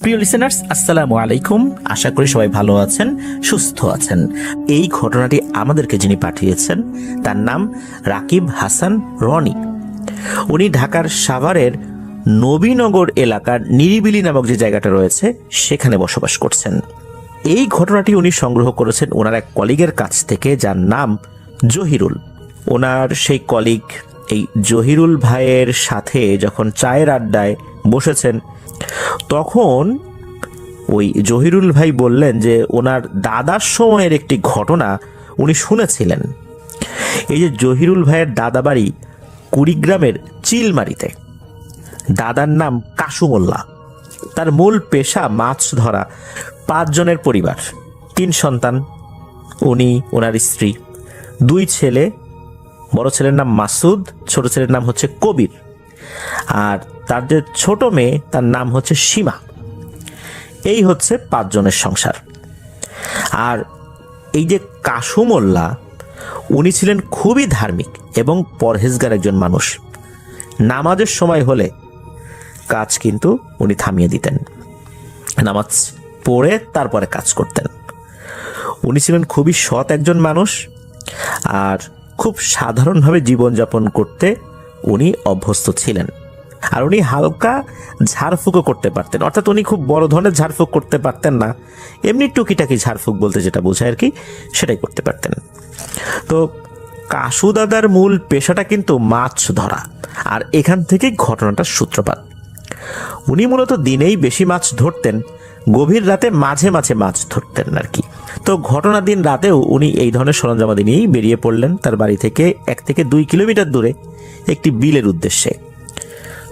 প্রিয় লিসেনার্স, আসসালামু আলাইকুম। আশা করি সবাই ভালো আছেন, সুস্থ আছেন। এই ঘটনাটি আমাদেরকে যিনি পাঠিয়েছেন তার নাম রাকিব হাসান রনি। উনি ঢাকার সাভারের নবীনগর এলাকার নিরিবিলি নামক যে জায়গাটা রয়েছে সেখানে বসবাস করছেন। এই ঘটনাটি উনি সংগ্রহ করেছেন ওনার এক কলিগের কাছ থেকে, যার নাম জহিরুল। ওনার সেই কলিগ এই জহিরুল ভাইয়ের সাথে যখন চায়ের আড্ডায় বসেছেন তখন ওই জহিরুল ভাই বললেন যে ওনার দাদার সময়ের একটি ঘটনা উনি শুনেছিলেন। এই যে জহিরুল ভাইয়ের দাদা বাড়ি কুড়িগ্রামের চিলমারিতে। দাদার নাম কাশু মোল্লা। তার মূল পেশা মাছ ধরা। 5 জনের পরিবার, 3 সন্তান, উনি, ওনার স্ত্রী, 2 ছেলে। বড় ছেলের নাম মাসুদ, ছোট ছেলের নাম হচ্ছে কবির, আর তার যে ছোট মেয়ে তার নাম হচ্ছে সীমা। এই হচ্ছে 5 জনের সংসার। আর এই যে কাশু মোল্লা, উনি ছিলেন খুবই ধার্মিক এবং পরহেজগার একজন মানুষ। নামাজের সময় হলে কাজ কিন্তু উনি থামিয়ে দিতেন, নামাজ পড়ে তারপরে কাজ করতেন। উনি ছিলেন খুবই সৎ একজন মানুষ, আর খুব সাধারণভাবে জীবনযাপন করতে উনি অভ্যস্ত ছিলেন। আর উনি হালকা ঝাড়ফুঁকও করতে পারতেন, অর্থাৎ উনি খুব বড় ধরনের ঝাড়ফুঁক করতে পারতেন না, এমনি টুকিটাকি ঝাড়ফুঁক বলতে যেটা বোঝায় আর কি, সেটাই করতে পারতেন। তো কাশু দাদার মূল পেশাটা কিন্তু মাছ ধরা, আর এখান থেকেই ঘটনাটার সূত্রপাত। উনি মূলত দিনেই বেশি মাছ ধরতেন, গভীর রাতে মাঝে মাঝে মাছ ধরতেন আর কি। তো ঘটনার দিন রাতেও উনি এই ধরনের সরঞ্জামাদি নিয়েই বেরিয়ে পড়লেন তার বাড়ি থেকে 1 থেকে 2 কিলোমিটার দূরে একটি বিলের উদ্দেশ্যে।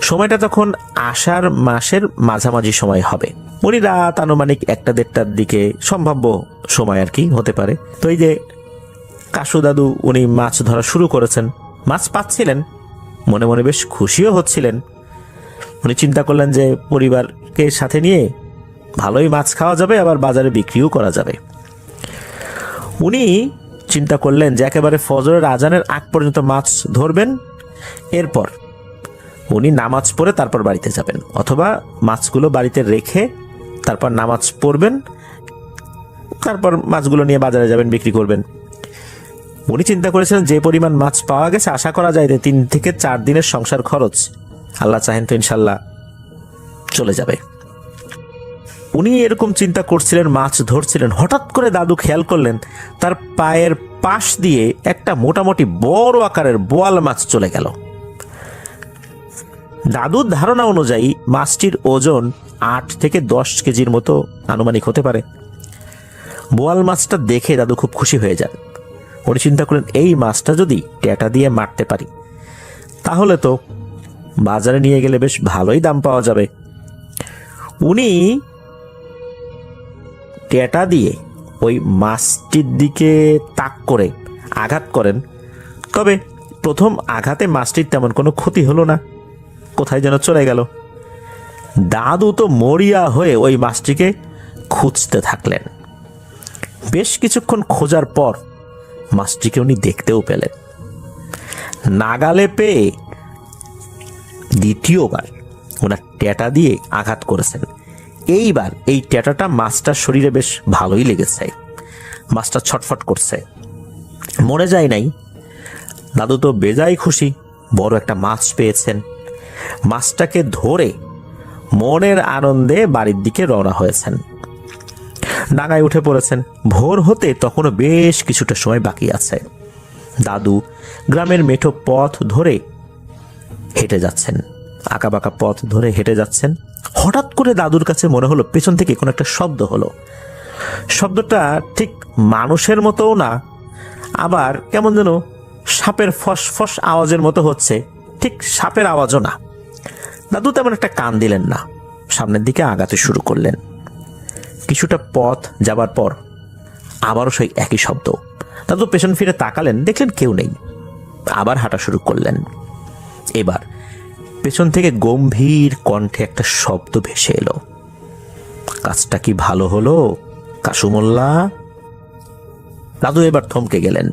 সময়টা তখন আষাঢ় মাসের মাঝামাঝি সময় হবে। উনি রাত আনুমানিক 1টা-1.5টার দিকে সম্ভাব্য সময় আর কি হতে পারে। তো এই যে কাশু দাদু উনি মাছ ধরা শুরু করেছেন, মাছ পাচ্ছিলেন, মনে মনে বেশ খুশিও হচ্ছিলেন। উনি চিন্তা করলেন যে পরিবারকে সাথে নিয়ে ভালোই মাছ খাওয়া যাবে, আবার বাজারে বিক্রিও করা যাবে। উনি চিন্তা করলেন যে একেবারে ফজরের আজানের আগ পর্যন্ত মাছ ধরবেন, এরপর উনি নামাজ পড়ে তারপর বাড়িতে যাবেন, অথবা মাছগুলো বাড়িতে রেখে তারপর নামাজ পড়বেন, তারপর মাছগুলো নিয়ে বাজারে যাবেন, বিক্রি করবেন। উনি চিন্তা করেছিলেন যে পরিমাণ মাছ পাওয়া গেছে, আশা করা যায় যে 3 থেকে 4 দিনের সংসার খরচ আল্লাহ চাহেন তো ইনশাল্লাহ চলে যাবে। উনি এরকম চিন্তা করছিলেন, মাছ ধরছিলেন, হঠাৎ করে দাদু খেয়াল করলেন তার পায়ের পাশ দিয়ে একটা মোটামুটি বড় আকারের বোয়াল মাছ চলে গেল। দাদুর ধারণা অনুযায়ী মাছটির ওজন 8 থেকে 10 কেজির মতো আনুমানিক হতে পারে। বোয়াল মাছটা দেখে দাদু খুব খুশি হয়ে যান। উনি চিন্তা করেন এই মাছটা যদি ট্যাটা দিয়ে মারতে পারি তাহলে তো বাজারে নিয়ে গেলে বেশ ভালোই দাম পাওয়া যাবে। উনি ট্যাটা দিয়ে ওই মাছটির দিকে তাক করে আঘাত করেন, তবে প্রথম আঘাতে মাছটির তেমন কোনো ক্ষতি হলো না, কোথায় যেন চলে গেল। দাদু তো মরিয়া হয়ে ওই মাছটিকে খুঁজতে থাকলেন। বেশ কিছুক্ষণ খোঁজার পর মাছটিকে উনি দেখতেও পেলেন। নাগালে পেয়ে দ্বিতীয়বার ওনার ট্যাটা দিয়ে আঘাত করেছেন। এইবার এই ট্যাটাটা মাছটার শরীরে বেশ ভালোই লেগেছে, মাছটা ছটফট করছে, মরে যায় নাই। দাদু তো বেজায় খুশি, বড় একটা মাছ পেয়েছেন। মাছটাকে ধরে মনের আনন্দে বাড়ির দিকে রওনা হয়েছেন। ডাঙায় উঠে পড়েছেন। ভোর হতে তখনও বেশ কিছুটা সময় বাকি আছে। দাদু গ্রামের মেঠো পথ ধরে হেঁটে যাচ্ছেন, আঁকাবাঁকা পথ ধরে হেঁটে যাচ্ছেন। হঠাৎ করে দাদুর কাছে মনে হলো পেছন থেকে কোনো একটা শব্দ হলো। শব্দটা ঠিক মানুষের মতোও না, আবার কেমন যেন সাপের ফস ফস আওয়াজের মতো হচ্ছে, ঠিক সাপের আওয়াজও না। দাদু তেমন একটা কান দিলেন না, সামনের দিকে আগাতে শুরু করলেন। কিছুটা পথ যাবার পর আবারও সেই একই শব্দ। দাদু পেছন ফিরে তাকালেন, দেখলেন কেউ নেই, আবার হাঁটা শুরু করলেন। এবার পেছন থেকে গম্ভীর কণ্ঠে একটা শব্দ ভেসে এলো, কাজটা কি ভালো হলো কাশু মোল্লা? দাদু এবার থমকে গেলেন।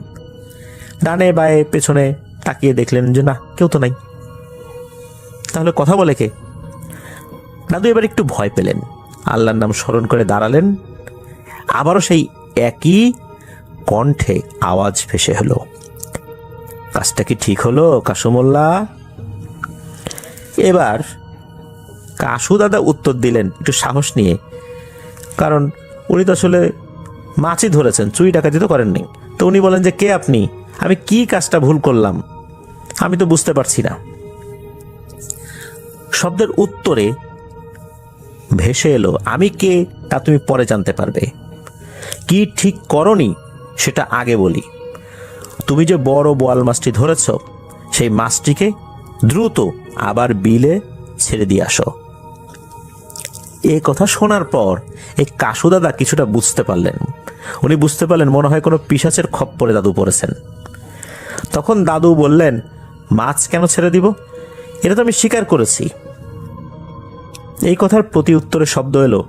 ডানে বায়ে পেছনে তাকিয়ে দেখলেন যে না, কেউ তো নাই। তাহলে কথা বলে কে? দাদু এবার একটু ভয় পেলেন, আল্লাহর নাম স্মরণ করে দাঁড়ালেন। আবারও সেই একই কণ্ঠে আওয়াজ ভেসে হলো, কাজটা কি ঠিক হলো কাসুমোল্লা? এবার কাসু দাদা উত্তর দিলেন একটু সাহস নিয়ে, কারণ উনি তো আসলে মাছই ধরেছেন, চুরি ডাকাতি তো করেননি। তো উনি বলেন যে, কে আপনি? আমি কি কাজটা ভুল করলাম আমি তো বুঝতে পারছি না। শব্দের উত্তরে ভেসে এলো, আমি কে তা তুমি পরে জানতে পারবে। কি ঠিক করনি সেটা আগে বলি। তুমি যে বড় বোয়াল মাছটি ধরেছ, সেই মাছটিকে দ্রুত আবার বিলে ছেড়ে দিয়ে আসো। এই কথা শোনার পর এই কাসু দাদা কিছুটা বুঝতে পারলেন। উনি বুঝতে পারলেন মনে হয় কোনো পিশাচের খপ্পরে দাদু পড়েছেন। তখন দাদু বললেন, মাছ কেন ছেড়ে দিব? এটা তো আমি স্বীকার করেছি। এই কথার প্রতি উত্তরে শব্দ এলো,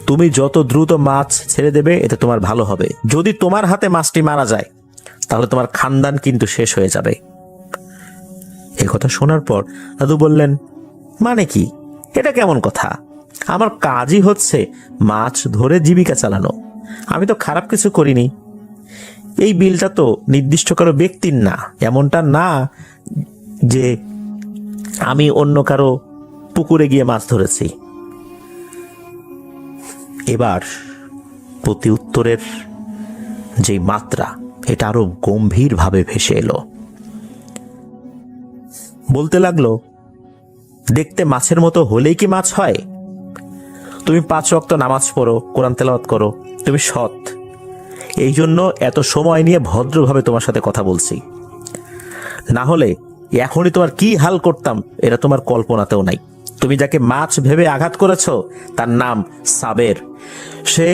তুমি যত দ্রুত মাছ ছেড়ে দেবে এতে তোমার ভালো হবে। যদি তোমার হাতে মাছটি মারা যায় তাহলে তোমার খানদান কিন্তু শেষ হয়ে যাবে। এই কথা শোনার পর দাদু বললেন, মানে কি? এটা কেমন কথা? আমার কাজই হচ্ছে মাছ ধরে জীবিকা চালানো, আমি তো খারাপ কিছু করিনি। এই বিলটা তো নির্দিষ্ট কারো ব্যক্তির না, এমনটা না যে আমি অন্য কারো পুকুরে গিয়ে মাছ ধরেছি। এবার প্রতি উত্তরের যে মাত্রা, এটা আরো গম্ভীরভাবে ভেসে এলো। বলতে লাগলো, দেখতে মাছের মতো হলেই কি মাছ হয়? তুমি 5 ওয়াক্ত নামাজ পড়ো, কোরআন তেলাওয়াত করো, তুমি সৎ, এই জন্য এত সময় নিয়ে ভদ্রভাবে তোমার সাথে কথা বলছি। না হলে এখনই তোমার কি হাল করতাম এটা তোমার কল্পনাতেও নাই। তুমি যাকে মাছ ভেবে আঘাত করেছো তার নাম সাবের। সে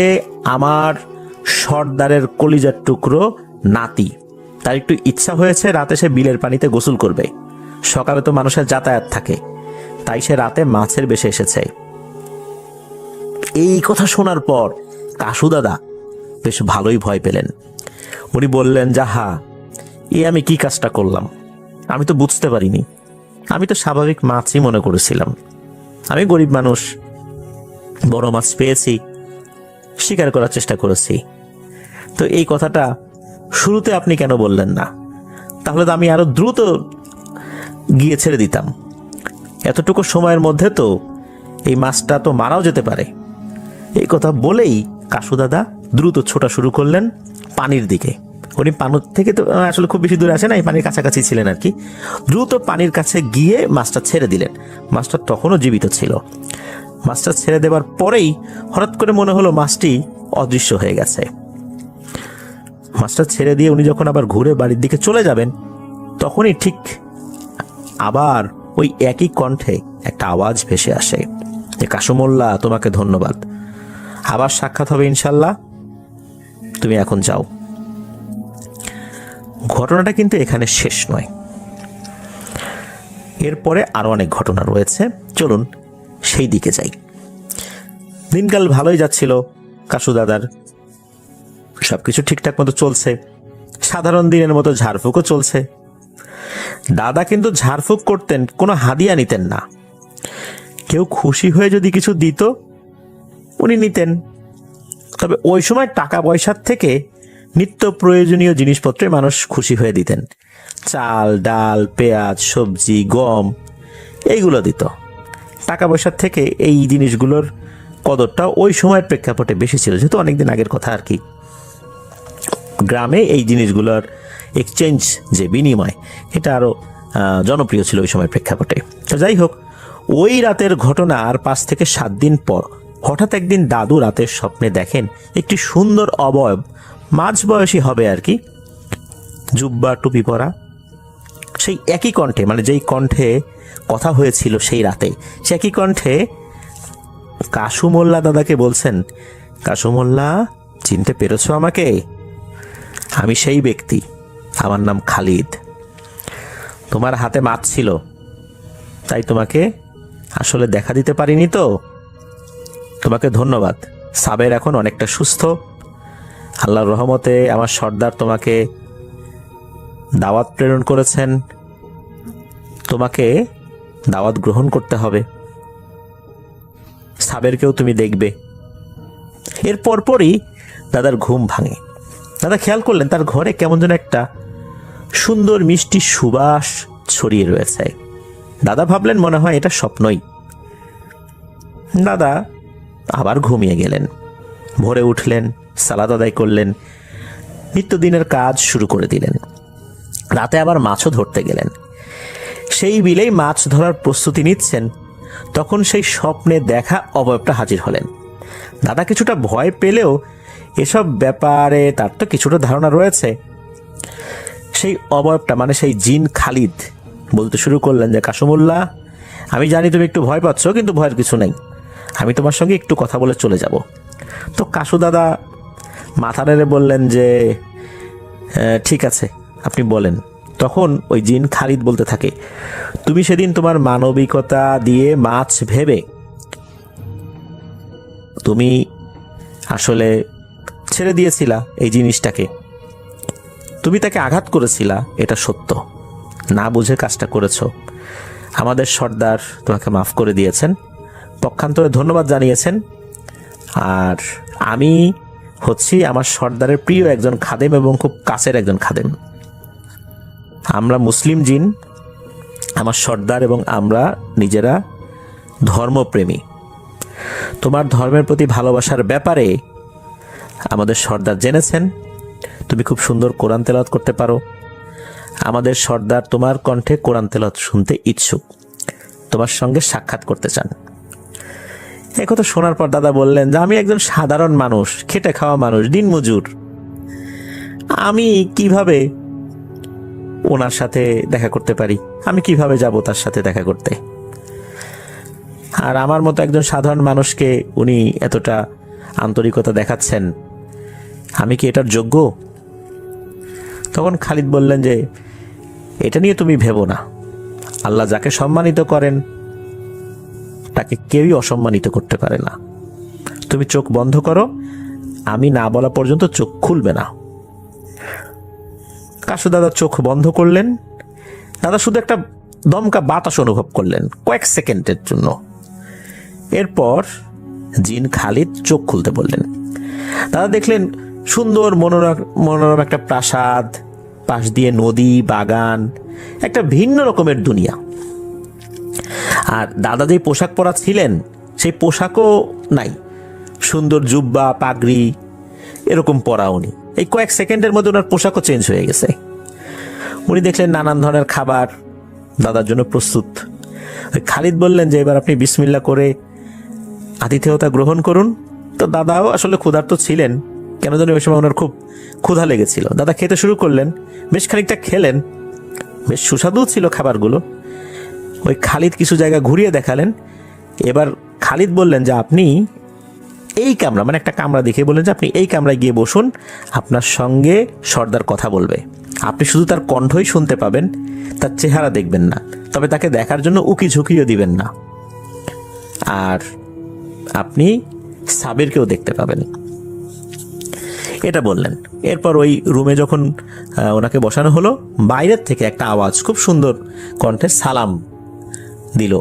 আমার সর্দারের কলিজার টুকরো নাতি। তার একটু ইচ্ছা হয়েছে রাতে সে বিলের পানিতে গোসল করবে। সকালে তো মানুষের যাতায়াত থাকে, তাই সে রাতে মাছের বেশে এসেছে। এই কথা শোনার পর কাসু দাদা বেশ ভালোই ভয় পেলেন। উনি বললেন, যাহা, এ আমি কি কাজটা করলাম? আমি তো বুঝতে পারিনি। আমি তো স্বাভাবিক মাছই মনে করেছিলাম। আমি গরিব মানুষ, বড় মাছ পেয়েছি, শিকার করার চেষ্টা করেছি। তো এই কথাটা শুরুতে আপনি কেন বললেন না? তাহলে তো আমি আরো দ্রুত গিয়ে ছেড়ে দিতাম। এতটুকু সময়ের মধ্যে তো এই মাছটা তো মারাও যেতে পারে। এই কথা বলেই কাসু দাদা দ্রুত ছোটা শুরু করলেন পানির দিকে। উনি পানির থেকে তো আসলে খুব বেশি দূরে আসে না, এই পানির কাছাকাছি ছিলেন আর কি। দ্রুত পানির কাছে গিয়ে মাছটা ছেড়ে দিলেন। মাছটা তখনও জীবিত ছিল। মাছটা ছেড়ে দেওয়ার পরেই হঠাৎ করে মনে হলো মাছটি অদৃশ্য হয়ে গেছে। মাছটা ছেড়ে দিয়ে উনি যখন আবার ঘুরে বাড়ির দিকে চলে যাবেন, তখনই ঠিক আবার ওই একই কণ্ঠে একটা আওয়াজ ভেসে আসে যে, কাসুমোল্লা, তোমাকে ধন্যবাদ, আবার সাক্ষাৎ হবে ইনশাল্লাহ, তুমি এখন যাও। ঘটনাটা কিন্তু এখানে শেষ নয়, এরপরে আরো অনেক ঘটনা রয়েছে। চলুন সেই দিকে যাই। দিনকাল ভালোই যাচ্ছিল কাসু দাদার, সবকিছু ঠিকঠাক মতো চলছে, সাধারণ দিনের মতো ঝাড়ফুঁকও চলছে। দাদা কিন্তু ঝাড়ফুঁক করতেন, কোনো হাদিয়া নিতেন না। কেউ খুশি হয়ে যদি কিছু দিত উনি নিতেন। তবে ওই সময় টাকা পয়সার থেকে নিত্য প্রয়োজনীয় জিনিসপত্রে মানুষ খুশি হয়ে দিতেন। চাল, ডাল, পেঁয়াজ, সবজি, গম এইগুলো দিত। টাকা পয়সার থেকে এই জিনিসগুলোর কদরটা ওই সময়ের প্রেক্ষাপটে বেশি ছিল, যেহেতু অনেকদিন আগের কথা আর কি। গ্রামে এই জিনিসগুলোর এক্সচেঞ্জ, যে বিনিময়, এটা আরো জনপ্রিয় ছিল ওই সময়ের প্রেক্ষাপটে। তো যাই হোক, ওই রাতের ঘটনা আর 5 থেকে 7 দিন পর হঠাৎ একদিন দাদু রাতের স্বপ্নে দেখেন একটি সুন্দর অবয়ব, মাঝবয়সী হবে আর কি, জুব্বা টুপি পরা, সেই একই কণ্ঠে, মানে যেই কণ্ঠে কথা হয়েছিল সেই রাতে, সে একই কণ্ঠে কাসুমোল্লা দাদাকে বলছেন, কাসুমোল্লা, চিনতে পেরেছো আমাকে? আমি সেই ব্যক্তি, আমার নাম খালিদ। তোমার হাতে মাছ ছিল, তাই তোমাকে আসলে দেখা দিতে পারিনি। তো তোমাকে ধন্যবাদ। সাবের এখন অনেকটা সুস্থ, আল্লাহর রহমতে আমার সর্দার তোমাকে দাওয়াত প্রেরণ করেছেন, তোমাকে দাওয়াত গ্রহণ করতে হবে। সাবেরকেও তুমি দেখবে। এর পরপরই দাদার ঘুম ভাঙে। দাদা খেয়াল করলেন তার ঘরে কেমন যেন একটা সুন্দর মিষ্টি সুবাস ছড়িয়ে রয়েছে। দাদা ভাবলেন মনে হয় এটা স্বপ্নই। দাদা আবার ঘুমিয়ে গেলেন। ভোরে উঠলেন, সালাত আদায় করলেন, নিত্যদিনের কাজ শুরু করে দিলেন। রাতে আবার মাছও ধরতে গেলেন। সেই বিলেই মাছ ধরার প্রস্তুতি নিচ্ছেন, তখন সেই স্বপ্নে দেখা অবয়বটা হাজির হলেন। দাদা কিছুটা ভয় পেলেও এসব ব্যাপারে তার তো কিছুটা ধারণা রয়েছে। সেই অবয়বটা মানে সেই জিন খালিদ বলতে শুরু করলেন যে, কাসুমুল্লাহ, আমি জানি তুমি একটু ভয় পাচ্ছ, কিন্তু ভয়ের কিছু নেই, আমি তোমার সঙ্গে একটু কথা বলে চলে যাব। তো কাসু দাদা মাথা নেড়ে বললেন যে, ঠিক আছে, আপনি বলেন। তখন ওই জিন খালিদ বলতে থাকে, তুমি সেদিন তোমার মানবিকতা দিয়ে মাছ ভেবে তুমি আসলে ছেড়ে দিয়েছিলা এই জিনিসটাকে, তুমি তাকে আঘাত করেছিলা, এটা সত্য, না বুঝে কাজটা করেছ। আমাদের সর্দার তোমাকে মাফ করে দিয়েছেন, পক্ষান্তরে ধন্যবাদ জানিয়েছেন। আর আমি হচ্ছি আমার সর্দারের প্রিয় একজন খাদেম এবং খুব কাছের একজন খাদেম। আমরা মুসলিম জিন, আমার সর্দার এবং আমরা নিজেরা ধর্মপ্রেমী। তোমার ধর্মের প্রতি ভালোবাসার ব্যাপারে আমাদের সর্দার জেনেছেন, তুমি খুব সুন্দর কোরআন তেলাওয়াত করতে পারো। আমাদের সর্দার তোমার কণ্ঠে কোরআন তেলাওয়াত শুনতে ইচ্ছুক, তোমার সঙ্গে সাক্ষাৎ করতে চান। একথা শোনার পর দাদা বললেন যে, আমি একজন সাধারণ মানুষ, খেটে খাওয়া মানুষ, দিনমজুর, আমি কিভাবে ওনার সাথে দেখা করতে পারি? আমি কিভাবে যাব তার সাথে দেখা করতে? আর আমার মতো একজন সাধারণ মানুষকে উনি এতটা আন্তরিকতা দেখাচ্ছেন, আমি কি এটার যোগ্য? তখন খালিদ বললেন যে, এটা নিয়ে তুমি ভেবো না, আল্লাহ যাকে সম্মানিত করেন তাকে কেউই অসম্মানিত করতে পারে না। তুমি চোখ বন্ধ করো, আমি না বলা পর্যন্ত চোখ খুলবে না। কাসু দাদা চোখ বন্ধ করলেন। দাদা শুধু একটা দমকা বাতাস অনুভব করলেন কয়েক সেকেন্ডের জন্য। এরপর জিন খালিদ চোখ খুলতে বললেন। দাদা দেখলেন সুন্দর মনোরম একটা প্রাসাদ, পাশ দিয়ে নদী, বাগান, একটা ভিন্ন রকমের দুনিয়া। আর দাদা যে পোশাক পরা ছিলেন সেই পোশাকও নাই, সুন্দর জুব্বা, পাগড়ি এরকম পরা উনি। এই কয়েক সেকেন্ডের মধ্যে ওনার পোশাকও চেঞ্জ হয়ে গেছে। উনি দেখলেন নানান ধরনের খাবার দাদার জন্য প্রস্তুত। ওই খালিদ বললেন যে, এবার আপনি বিসমিল্লাহ করে আতিথেয়তা গ্রহণ করুন। তো দাদাও আসলে ক্ষুধার্ত ছিলেন, কেন জানি ওই সময় ওনার খুব ক্ষুধা লেগেছিল। দাদা খেতে শুরু করলেন, বেশ খানিকটা খেলেন, বেশ সুস্বাদু ছিল খাবারগুলো। ওই খালিদ কিছু জায়গা ঘুরিয়ে দেখালেন। এবার খালিদ বললেন যে, আপনি এই কামরা, মানে একটা কামরা দেখে বললেন যে, আপনি এই কামরায় গিয়ে বসুন, আপনার সঙ্গে সর্দার কথা বলবে। আপনি শুধু তার কণ্ঠই শুনতে পাবেন, তার চেহারা দেখবেন না, তবে তাকে দেখার জন্য উকি ঝুঁকিও দিবেন না। আর আপনি সাবিরকেও দেখতে পাবেন, এটা বললেন। এরপর ওই রুমে যখন ওনাকে বসানো হলো, বাইরের থেকে একটা আওয়াজ খুব সুন্দর কণ্ঠে সালাম দিল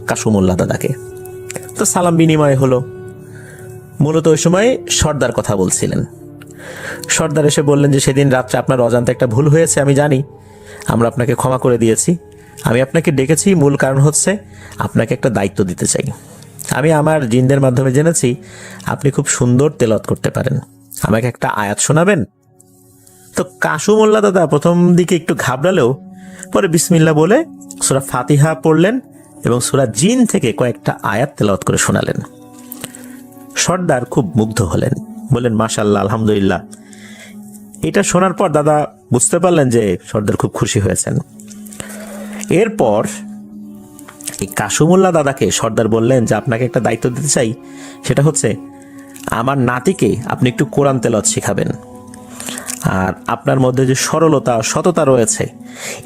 কাসুমুল্লাহ দাদাকে। তো সালাম বিনিময় হলো। মূলত ওই সময় সর্দার কথা বলছিলেন। সর্দার এসে বললেন যে, সেদিন রাত্রে আপনার অজান্তে একটা ভুল হয়েছে, আমি জানি, আমরা আপনাকে ক্ষমা করে দিয়েছি। আমি আপনাকে ডেকেছি মূল কারণ হচ্ছে আপনাকে একটা দায়িত্ব দিতে চাই। আমি আমার জিনদের মাধ্যমে জেনেছি আপনি খুব সুন্দর তেলাওয়াত করতে পারেন, আমাকে একটা আয়াত শোনাবেন? তো কাসুমুল্লাহ দাদা প্রথম দিকে একটু ঘাবড়ালেও পরে বিসমিল্লাহ বলে সূরা ফাতিহা পড়লেন এবং সূরা জিন থেকে কয়েকটা আয়াত তেলাওয়াত করে শোনালেন। সর্দার খুব মুগ্ধ হলেন, বললেন মাশাআল্লাহ, আলহামদুলিল্লাহ। এটা শোনার পর দাদা বুঝতে পারলেন যে সর্দার খুব খুশি হয়েছেন। এরপর এই কাসুমুল্লাহ দাদাকে সর্দার বললেন যে, আপনাকে একটা দায়িত্ব দিতে চাই, সেটা হচ্ছে আমার নাতিকে আপনি একটু কোরআন তেলাওয়াত শেখাবেন। আর আপনার মধ্যে যে সরলতা, সততা রয়েছে,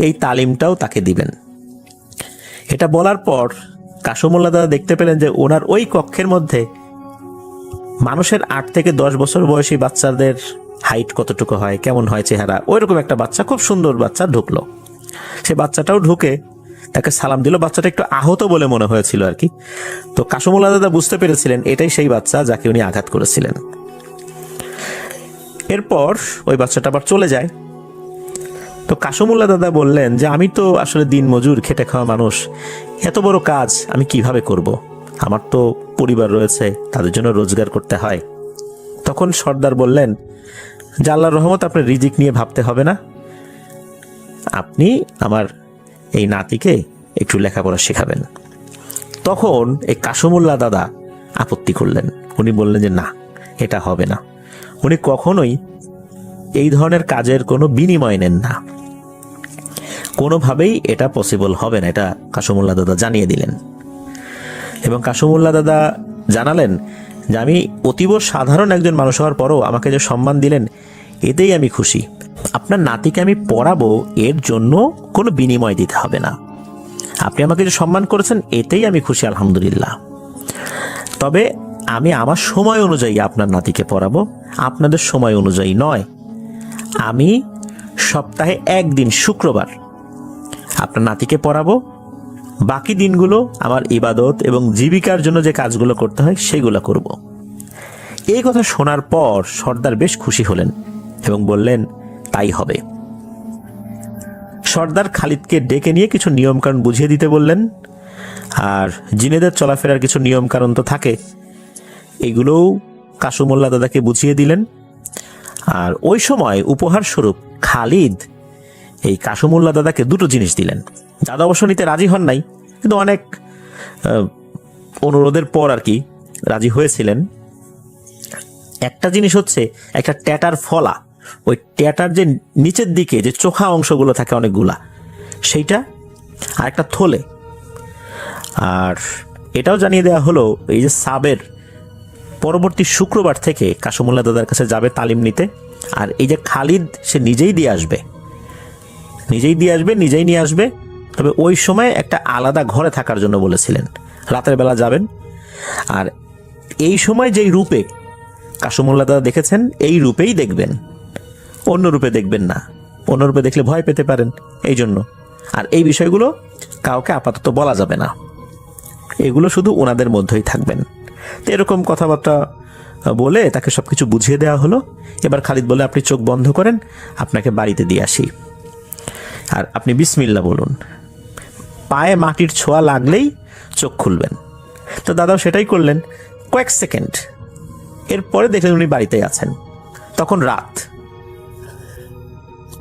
এই তালিমটাও তাকে দিবেন। এটা বলার পর কাসুমুল্লাহ দাদা দেখতে পেলেন যে ওনার ওই কক্ষের মধ্যে মানুষের 8 থেকে 10 বছর বয়সী বাচ্চাদের হাইট কতটুকু হয়, কেমন হয় চেহারা, ওইরকম একটা বাচ্চা, খুব সুন্দর বাচ্চা ঢুকলো। সে বাচ্চাটাও ঢুকে তাকে সালাম দিল। বাচ্চাটা একটু আহত বলে মনে হয়েছিল আর কি। তো কাশিমুল্লাহ দাদা বুঝতে পেরেছিলেন এটাই সেই বাচ্চা যাকে উনি আঘাত করেছিলেন। এরপর ওই বাচ্চাটা আবার চলে যায়। তো কাশিমুল্লাহ দাদা বললেন যে আমি তো আসলে দিন মজুর, খেটে খাওয়া মানুষ, এত বড় কাজ আমি কিভাবে করব, আমার তো পরিবার রয়েছে, তাদের জন্য রোজগার করতে হয়। তখন সর্দার বললেন যে আল্লাহর রহমত, আপনার রিজিক নিয়ে ভাবতে হবে না, আপনি আমার এই নাতিকে একটু লেখাপড়া শেখাবেন। তখন এই কাশিমুল্লাহ দাদা আপত্তি করলেন। উনি বললেন যে না, এটা হবে না। উনি কখনোই এই ধরনের কাজের কোনো বিনিময় নেন না, কোনোভাবেই এটা পসিবল হবে না, এটা কাশিমুল্লাহ দাদা জানিয়ে দিলেন। এবং কাশিমুল্লাহ দাদা জানালেন যে আমি অতীব সাধারণ একজন মানুষ হওয়ার পরও আমাকে যে সম্মান দিলেন এতেই আমি খুশি। আপনার নাতিকে আমি পড়াবো, এর জন্য কোনো বিনিময় দিতে হবে না। আপনি আমাকে যে সম্মান করেছেন এতেই আমি খুশি, আলহামদুলিল্লাহ। তবে আমি আমার সময় অনুযায়ী আপনার নাতিকে পড়াবো, আপনাদের সময় অনুযায়ী নয়। আমি সপ্তাহে একদিন শুক্রবার আপনার নাতিকে পড়াবো, বাকি দিনগুলো আমার ইবাদত এবং জীবিকার জন্য যে কাজগুলো করতে হয় সেগুলো করব। এই কথা শোনার পর সর্দার বেশ খুশি হলেন এবং বললেন তাই হবে। সর্দার খালিদকে ডেকে নিয়ে কিছু নিয়মকানুন বুঝিয়ে দিতে বললেন। আর জিনেদের চলাফেরার কিছু নিয়মকানুন তো থাকে, এগুলোও কাশিমুল্লাহ দাদাকে বুঝিয়ে দিলেন। আর ওই সময় উপহার স্বরূপ খালিদ এই কাশিমুল্লাহ দাদাকে দুটো জিনিস দিলেন। দাদা অবশ্য নিতে রাজি হন নাই, কিন্তু অনেক অনুরোধের পর আর কি রাজি হয়েছিলেন। একটা জিনিস হচ্ছে একটা ট্যাটার ফলা, ওই ট্যাটার যে নিচের দিকে যে চোখা অংশগুলো থাকে অনেকগুলা, সেইটা, আর একটা থলে। আর এটাও জানিয়ে দেওয়া হলো এই যে সাবের পরবর্তী শুক্রবার থেকে কাশিমুল্লাহ দাদার কাছে যাবে তালিম নিতে। আর এই যে খালিদ, সে নিজেই দিয়ে আসবে, নিজেই নিয়ে আসবে। তবে ওই সময় একটা আলাদা ঘরে থাকার জন্য বলেছিলেন, রাতের বেলা যাবেন। আর এই সময় যেই রূপে কাশিমুল্লাহ দাদা দেখেছেন এই রূপেই দেখবেন, অন্য রূপে দেখবেন না, অন্য রূপে দেখলে ভয় পেতে পারেন, এই জন্য। আর এই বিষয়গুলো কাউকে আপাতত বলা যাবে না, এগুলো শুধু ওনাদের মধ্যেই থাকবেন। তো এরকম কথাবার্তা বলে তাকে সবকিছু বুঝিয়ে দেওয়া হলো। এবার খালিদ বলে আপনি চোখ বন্ধ করেন, আপনাকে বাড়িতে দিয়ে আসি, আর আপনি বিসমিল্লাহ বলুন, পায়ে মাটির ছোঁয়া লাগলেই চোখ খুলবেন। তো দাদাও সেটাই করলেন কয়েক সেকেন্ড। এরপরে দেখলেন উনি বাড়িতেই আছেন। তখন রাত।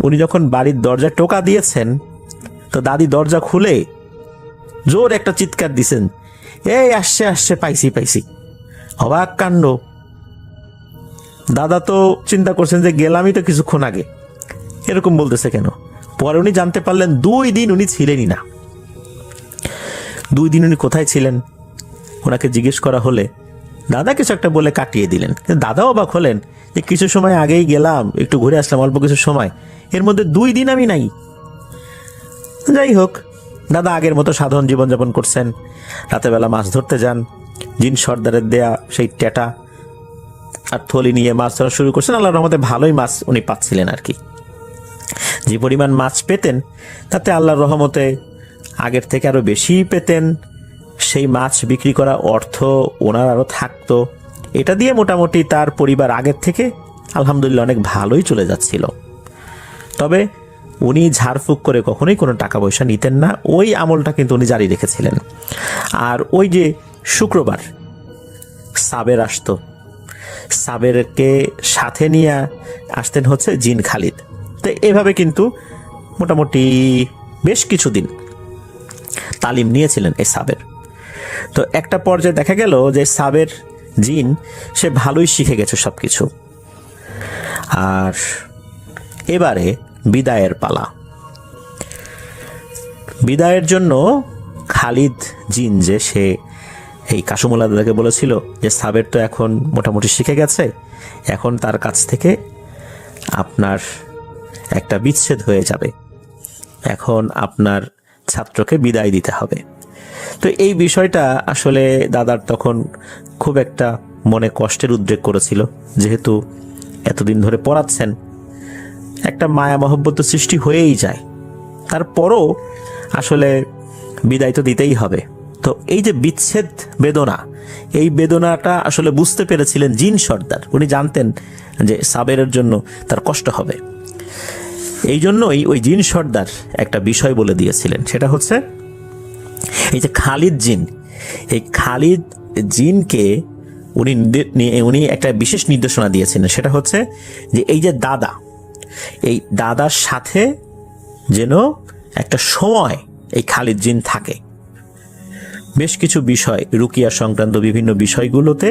উনি যখন বাড়ির দরজায় টোকা দিয়েছেন, তো দাদি দরজা খুলে জোর একটা চিৎকার দিছেন, এই আসছে আসছে, পাইছি। অবাক কাণ্ড। দাদা তো চিন্তা করছেন যে গেলামই তো কিছুক্ষণ আগে, এরকম বলতেছে কেন। পরে উনি জানতে পারলেন 2 দিন উনি ছিলেনই না। 2 দিন উনি কোথায় ছিলেন ওনাকে জিজ্ঞেস করা হলে দাদা কিছু একটা বলে কাটিয়ে দিলেন। দাদাও অবাক হলেন যে কিছু সময় আগেই গেলাম, একটু ঘুরে আসলাম, অল্প কিছু সময়, এর মধ্যে 2 দিন আমি নাই। যাই হোক, দাদা আগের মতো সাধারণ জীবনযাপন করছেন। রাতেবেলা মাছ ধরতে যান, জিন সর্দারের দেয়া সেই ট্যাটা আর থলি নিয়ে মাছ ধরা শুরু করছেন। আল্লাহর রহমতে ভালোই মাছ উনি পাচ্ছিলেন আর কি। যে পরিমাণ মাছ পেতেন তাতে আল্লাহর রহমতে আগের থেকে আরো বেশি পেতেন। সেই মাছ বিক্রি করা অর্থ ওনার আরো থাকতো। এটা দিয়ে মোটামুটি তার পরিবার আগের থেকে আলহামদুলিল্লাহ অনেক ভালোই চলে যাচ্ছিল। তবে উনি ঝাড়ফুঁক করে কখনোই কোনো টাকা পয়সা নিতেন না, ওই আমলটা কিন্তু উনি জারি রেখেছিলেন। আর ওই যে শুক্রবার সাবের আসতো, সাবেরকে সাথে নিয়ে আসতেন হচ্ছে জিন খালিদ। তো এভাবে কিন্তু মোটামুটি বেশ কিছুদিন তালিম নিয়েছিলেন এই সাবের। তো একটা পর্যায়ে দেখা গেল যে সাবের জিন সে ভালোই শিখে গেছে সবকিছু। আর এবারে বিদায়ের পালা। বিদায়ের জন্য খালিদ জিন যে সে এই কাশিমুল্লাহ দাদাকে বলেছিল যে সাবের তো এখন মোটামুটি শিখে গেছে, এখন তার কাছ থেকে আপনার একটা বিচ্ছেদ হয়ে যাবে, এখন আপনার ছাত্রকে বিদায় দিতে হবে। তো এই বিষয়টা আসলে দাদার তখন খুব একটা মনে কষ্টের উদ্রেক করেছিল, যেহেতু এতদিন ধরে পড়াচ্ছেন, একটা মায়া মহব্বত সৃষ্টি হয়েই যায়। তারপরও আসলে বিদায় তো দিতেই হবে। তো এই যে বিচ্ছেদ বেদনা, এই বেদনাটা আসলে বুঝতে পেরেছিলেন জিন সর্দার। উনি জানতেন যে সাবেরের জন্য তার কষ্ট হবে, এই জন্যই ওই জিন সর্দার একটা বিষয় বলে দিয়েছিলেন। সেটা হচ্ছে এই যে খালিদ জিন, এই খালিদ জিনকে উনি একটা বিশেষ নির্দেশনা দিয়েছিলেন। সেটা হচ্ছে যে এই যে দাদা, এই দাদার সাথে যেন একটা সময় এই খালিদ জিন থাকে, বেশ কিছু বিষয় রুকিয়া সংক্রান্ত বিভিন্ন বিষয়গুলোতে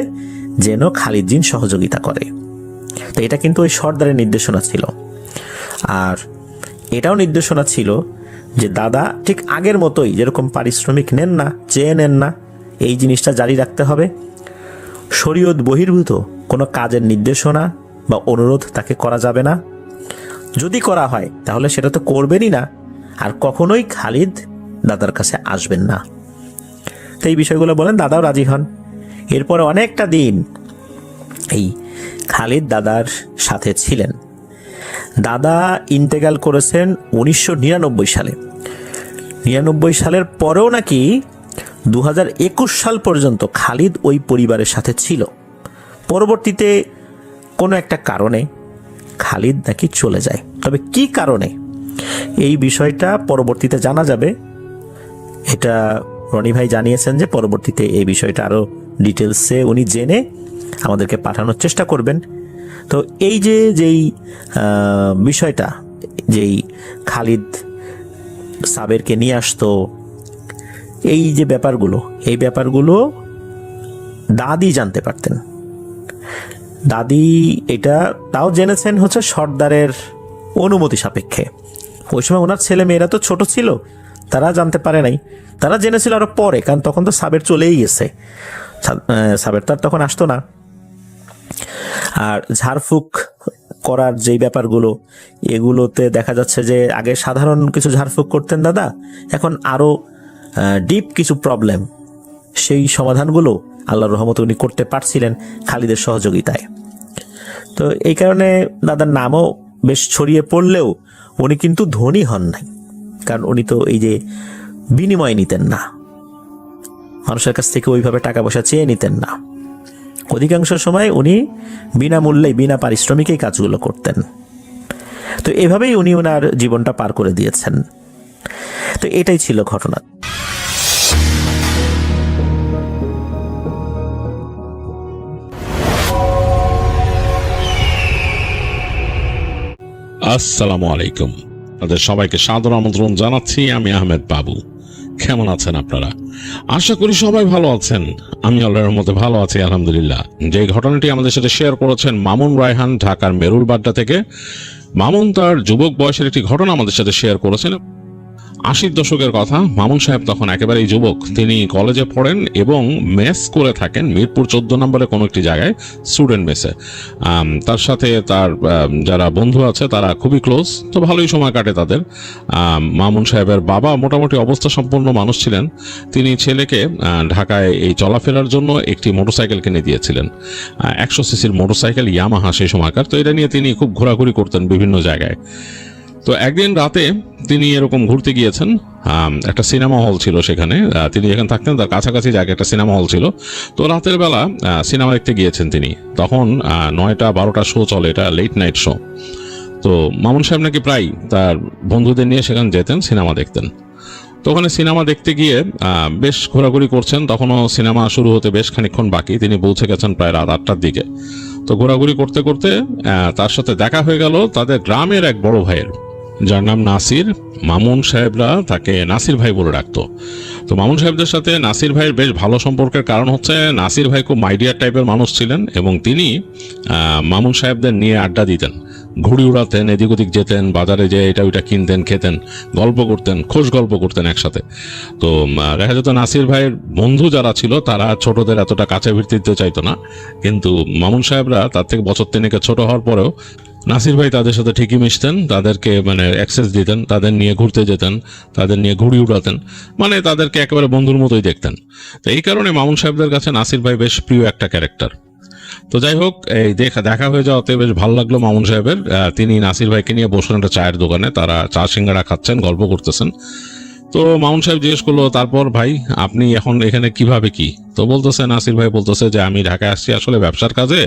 যেন খালিদ জিন সহযোগিতা করে। তো এটা কিন্তু ওই সর্দারের নির্দেশনা ছিল। আর এটাও নির্দেশনা ছিল যে দাদা ঠিক আগের মতোই যেরকম পারিশ্রমিক নেন না, চেয়ে নেন না, এই জিনিসটা জারি রাখতে হবে। শরীয়ত বহির্ভূত কোনো কাজের নির্দেশনা বা অনুরোধ তাকে করা যাবে না। যদি করা হয় তাহলে সেটা তো করবেনই না, আর কখনোই খালিদ দাদার কাছে আসবেন না। তো এই বিষয়গুলো বলেন, দাদাও রাজি হন। এরপরে অনেকটা দিন এই খালিদ দাদার সাথে ছিলেন। দাদা ইন্তেকাল করেছেন 1999 সালে। 99 সালের পরেও নাকি 2021 সাল পর্যন্ত খালিদ ওই পরিবারের সাথে ছিল। পরবর্তীতে কোনো একটা কারণে খালিদ নাকি চলে যায়। তবে কি কারণে, এই বিষয়টা পরবর্তীতে জানা যাবে। এটা রনি ভাই জানিয়েছেন যে পরবর্তীতে এই বিষয়টা আরও ডিটেলসে উনি জেনে আমাদেরকে পাঠানোর চেষ্টা করবেন। তো এই যেই বিষয়টা, যেই খালিদ সাবেরকে নিয়ে আসতো, এই যে ব্যাপারগুলো, এই ব্যাপারগুলো দাদি জানতে পারতেন। দাদি এটা তাও জেনেছেন হচ্ছে সর্দারের অনুমতি সাপেক্ষে। ওই সময় ওনার ছেলে মেয়েরা তো ছোট ছিল, তারা জানতে পারে নাই। তারা জেনেছিল আরো পরে, কারণ তখন তো সাবের চলেই গেছে, সাবের তার তখন আসতো না। আর ঝাড়ফুঁক করার যেই ব্যাপারগুলো, এগুলোতে দেখা যাচ্ছে যে আগে সাধারণ কিছু ঝাড়ফুঁক করতেন দাদা, এখন আরো ডিপ কিছু প্রবলেম, সেই সমাধানগুলো আল্লাহর রহমতে উনি করতে পারছিলেন খালিদের সহযোগিতায়। তো এই কারণে দাদার নামও বেশ ছড়িয়ে পড়লেও উনি কিন্তু ধনী হন নাই, কারণ উনি তো এই যে বিনিময় নিতেন না, মানুষের কাছ থেকে ওইভাবে টাকা পয়সা চেয়ে নিতেন না। অধিকাংশ সময় উনি বিনামূল্যে, বিনা পারিশ্রমিকেই কাজগুলো করতেন। তো এভাবেই উনি ওনার জীবনটা পার করে দিয়েছেন। তো এটাই ছিল ঘটনা। আসসালামু আলাইকুম, আপনাদের সবাইকে সাদর আমন্ত্রণ জানাচ্ছি। আমি আহমেদ বাবু। কেমন আছেন আপনারা? আশা করি সবাই ভালো আছেন। আমি আল্লাহর রহমতে ভালো আছি, আলহামদুলিল্লাহ। যে ঘটনাটি আমাদের সাথে শেয়ার করেছেন মামুন রায়হান, ঢাকার মেরুল বাড্ডা থেকে। মামুন তার যুবক বয়সের একটি ঘটনা আমাদের সাথে শেয়ার করেছেন। 80 দশকের কথা। মামুন সাহেব তখন একেবারেই যুবক। তিনি কলেজে পড়েন এবং মেস করে থাকেন মিরপুর 14 নম্বরে কোনো একটি জায়গায়, স্টুডেন্ট মেসে। তার সাথে তার যারা বন্ধু আছে তারা খুবই ক্লোজ, তো ভালোই সময় কাটে তাদের। মামুন সাহেবের বাবা মোটামুটি অবস্থা সম্পন্ন মানুষ ছিলেন। তিনি ছেলেকে ঢাকায় এই চলাফেরার জন্য একটি মোটরসাইকেল কিনে দিয়েছিলেন, 100 সিসির মোটরসাইকেল, ইয়ামাহা সেই সময়কার। তো এটা নিয়ে তিনি খুব ঘোরাঘুরি করতেন বিভিন্ন জায়গায়। তো একদিন রাতে তিনি এরকম ঘুরতে গিয়েছেন। একটা সিনেমা হল ছিল সেখানে, তিনি যেখানে থাকতেন তার কাছাকাছি জায়গায় একটা সিনেমা হল ছিল। তো রাতের বেলা সিনেমা দেখতে গিয়েছেন তিনি। তখন 9টা-12টা শো চলে, এটা লেট নাইট শো। তো মামুন সাহেব নাকি প্রায় তার বন্ধুদের নিয়ে সেখানে যেতেন, সিনেমা দেখতেন। তো ওখানে সিনেমা দেখতে গিয়ে বেশ ঘোরাঘুরি করছেন। তখনও সিনেমা শুরু হতে বেশ খানিকক্ষণ বাকি। তিনি পৌঁছে গেছেন প্রায় রাত 8টার দিকে। তো ঘোরাঘুরি করতে করতে তার সাথে দেখা হয়ে গেল তাদের গ্রামের এক বড় ভাইয়ের, যার নাম নাসির। মামুন সাহেবরা তাকে নাসির ভাই বলে ডাকতো। তো মামুন সাহেবদের সাথে নাসির ভাইয়ের বেশ ভালো সম্পর্কের কারণ হচ্ছে নাসির ভাই খুব মাইডিয়ার টাইপের মানুষ ছিলেন এবং তিনি মামুন সাহেবদের নিয়ে আড্ডা দিতেন, ঘুড়ি উড়াতেন, এদিক ওদিক যেতেন, বাজারে যেয়ে এটা ওইটা কিনতেন, খেতেন, গল্প করতেন, খোশ গল্প করতেন একসাথে। তো দেখা যেত নাসির ভাইয়ের বন্ধু যারা ছিল তারা ছোটদের এতটা কাছে ভিড়তে দিতে চাইতো না, কিন্তু মামুন সাহেবরা তার থেকে বছর 3 ছোট হওয়ার পরেও নাসির ভাই তাদের সাথে ঠিকই মিশতেন, তাদেরকে অ্যাক্সেস দিতেন, তাদের নিয়ে ঘুরতে যেতেন, তাদের নিয়ে ঘুড়ি উড়াতেন, তাদেরকে একেবারে বন্ধুর মতোই দেখতেন। তো এই কারণে মামুন সাহেবদের কাছে নাসির ভাই বেশ প্রিয় একটা ক্যারেক্টার। তো যাই হোক, এই দেখা হয়ে যাওয়াতে বেশ ভালো লাগলো মামুন সাহেবের। তিনি নাসির ভাইকে নিয়ে বসলেন একটা চায়ের দোকানে, তারা চা সিঙ্গাড়া খাচ্ছেন, গল্প করতেছেন। তো মামুন সাহেব জিজ্ঞেস করলো, তারপর ভাই আপনি এখন এখানে কিভাবে কি? তো বলতেছে, নাসির ভাই বলতেছে যে আমি ঢাকায় আসছি আসলে ব্যবসার কাজে,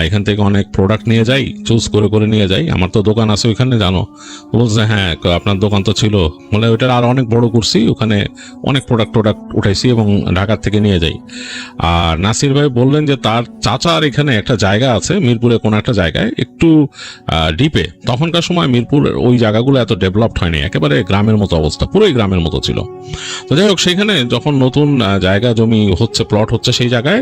এখান থেকে অনেক প্রোডাক্ট নিয়ে যাই, চুজ করে করে নিয়ে যাই, আমার তো দোকান আছে ওইখানে জানো। তো বলছে হ্যাঁ আপনার দোকান তো ছিল, বলে ওইটার আর অনেক বড় করছি, ওখানে অনেক প্রোডাক্ট উঠাইছি এবং ঢাকার থেকে নিয়ে যাই। আর নাসির ভাই বললেন যে তার চাচার এখানে একটা জায়গা আছে মিরপুরে কোনো একটা জায়গায় একটু ডিপে, তখনকার সময় মিরপুরের ওই জায়গাগুলো এত ডেভেলপড হয়নি, একেবারে গ্রামের মতো অবস্থা, পুরোই গ্রামের মতো ছিল। তো যাই হোক, সেখানে যখন নতুন জায়গা জমি হচ্ছে, প্লট হচ্ছে, সেই জায়গায়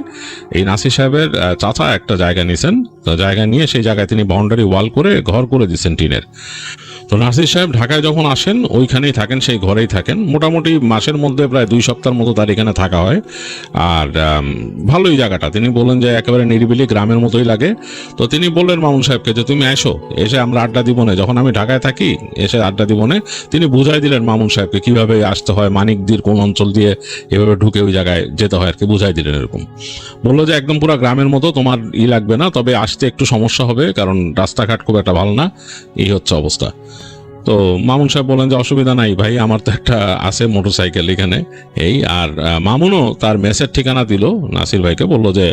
এই নাসির সাহেবের চাচা একটা জায়গা নিয়েছেন। তো জায়গা নিয়ে সেই জায়গায় তিনি বাউন্ডারি ওয়াল করে ঘর করে দিচ্ছেন টিনের। তো নাসির সাহেব ঢাকায় যখন আসেন ওইখানেই থাকেন, সেই ঘরেই থাকেন মোটামুটি মাসের মধ্যে প্রায় 2 সপ্তাহের মতো তার এখানে থাকা হয়। আর ভালোই জায়গাটা, তিনি বললেন যে একেবারে নিরিবিলি গ্রামের মতোই লাগে। তো তিনি বললেন মামুন সাহেবকে যে তুমি এসে আমরা আড্ডা দিব না, যখন আমি ঢাকায় থাকি এসে আড্ডা দিব না। তিনি বুঝাই দিলেন মামুন সাহেবকে কিভাবে আসতে হয়, মানিকদির কোন অঞ্চল দিয়ে এভাবে ঢুকে ওই জায়গায় যেতে হয় আর কি, বুঝাই দিলেন। এরকম বললো যে একদম পুরো গ্রামের মতো, তোমার লাগবে না, তবে আসতে একটু সমস্যা হবে কারণ রাস্তাঘাট খুব একটা ভালো না, এই হচ্ছে অবস্থা। তো মামুন সাহেব বলেন যে অসুবিধা নাই ভাই, আমার তো একটা আছে মোটরসাইকেল এখানে এই। আর মামুনও তার মেসের ঠিকানা দিল নাসির ভাইকে, বলল যে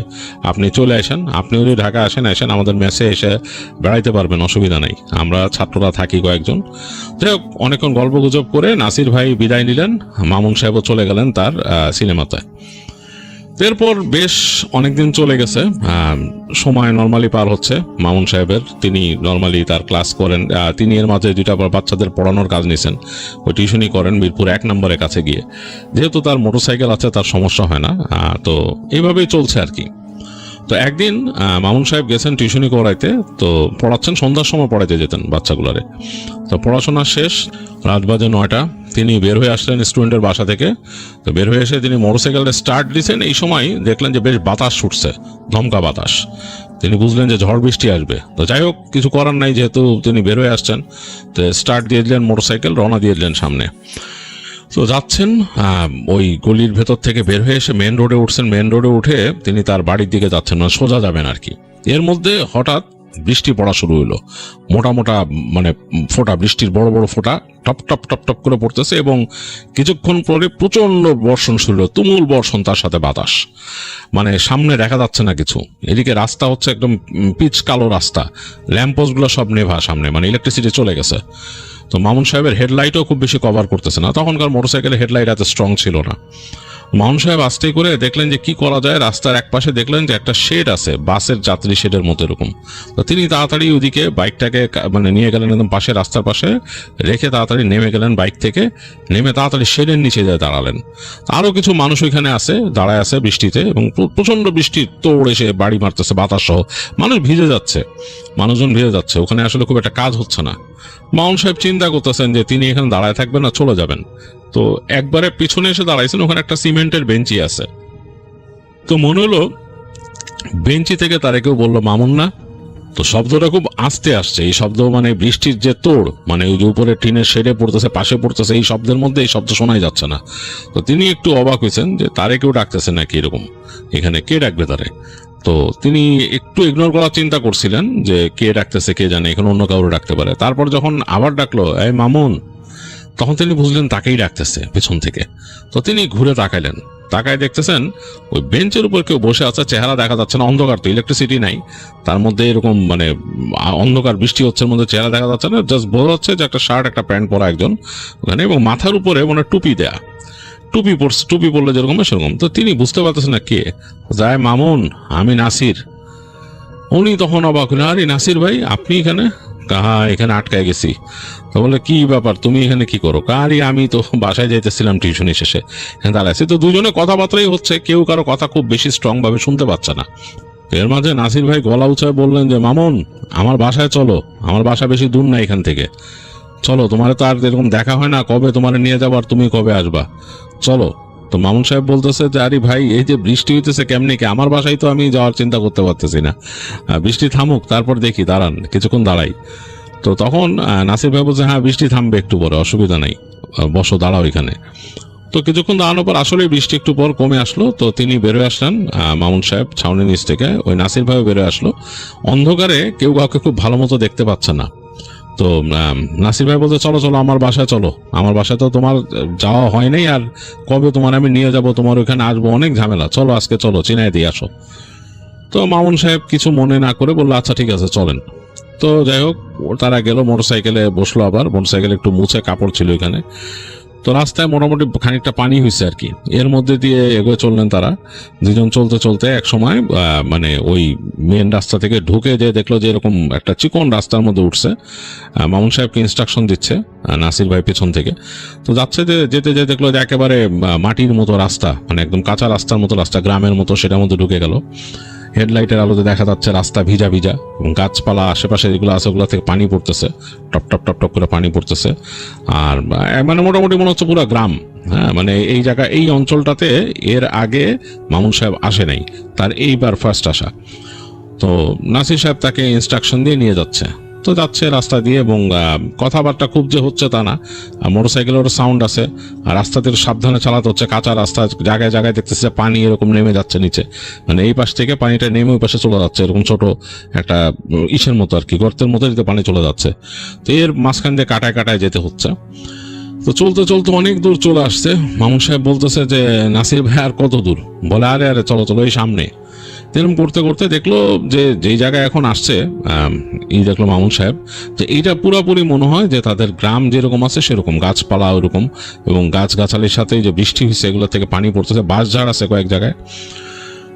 আপনি চলে আসেন, আপনি যদি ঢাকা আসেন আমাদের মেসে এসে বেড়াইতে পারবেন, অসুবিধা নাই, আমরা ছাত্ররা থাকি কয়েকজন। যাই হোক, অনেকক্ষণ গল্প গুজব করে নাসির ভাই বিদায় নিলেন, মামুন সাহেবও চলে গেলেন তার সিনেমাতে। এরপর বেশ অনেকদিন চলে গেছে, সময় নর্মালি পার হচ্ছে মামুন সাহেবের, তিনি নর্মালি তার ক্লাস করেন, তিনি এর মাঝে 2টা বাচ্চাদের পড়ানোর কাজ নিয়েছেন, ওই টিউশনই করেন মিরপুর 1 নম্বরের কাছে গিয়ে, যেহেতু তার মোটরসাইকেল আছে তার সমস্যা হয় না। তো এইভাবেই চলছে আর কি। তো একদিন মামুন সাহেব গেছেন টিউশনি করাইতে, তো পড়াচ্ছেন, সন্ধ্যার সময় পড়াইতে যেতেন বাচ্চাগুলারে। তো পড়াশোনা শেষ, রাত বাজে 9টা, তিনি বের হয়ে আসলেন স্টুডেন্টের বাসা থেকে। তো বের হয়ে এসে তিনি মোটরসাইকেলটা স্টার্ট দিয়েছেন, এই সময় দেখলেন যে বেশ বাতাস ছুটছে, ধমকা বাতাস। তিনি বুঝলেন যে ঝড় বৃষ্টি আসবে। তো যাই হোক, কিছু করার নাই, যেহেতু তিনি বের হয়ে আসছেন, তো স্টার্ট দিয়ে দিলেন মোটরসাইকেল, রওনা দিয়ে দিলেন সামনে। তো যাচ্ছেন, ওই গলির ভেতর থেকে বের হয়ে এসে মেন রোডে উঠছেন, মেন রোডে উঠে তিনি তার বাড়ির দিকে যাচ্ছেন, মানে সোজা যাবেন আর কি। এর মধ্যে হঠাৎ বৃষ্টি পড়া শুরু হলো, মোটা মোটা মানে ফোঁটা, বৃষ্টির বড় বড় ফোঁটা টপ টপ টপ টপ করে পড়তেছে, এবং কিছুক্ষণ পরে প্রচন্ড বর্ষণ শুরু হলো, তুমুল বর্ষণ, তার সাথে বাতাস, মানে সামনে দেখা যাচ্ছে না কিছু। এদিকে রাস্তা হচ্ছে একদম পিচ কালো রাস্তা, ল্যাম্পপোস্ট গুলো সব নেভা সামনে, মানে ইলেকট্রিসিটি চলে গেছে। তো মামুন সাহেবের হেডলাইটও খুব বেশি কভার করতেছে না, তখনকার মোটরসাইকেলের হেডলাইট এত স্ট্রং ছিল না। মামুন সাহেব আস্তে করে দেখলেন যে কি করা যায়, রাস্তার এক পাশে দেখলেন যে একটা শেড আছে, বাসের যাত্রী শেডের মতো এরকম। তো তিনি তাড়াতাড়ি ওইদিকে বাইকটাকে মানে নিয়ে গেলেন, একদম পাশে, রাস্তার পাশে রেখে তাড়াতাড়ি নেমে গেলেন বাইক থেকে, নেমে তাড়াতাড়ি শেডের নিচে যায় দাঁড়ালেন। আরো কিছু মানুষ ওইখানে আছে, দাঁড়ায় আছে বৃষ্টিতে, এবং প্রচন্ড বৃষ্টি তোড় এসে বাড়ি মারতেছে, বাতাস সহ, মানুষ ভিজে যাচ্ছে, মানুষজন ভিজে যাচ্ছে, ওখানে আসলে খুব একটা কাজ হচ্ছে না। মামুন সাহেব চিন্তা করতেছেন যে তিনি এখানে দাঁড়ায় থাকবেন না, চলে যাবেন। তো একবারে পিছনে এসে দাঁড়াইছেন, ওখানে একটা সিমেন্টের বেঞ্চি আছে। তো মনে হলো বেঞ্চি থেকে তারে কেউ বললো মামুন না। তো শব্দটা খুব আস্তে আসছে, এই শব্দ মানে বৃষ্টির যে তোড়, মানে ওই যে উপরে টিনের শেডে পড়তেছে, পাশে পড়তেছে, এই শব্দের মধ্যে এই শব্দ শোনাই যাচ্ছে না। তো তিনি একটু অবাক হয়েছেন যে তারে কেউ ডাকতেছে নাকি, এরকম এখানে কে ডাকবে তারে। তো তিনি একটু ইগনোর করার চিন্তা করছিলেন যে কে ডাকতেছে কে জানে, এখানে অন্য কাউরে ডাকতে পারে। তারপর যখন আবার ডাকলো এই মামুন, তখন তিনি বুঝলেন তাকেই ডাকতেছে পেছন থেকে। তো তিনি ঘুরে তাকাইলেন, তাকায় দেখতেছেন ওই বেঞ্চের উপর কেউ বসে আছে, চেহারা দেখা যাচ্ছে না, অন্ধকার, তো ইলেকট্রিসিটি নাই, তার মধ্যে এরকম মানে অন্ধকার, বৃষ্টি হচ্ছে, মধ্যে চেহারা দেখা যাচ্ছে না, জাস্ট বোঝা যাচ্ছে যে একটা শার্ট একটা প্যান্ট পরা একজন ওখানে, এবং মাথার উপরে মানে টুপি দেয়া, টুপি পরছে, টুপি পরলে যেরকম সেরকম। তো তিনি বুঝতে পারতেছেন না কে। যায় মামুন, আমি নাসির। উনি তখন অবাক হলেন, আরে নাসির ভাই আপনি এখানে? হ্যাঁ, এখানে আটকায় গেছি। তো বলে কি ব্যাপার, তুমি এখানে কি করো? আরে আমি তো বাসায় যাইতেছিলাম টিউশনি শেষে, এখানে দাঁড়াইছি। তো দুজনে কথাবার্তাই হচ্ছে, কেউ কারো কথা খুব বেশি স্ট্রং ভাবে শুনতে পাচ্ছে না। এর মাঝে নাসির ভাই গলা উঁচায় বললেন যে মামুন, আমার বাসায় চলো, আমার বাসা বেশি দূর না এখান থেকে, চলো, তোমার তো আর এরকম দেখা হয় না, কবে তোমার নিয়ে যাবো আর তুমি কবে আসবা, চলো। তো মামুন সাহেব বলতেছে যে আরে ভাই, এই যে বৃষ্টি হইতেছে কেমনি কি, আমার বাসায় তো আমি যাওয়ার চিন্তা করতে পারতেছি না, বৃষ্টি থামুক তারপর দেখি, দাঁড়ান কিছুক্ষণ দাঁড়াই। তো তখন নাসির ভাই বলছে হ্যাঁ বৃষ্টি থামবে একটু পরে, অসুবিধা নাই, বসো, দাঁড়াও এখানে। তো কিছুক্ষণ দাঁড়ানোর পর আসলে বৃষ্টি একটু পর কমে আসলো। তো তিনি বেরোয় আসলেন, মামুন সাহেব ছাউনি নিচ থেকে, ওই নাসির ভাই বেরোয় আসলো। অন্ধকারে কেউ কাউকে খুব ভালো মতো দেখতে পাচ্ছে না। তো নাসির ভাই বলতে চলো চলো আমার বাসায় চলো, আমার বাসায় তো তোমার যাওয়া হয় নাই, আর কবে তোমার আমি নিয়ে যাব, তোমার ওখানে আসবো, অনেক ঝামেলা, চলো আজকে চলো চিনাই দিয়ে আসো। তো মামুন সাহেব কিছু মনে না করে বললো আচ্ছা ঠিক আছে চলেন। তো যাই হোক তারা গেল, মোটরসাইকেলে বসলো, আবার মোটরসাইকেলে একটু মুছে কাপড় ছিল এখানে। তো রাস্তায় মোটামুটি খানিকটা পানি হয়েছে আর কি, এর মধ্যে দিয়ে এগোয়ে চললেন তারা দুজন। চলতে চলতে এক সময় মানে ওই মেন রাস্তা থেকে ঢুকে যে দেখলো যে এরকম একটা চিকন রাস্তার মধ্যে উঠছে। মামুন সাহেবকে ইনস্ট্রাকশন দিচ্ছে নাসির ভাই পেছন থেকে। তো যাচ্ছে যে যেতে যেতে দেখলো যে একেবারে মাটির মতো রাস্তা, মানে একদম কাঁচা রাস্তার মতো রাস্তা, গ্রামের মতো, সেটার মধ্যে ঢুকে গেল। হেডলাইটের আলোতে দেখা যাচ্ছে রাস্তা ভিজা ভিজা, এবং গাছপালা আশেপাশে যেগুলো আছে ওগুলো থেকে পানি পড়তেছে, টপ টপ টপ টপ করে পানি পড়তেছে। আর মানে মোটামুটি মনে হচ্ছে পুরো গ্রাম। হ্যাঁ, মানে এই জায়গা, এই অঞ্চলটাতে এর আগে মামুন সাহেব আসে নাই, তার এইবার ফার্স্ট আসা। তো নাসির সাহেব তাকে ইনস্ট্রাকশন দিয়ে নিয়ে যাচ্ছে। তো যাচ্ছে রাস্তা দিয়ে, এবং কথাবার্তা খুব যে হচ্ছে তা না, মোটরসাইকেলেরও সাউন্ড আছে, আর রাস্তাতে সাবধানে চালাতে হচ্ছে, কাঁচা রাস্তা, জায়গায় জায়গায় দেখতেছে পানি এরকম নেমে যাচ্ছে নিচে, মানে এই পাশ থেকে পানিটা নেমে ওই পাশে চলে যাচ্ছে, এরকম ছোট একটা ইসের মতো আর কি, গর্তের মতো যেতে পানি চলে যাচ্ছে। তো এর মাঝখান দিয়ে কাটায় কাটায় যেতে হচ্ছে। তো চলতে চলতে অনেক দূর চলে আসছে। মামুন সাহেব বলতেছে যে নাসির ভাই আর কত দূর, বলে আরে আরে চলো চলো এই সামনে। এরকম করতে করতে দেখলো যে যেই জায়গায় এখন আসছে এই দেখলো মামুন সাহেব যে এইটা পুরাপুরি মনে হয় যে তাদের গ্রাম যেরকম আছে সেরকম, গাছপালা ওরকম, এবং গাছগাছালির সাথে যে বৃষ্টি হয়েছে এগুলো থেকে পানি পড়তেছে, বাঁশঝাড় আছে কয়েক জায়গায়।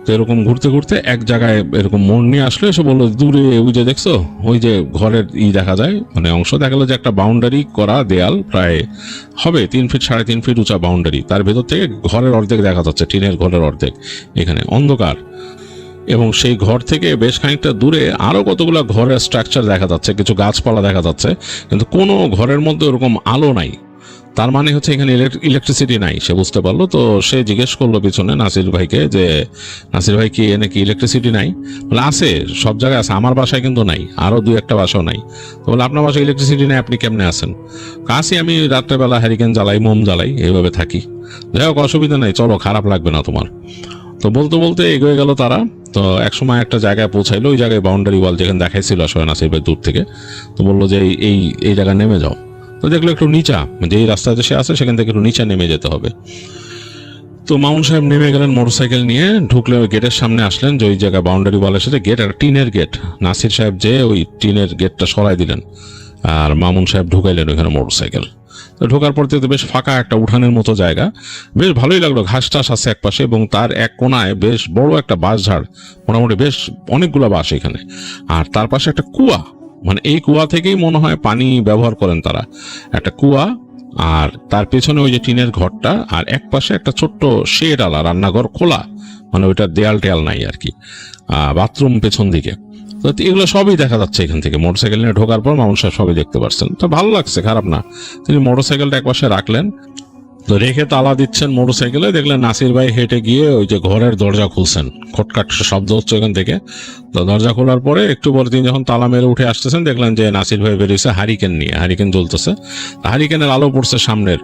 তো এরকম ঘুরতে ঘুরতে এক জায়গায় এরকম মোড় নিয়ে আসলো, এসে বললো দূরে ওই যে দেখছো ওই যে ঘরের দেখা যায়, মানে অংশ দেখা গেলো যে একটা বাউন্ডারি করা দেয়াল, প্রায় হবে 3 ফিট 3.5 ফিট উঁচা বাউন্ডারি, তার ভেতর থেকে ঘরের অর্ধেক দেখা যাচ্ছে, টিনের ঘরের অর্ধেক, এখানে অন্ধকার। এবং সেই ঘর থেকে বেশ খানিকটা দূরে আরো কতগুলো ঘরের স্ট্রাকচার দেখা যাচ্ছে, কিছু গাছপালা দেখা যাচ্ছে, কিন্তু কোনো ঘরের মধ্যে ওরকম আলো নাই। তার মানে হচ্ছে এখানে ইলেকট্রিসিটি নাই, সে বুঝতে পারলো। তো সে জিজ্ঞেস করলো পিছনে নাসির ভাইকে যে নাসির ভাই কি এনে কি ইলেকট্রিসিটি নাই? বলে আছে, সব জায়গায় আছে, আমার বাসায় কিন্তু নাই, আরো 2-1টা বাসাও নাই। তো বলে আপনার বাসায় ইলেকট্রিসিটি নাই, আপনি কেমনে আছেন? কাছে আমি রাত্রেবেলা হ্যারিকেন জ্বালাই, মোম জ্বালাই, এইভাবে থাকি। যাই হোক অসুবিধা নেই, চলো, খারাপ লাগবে না তোমার। তো বলতে বলতে এগিয়ে গেল তারা। তো একসময় একটা জায়গায় পৌঁছাইলো, ওই জায়গায় বাউন্ডারি ওয়াল যেখানে দেখাইছিল আসলে নাসির ভাই দূর থেকে। তো বললো যে এই এই জায়গায় নেমে যাও। তো দেখলো একটু নিচা, যেই রাস্তাতে সে আছে সেখান থেকে একটু নিচে নেমে যেতে হবে। তো মামুন সাহেব নেমে গেলেন মোটরসাইকেল নিয়ে, ঢুকলে ওই গেটের সামনে আসলেন, যে ওই জায়গায় বাউন্ডারি ওয়ালের সাথে গেট, একটা টিনের গেট। নাসির সাহেব যে ওই টিনের গেটটা সরাই দিলেন, আর মামুন সাহেব ঢুকাইলেন ওইখানে মোটরসাইকেল। তো ঢোকার পর থেকে বেশ ফাঁকা একটা উঠানের মতো জায়গা, বেশ ভালোই লাগলো, ঘাস টাস আছে এক পাশে, এবং তার এক কোনায় বেশ বড় একটা বাঁশ ঝাড়, মোটামুটি বেশ অনেকগুলো বাঁশ এখানে। আর তার পাশে একটা কুয়া, মানে এই কুয়া থেকেই মনে হয় পানি ব্যবহার করেন তারা, একটা কুয়া। আর তার পেছনে ওই যে টিনের ঘরটা, আর এক পাশে একটা ছোট্ট শেড আলা রান্নাঘর খোলা, মানে ওইটা দেয়াল টেয়াল নাই আর কি, বাথরুম পেছন দিকে। তো এগুলো সবই দেখা যাচ্ছে এখান থেকে, মোটরসাইকেল নিয়ে ঢোকার পর মানুষ সবই দেখতে পাচ্ছেন। তো ভালো লাগছে, খারাপ না। তিনি মোটরসাইকেলটা একপাশে রাখলেন, তো রেখে তালা দিচ্ছেন মোটরসাইকেলে, দেখলেন নাসির ভাই হেঁটে গিয়ে ওই যে ঘরের দরজা খুলছেন, খটকাট শব্দ হচ্ছে ওখান থেকে। তো দরজা খোলার পরে একটু পরে তিনি যখন তালা মেরে উঠে আসতেছেন, দেখলেন যে নাসির ভাই বেরিয়েছে হারিকেন নিয়ে, হারিকেন জ্বলতেছে। হারিকেনের আলো পড়ছে সামনের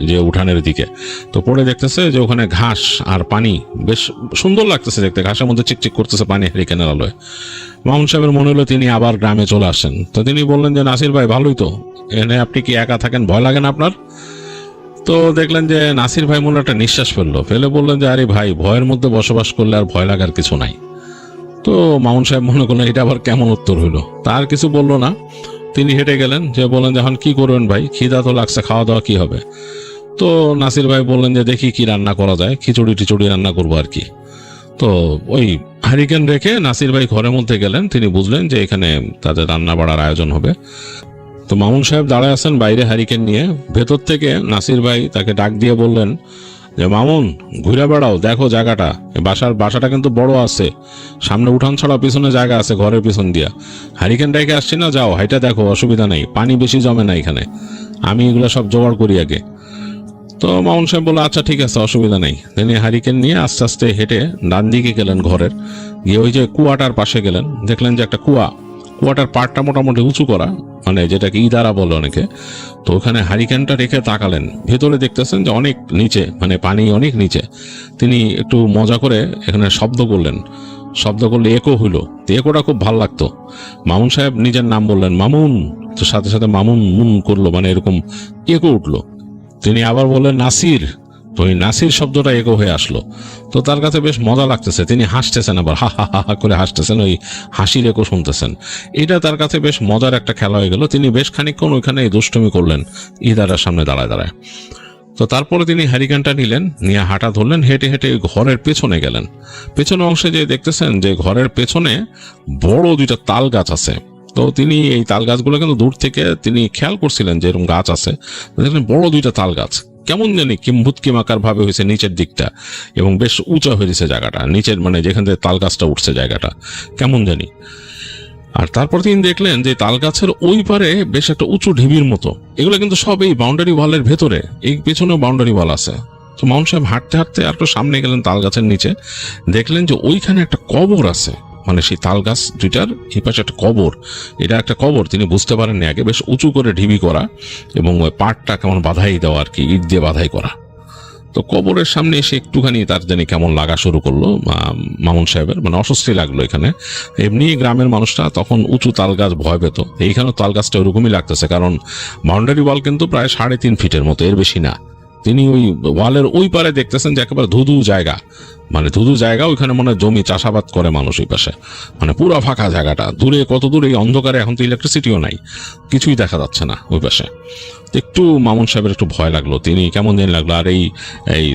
যে উঠানের দিকে। তো পরে দেখতেছে যে ওখানে ঘাস আর পানি, বেশ সুন্দর লাগতেছে দেখতে, ঘাসের মধ্যে চিকচিক করতেছে পানি হারিকেনের আলোয়। মামুন সাহেবের মনে হলো তিনি আবার গ্রামে চলে আসেন। তো তিনি বললেন যে নাসির ভাই ভালোই তো, এনে আপনি কি একা থাকেন, ভয় লাগে না আপনার? তো দেখলেন যে নাসির ভাই মনে একটা নিঃশ্বাস ফেলে বললেন যে আরে ভাই, ভয়ের মধ্যে বসবাস করলে আর ভয় লাগার কিছু নাই। তো মামুন সাহেব মনে করলেন এটা আবার কেমন উত্তর হইলো, তার কিছু বললো না। তিনি হেঁটে গেলেন, যে বললেন যে এখন কি করবেন ভাই, খিদা তো লাগছে, খাওয়া দাওয়া কি হবে? তো নাসির ভাই বললেন যে দেখি কি রান্না করা যায়, খিচুড়ি টিচুড়ি রান্না করবো আর কি। তো ওই হারিকেন রেখে নাসির ভাই ঘরের মধ্যে গেলেন, তিনি বুঝলেন যে এখানে তাদের রান্না বাড়ার আয়োজন হবে। তো মামুন সাহেব দাঁড়ায় আছেন বাইরে হারিকেন নিয়ে। ভেতর থেকে নাসির ভাই তাকে ডাক দিয়ে বললেন যে মামুন, ঘুরে বেড়াও, দেখো জায়গাটা, বাসাটা কিন্তু বড় আছে, সামনে উঠান ছাড়া পিছনে জায়গা আছে ঘরের পিছন দিয়া। হারিকেন রেখে আসছি না, যাও হাইটা দেখো, অসুবিধা নেই, পানি বেশি জমে না এখানে, আমি এগুলো সব জোগাড় করি আগে। তো মামুন সাহেব বললো আচ্ছা ঠিক আছে, অসুবিধা নেই। তিনি হারিকেন নিয়ে আস্তে আস্তে হেঁটে ডান দিকে গেলেন ঘরের, গিয়ে ওই যে কুয়াটার পাশে গেলেন, দেখলেন যে একটা কুয়াটার পাড়টা মোটামুটি উঁচু করা, মানে যেটাকে ইদারা বলে অনেকে। তো ওখানে হারিকেনটা রেখে তাকালেন, ভেতরে দেখতেছেন যে অনেক নিচে, মানে পানি অনেক নিচে। তিনি একটু মজা করে এখানে শব্দ করলে একো হইলো। তো একোটা খুব ভালো লাগতো। মামুন সাহেব নিজের নাম বললেন, মামুন তো সাথে সাথে মামুন মুন করলো, মানে এরকম একো উঠলো। তিনি আবার বললেন নাসির, তো ওই নাসির শব্দটা একো হয়ে আসলো। তো তার কাছে বেশ মজা লাগতেছে, তিনি হাসতেছেন, আবার হা হা হা হা করে হাসতেছেন, ওই হাসির একো শুনতেছেন। এটা তার কাছে বেশ মজার একটা খেলা হয়ে গেল। তিনি বেশ খানিকক্ষণ ওইখানে দুষ্টুমি করলেন ইদারার সামনে দাঁড়ায় দাঁড়ায়। তো তারপরে তিনি হ্যারিকেনটা নিলেন, নিয়ে হাঁটা ধরলেন, হেঁটে হেঁটে ঘরের পেছনে গেলেন। পেছনে অংশে যে দেখতেছেন যে ঘরের পেছনে বড় দুইটা তাল গাছ আছে। তো তিনি এই তাল গাছগুলো কিন্তু দূর থেকে তিনি খেয়াল করছিলেন যে এরকম গাছ আছে, দেখলেন বড় দুইটা তাল গাছ, কেমন জানি কিম্ভূতকিমাকার ভাবে হয়েছে নিচের দিকটা, এবং বেশ উঁচা হয়ে গেছে জায়গাটা, নিচের মানে যেখান থেকে তাল গাছটা উঠছে জায়গাটা কেমন জানি। আর তারপর তিনি দেখলেন যে তাল গাছের ওই পারে বেশ একটা উঁচু ঢিবির মতো। এগুলো কিন্তু সব এই বাউন্ডারি ওয়ালের ভেতরে, এই পেছনেও বাউন্ডারি ওয়াল আছে। তো মাউন্ট সাহেব হাঁটতে হাঁটতে আর একটু সামনে গেলেন, তাল গাছের নিচে দেখলেন যে ওইখানে একটা কবর আছে, মানে সেই তাল গাছ দুইটার এই পাশে একটা কবর। এটা একটা কবর তিনি বুঝতে পারেননি আগে, বেশ উঁচু করে ঢিবি করা, এবং ওই পাটটা কেমন বাধাই দেওয়া আর কি, ইট দিয়ে বাধাই করা। তো কবরের সামনে এসে একটুখানি তার জানি কেমন লাগা শুরু করলো মামুন সাহেবের, মানে অস্বস্তি লাগলো এখানে। এমনি গ্রামের মানুষরা তখন উঁচু তাল গাছ ভয় পেত, এইখানেও তাল গাছটা ওরকমই লাগতেছে, কারণ বাউন্ডারি ওয়াল কিন্তু প্রায় 3.5 ফিটের মতো, এর বেশি না। তিনি ওই ওয়ালের ওই পারে দেখতেছেন যে একেবারে ধুধু জায়গা, মানে ধুধু জায়গা, ওইখানে মনে হয় জমি চাষাবাদ করে মানুষ ওই পাশে, মানে পুরো ফাঁকা জায়গাটা। দূরে কত দূর এই অন্ধকারে, এখন তো ইলেকট্রিসিটিও নাই, কিছুই দেখা যাচ্ছে না ওই পাশে। একটু মামুন সাহেবের একটু ভয় লাগলো, তিনি কেমন দিন লাগলো। আর এই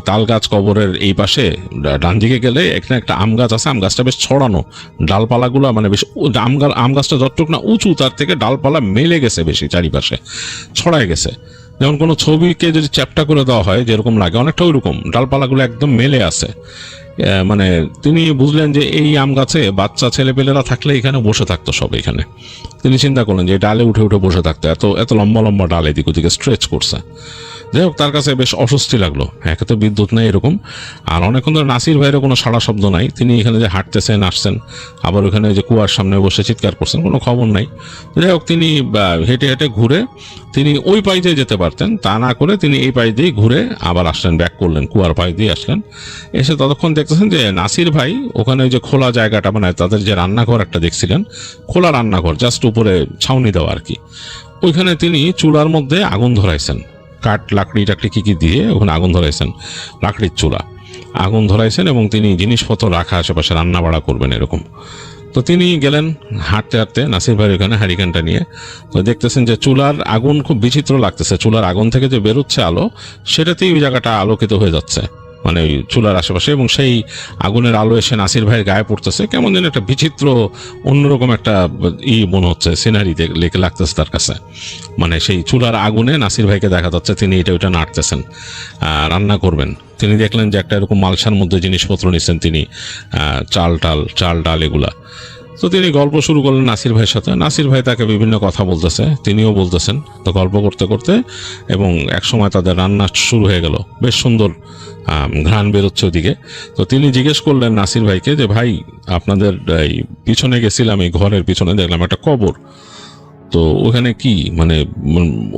তাল গাছ কবরের এই পাশে ডান দিকে গেলে এখানে একটা আম গাছ আছে, আম গাছটা বেশ ছড়ানো, ডালপালাগুলো মানে বেশ আম গাছটা যতটুক না উঁচু, তার থেকে ডালপালা মেলে গেছে বেশি, চারিপাশে ছড়ায় গেছে। যেমন কোনো ছবিকে যদি চ্যাপটা করে দেওয়া হয় যেরকম লাগে, অনেকটা ওইরকম ডালপালাগুলো একদম মেলে আছে। মানে তিনি বুঝলেন যে এই আম গাছে বাচ্চা ছেলেপেলেরা থাকলে এখানে বসে থাকতো সব। এখানে তিনি চিন্তা করলেন যে ডালে উঠে উঠে বসে থাকতো, এত এত লম্বা লম্বা ডাল এদিক ওদিকে স্ট্রেচ করছে। যাই হোক, তার কাছে বেশ অস্বস্তি লাগলো। একে তো বিদ্যুৎ নেই এরকম, আর অনেকক্ষণ ধরে নাসির ভাইয়েরও কোনো সাড়া শব্দ নাই। তিনি এখানে যে হাঁটতেছেন আসছেন, আবার ওখানে যে কুয়ার সামনে বসে চিৎকার করছেন, কোনো খবর নাই। যাই হোক, তিনি হেঁটে হেঁটে ঘুরে তিনি ওই পাশ দিয়ে যেতে পারতেন, তা না করে তিনি এই পাশ দিয়ে ঘুরে আবার আসলেন, ব্যাক করলেন, কুয়ার পাশ দিয়ে আসলেন। এসে ততক্ষণ দেখতেছেন যে নাসির ভাই ওখানে ওই যে খোলা জায়গাটা, মানে তাদের যে রান্নাঘর একটা দেখছিলেন, খোলা রান্নাঘর, জাস্ট উপরে ছাউনি দেওয়া আর কি, ওইখানে তিনি চুলার মধ্যে আগুন ধরাইছেন, কাঠ লাকড়ি টাকড়ি কি কি দিয়ে ওখানে আগুন ধরাইছেন, লাকড়ির চুলা আগুন ধরাইছেন, এবং তিনি জিনিসপত্র রাখা আশেপাশে রান্না বাড়া করবেন এরকম। তো তিনি গেলেন হাঁটতে হাঁটতে নাসির ভাইয়ের ওখানে হ্যারিকেনটা নিয়ে। তো দেখতেছেন যে চুলার আগুন খুব বিচিত্র লাগতেছে, চুলার আগুন থেকে যে বেরোচ্ছে আলো, সেটাতেই ওই জায়গাটা আলোকিত হয়ে যাচ্ছে, মানে ওই চুলার আশেপাশে, এবং সেই আগুনের আলো এসে নাসির ভাইয়ের গায়ে পড়তেছে, কেমন যেন একটা বিচিত্র অন্যরকম একটা মনে হচ্ছে, সিনারি লেকে লাগতেছে তার কাছে। মানে সেই চুলার আগুনে নাসির ভাইকে দেখা যাচ্ছে তিনি এটা ওইটা নাড়তেছেন, রান্না করবেন। তিনি দেখলেন যে একটা এরকম মালসার মধ্যে জিনিসপত্র নিচ্ছেন তিনি, চাল ডাল এগুলা। তো তিনি গল্প শুরু করলেন নাসির ভাইয়ের সাথে। নাসির ভাই তাকে বিভিন্ন কথা বলতেছে, তিনিও বলতেছেন। তো গল্প করতে করতে এবং একসময় তাদের রান্না শুরু হয়ে গেল, বেশ সুন্দর ঘ্রাণ বেরোচ্ছে ওদিকে। তো তিনি জিজ্ঞেস করলেন নাসির ভাইকে যে ভাই, আপনাদের এই পিছনে গেছিলাম, এই ঘরের পিছনে দেখলাম একটা কবর, তো ওখানে কি মানে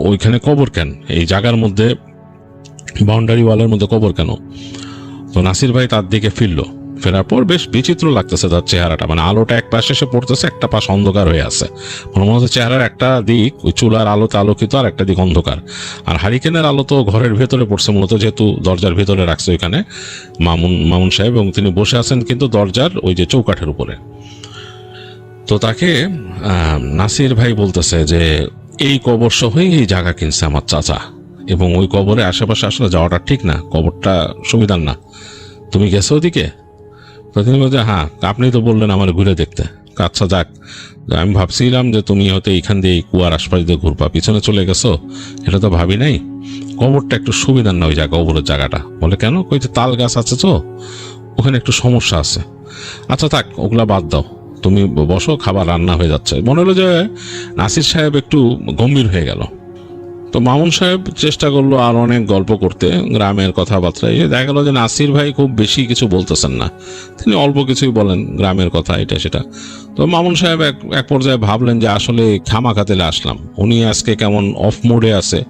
ওইখানে কবর কেন, এই জায়গার মধ্যে বাউন্ডারি ওয়ালের মধ্যে কবর কেন? তো নাসির ভাই তার দিকে ফেরার পর বেশ বিচিত্র লাগতেছে তার চেহারাটা, মানে আলোটা এক পাশে এসে পড়তেছে, একটা পাশ অন্ধকার হয়ে আছে, মনে হচ্ছে চেহারার একটা দিক ওই চুলার আলোতে আলোকিত, আর একটা দিক অন্ধকার। আর হারিকেনের আলো তো ঘরের ভেতরে পড়ছে মূলত, যেহেতু দরজার ভেতরে রাখছে ওইখানে মামুন সাহেব, এবং তিনি বসে আছেন কিন্তু দরজার ওই যে চৌকাঠের উপরে। তো তাকে নাসির ভাই বলতেছে যে এই কবর সহই এই জায়গা কিনছে আমার চাচা, এবং ওই কবরের আশেপাশে আসলে যাওয়াটা ঠিক না, কবরটা সুবিধার না। তুমি গেছো ওদিকে? তো তিনি বলছে হ্যাঁ, আপনি তো বললেন আমার ঘুরে দেখতে। আচ্ছা যাক, আমি ভাবছিলাম যে তুমি হয়তো এইখান দিয়ে কুয়ার আশপাশ দিয়ে ঘুরবা, পিছনে চলে গেছো, এটা তো ভাবি নাই। কবরটা একটু সুবিধার না ওই জায়গা, কবরের জায়গাটা। বলে কেন? কই যে তাল গাছ আছে তো ওখানে একটু সমস্যা আছে। আচ্ছা থাক, ওগুলা বাদ দাও, তুমি বসো, খাবার রান্না হয়ে যাচ্ছে। মনে হলো যে নাসির সাহেব একটু গম্ভীর হয়ে গেল। তো মামুন সাহেব চেষ্টা করলো আর অনেক গল্প করতে, গ্রামের কথাবার্তা। দেখা গেল যে নাসির ভাই খুব বেশি কিছু বলতেছেন না, তিনি অল্প কিছুই বলেন, গ্রামের কথা এটা সেটা। তো মামুন সাহেব এক পর্যায়ে ভাবলেন যে আসলে খামাখাতেলে আসলাম, উনি আজকে কেমন অফ মোডে আছে,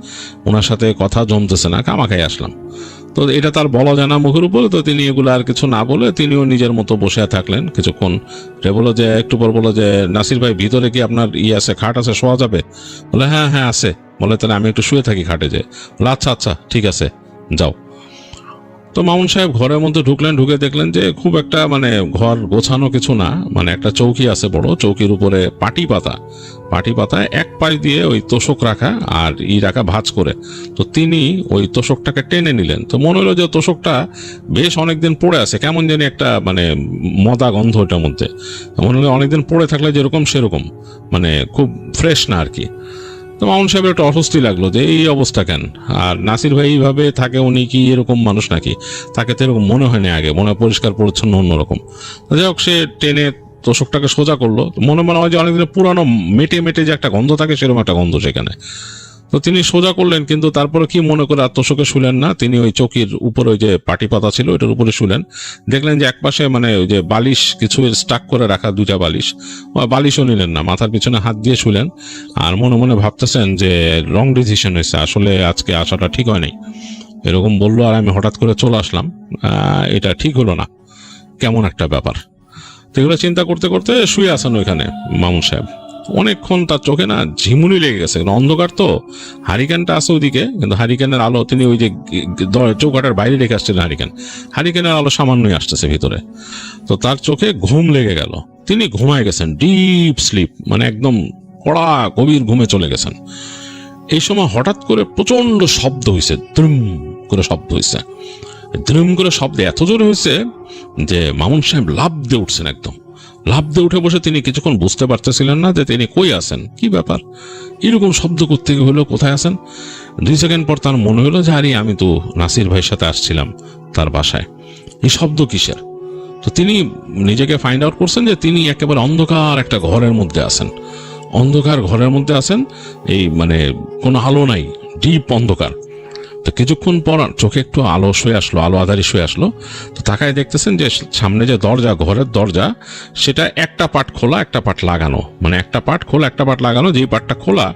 ওনার সাথে কথা জমতেছে না, খামাখাই আসলাম। তো এটা তার বলা জানা মুখের উপরে, তো তিনি এগুলো আর কিছু না বলে তিনিও নিজের মতো বসে থাকলেন কিছুক্ষণ। বললো যে একটু পর বললো যে নাসির ভাই ভিতরে কি আপনার আছে, খাট আছে, শোয়া যাবে? বলে হ্যাঁ হ্যাঁ আছে। বলে তাহলে আমি একটু শুয়ে থাকি খাটে। যে আচ্ছা আচ্ছা ঠিক আছে যাও। তো মামুন সাহেব ঘরের মধ্যে ঢুকলেন, ঢুকে দেখলেন যে খুব একটা মানে ঘর গোছানো কিছু না, মানে একটা চৌকি আছে বড়, চৌকির উপরে পাটি পাতায় এক পাশ দিয়ে ওই তোষক রাখা আর রাখা ভাঁজ করে। তো তিনি ওই তোষকটাকে টেনে নিলেন। তো মনে হলো যে তোষকটা বেশ অনেকদিন পড়ে আছে, কেমন জানি একটা মানে মদা গন্ধ ওটার মধ্যে। মনে হলো অনেকদিন পড়ে থাকলে যেরকম সেরকম, মানে খুব ফ্রেশ না আর কি। তো মামুন সাহেবের একটা অস্বস্তি লাগলো যে এই অবস্থা কেন, আর নাসির ভাই এইভাবে থাকে, উনি কি এরকম মানুষ নাকি? তাকে তো এরকম মনে হয়নি আগে, মনে হয় পরিষ্কার পরিচ্ছন্ন অন্যরকম। যাই হোক, সে টেনে তোষকটাকে সোজা করলো। মনে হয় যে অনেকদিন পুরানো মেটে মেটে যে একটা গন্ধ থাকে সেরকম একটা গন্ধ সেখানে। তো তিনি সোজা করলেন, কিন্তু তারপরে কি মনে করে আর তোষকে শুলেন না, তিনি ওই চৌকির উপরে ওই যে পাটি পাতা ছিল ওইটার উপরে শুলেন। দেখলেন যে একপাশে মানে ওই যে বালিশ কিছু স্টাক করে রাখা, দুইটা বালিশও নিলেন না, মাথার পিছনে হাত দিয়ে শুলেন। আর মনে মনে ভাবতেছেন যে রং ডিসিশন হয়েছে, আসলে আজকে আসাটা ঠিক হয় নাই। এরকম বললো আর আমি হঠাৎ করে চলে আসলাম, এটা ঠিক হলো না, কেমন একটা ব্যাপার। তো এগুলো চিন্তা করতে করতে শুয়ে আছেন ওইখানে মামুন সাহেব। অনেকক্ষণ তার চোখে না ঝিমুনি লেগে গেছে, অন্ধকার তো, হারিকেনটা আছে ওইদিকে, কিন্তু হারিকেনের আলো তিনি ওই যে চৌকাটার বাইরে রেখে আসছিলেন, হারিকেনের আলো সামান্যই আসতেছে ভিতরে। তো তার চোখে ঘুম লেগে গেল, তিনি ঘুমায় গেছেন, ডিপ স্লিপ, মানে একদম কড়া গভীর ঘুমে চলে গেছেন। এই সময় হঠাৎ করে প্রচন্ড শব্দ হয়েছে, দ্রুম করে শব্দ হয়েছে। দ্রুম করে শব্দ এত জোরে হয়েছে যে মামুন সাহেব লাফ দিয়ে উঠছেন, একদম লাফ দিয়ে উঠে বসে তিনি কিছুক্ষণ বুঝতে পারতেছিলেন না যে তিনি কই আছেন, কি ব্যাপার, এরকম শব্দ করতে হলো, কোথায় আছেন। 2 সেকেন্ড পর তার মনে হলো যে আরে আমি তো নাসির ভাইয়ের সাথে আসছিলাম তার বাসায়, এই শব্দ কিসের। তো তিনি নিজেকে ফাইন্ড আউট করছেন যে তিনি একেবারে অন্ধকার একটা ঘরের মধ্যে আছেন, অন্ধকার ঘরের মধ্যে আছেন, এই মানে কোনো আলো নাই, ডিপ অন্ধকার। তো কিছুক্ষণ পর চোখে একটু আলো শুয়ে আসলো, আলো আধারি শুয়ে আসলো। তো তাকায় দেখতেছেন যে সামনে যে দরজা, ঘরের দরজা, সেটা একটা পাট খোলা একটা পাট লাগানো, মানে একটা পাট খোলা একটা পাট লাগানো, যেই পাটটা খোলা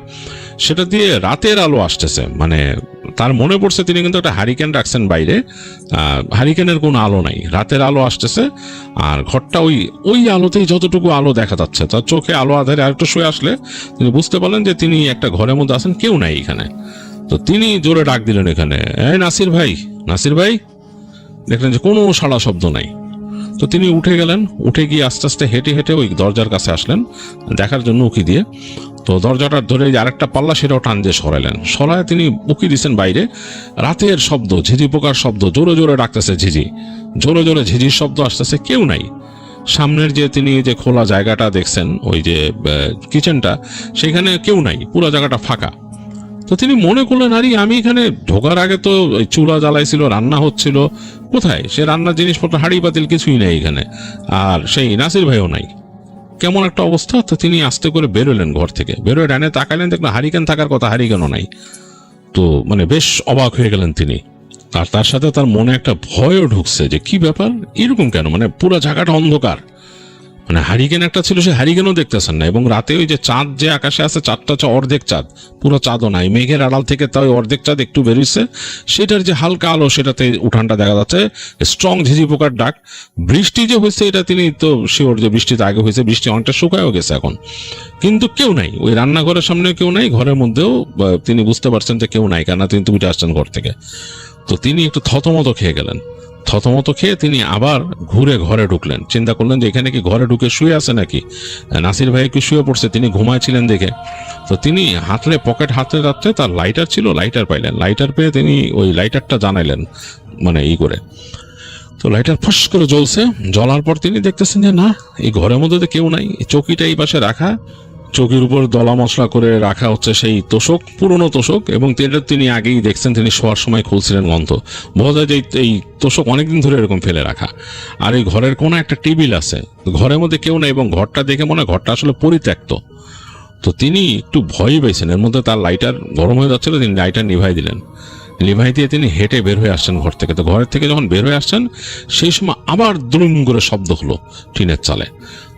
সেটা দিয়ে রাতের আলো আসতেছে। মানে তার মনে পড়ছে তিনি কিন্তু একটা হারিকেন রাখছেন বাইরে, হারিকেনের কোনো আলো নাই, রাতের আলো আসতেছে। আর ঘরটা ওই আলোতেই যতটুকু আলো দেখা যাচ্ছে, তার চোখে আলো আধারে আরেকটু শুয়ে আসলে তিনি বুঝতে পারলেন যে তিনি একটা ঘরের মধ্যে আছেন, কেউ নাই এখানে। তো তিনি জোরে ডাক দিলেন, এখানে এই নাসির ভাই, নাসির ভাই। দেখলেন যে কোনো সাড়া শব্দ নাই। তো তিনি উঠে গেলেন, উঠে গিয়ে আস্তে আস্তে হেঁটে হেঁটে ওই দরজার কাছে আসলেন দেখার জন্য, উকি দিয়ে। তো দরজাটার ধরে আরেকটা পাল্লা সেটাও টান দিয়ে সরাইলেন, সরায় তিনি উকি দিচ্ছেন বাইরে। রাতের শব্দ, ঝিঝি পোকার শব্দ, জোরে জোরে ডাকতেছে ঝিঝি, জোরে জোরে ঝিঝির শব্দ আসতেছে, কেউ নাই। সামনের যে তিনি যে খোলা জায়গাটা দেখছেন, ওই যে কিচেনটা, সেখানে কেউ নাই, পুরো জায়গাটা ফাঁকা। তো তিনি মনে করলেন আরে আমি এখানে ঢোকার আগে তো চুলা জ্বালাইছিল, রান্না হচ্ছিল, কোথায় সে রান্নার জিনিসপত্র, হাঁড়ি পাতিল কিছুই নেই এখানে, আর সেই নাসির ভাইও নাই, কেমন একটা অবস্থা। তো তিনি আস্তে করে বেরোলেন ঘর থেকে, বেরোয় ডানে তাকালেন, দেখলেন হারিকেন থাকার কথা, হারিকেনও নাই। তো মানে বেশ অবাক হয়ে গেলেন তিনি, আর তার সাথে তার মনে একটা ভয়ও ঢুকছে যে কি ব্যাপার, এরকম কেন, মানে পুরো জায়গাটা অন্ধকার, মানে হারিকেন একটা ছিল, সে হারিকেনও দেখতেছেন না। এবং রাতে ওই যে চাঁদ যে আকাশে আছে, চাঁদটা হচ্ছে অর্ধেক চাঁদ, পুরো চাঁদও নাই, মেঘের আড়াল থেকে তাই অর্ধেক চাঁদ একটু বেরিয়েছে, সেটার যে হালকা আলো সেটাতে উঠানটা দেখা যাচ্ছে, স্ট্রং ঝিঝি পোকার ডাক। বৃষ্টি যে হয়েছে এটা তিনি তো শিওর যে বৃষ্টিতে আগে হয়েছে, বৃষ্টি অনেকটা শুকায়ও গেছে এখন, কিন্তু কেউ নাই, ওই রান্নাঘরের সামনে কেউ নাই, ঘরের মধ্যেও তিনি বুঝতে পারছেন যে কেউ নাই, কেননা তিনি উঠে আসছেন ঘর থেকে। তো তিনি একটু থতমত খেয়ে গেলেন, থতমত খেয়ে তিনি আবার ঘুরে ঘরে ঢুকলেন, চিন্তা করলেন যে এখানে কি ঘরে ঢুকে শুয়ে আছে নাকি, নাসির ভাই কি শুয়ে পড়ছে, তিনি ঘুমাইছিলেন দেখে। তো তিনি হাতলে পকেট হাতে যাচ্ছে, তার লাইটার ছিল, লাইটার পাইলেন, লাইটার পেয়ে তিনি ওই লাইটারটা জ্বালাইলেন, মানে করে। তো লাইটার ফস করে জ্বলছে, জ্বলার পর তিনি দেখতেছেন যে না, এই ঘরের মধ্যে তো কেউ নাই, চৌকিটা এই পাশে রাখা, চৌকির উপর দলা মশলা করে রাখা হচ্ছে সেই তোষক, পুরনো তোষক, এবং তিনি আগেই দেখছেন, তিনি শোয়ার সময় খুলছিলেন, গন্ধ বোঝা যায় যে এই তোষক অনেকদিন ধরে এরকম ফেলে রাখা। আর এই ঘরের কোনো একটা টেবিল আছে, ঘরের মধ্যে কেউ নেই, এবং ঘরটা দেখে মনে হয় ঘরটা আসলে পরিত্যক্ত। তো তিনি একটু ভয় পেয়েছেন, এর মধ্যে তার লাইটার গরম হয়ে যাচ্ছিল, তিনি লাইটার নিভাই দিলেন, নিভাই দিয়ে তিনি হেঁটে বের হয়ে আসছেন ঘর থেকে। তো ঘরের থেকে যখন বের হয়ে আসছেন, সেই সময় আবার দ্রুম করে শব্দ হলো টিনের চালে।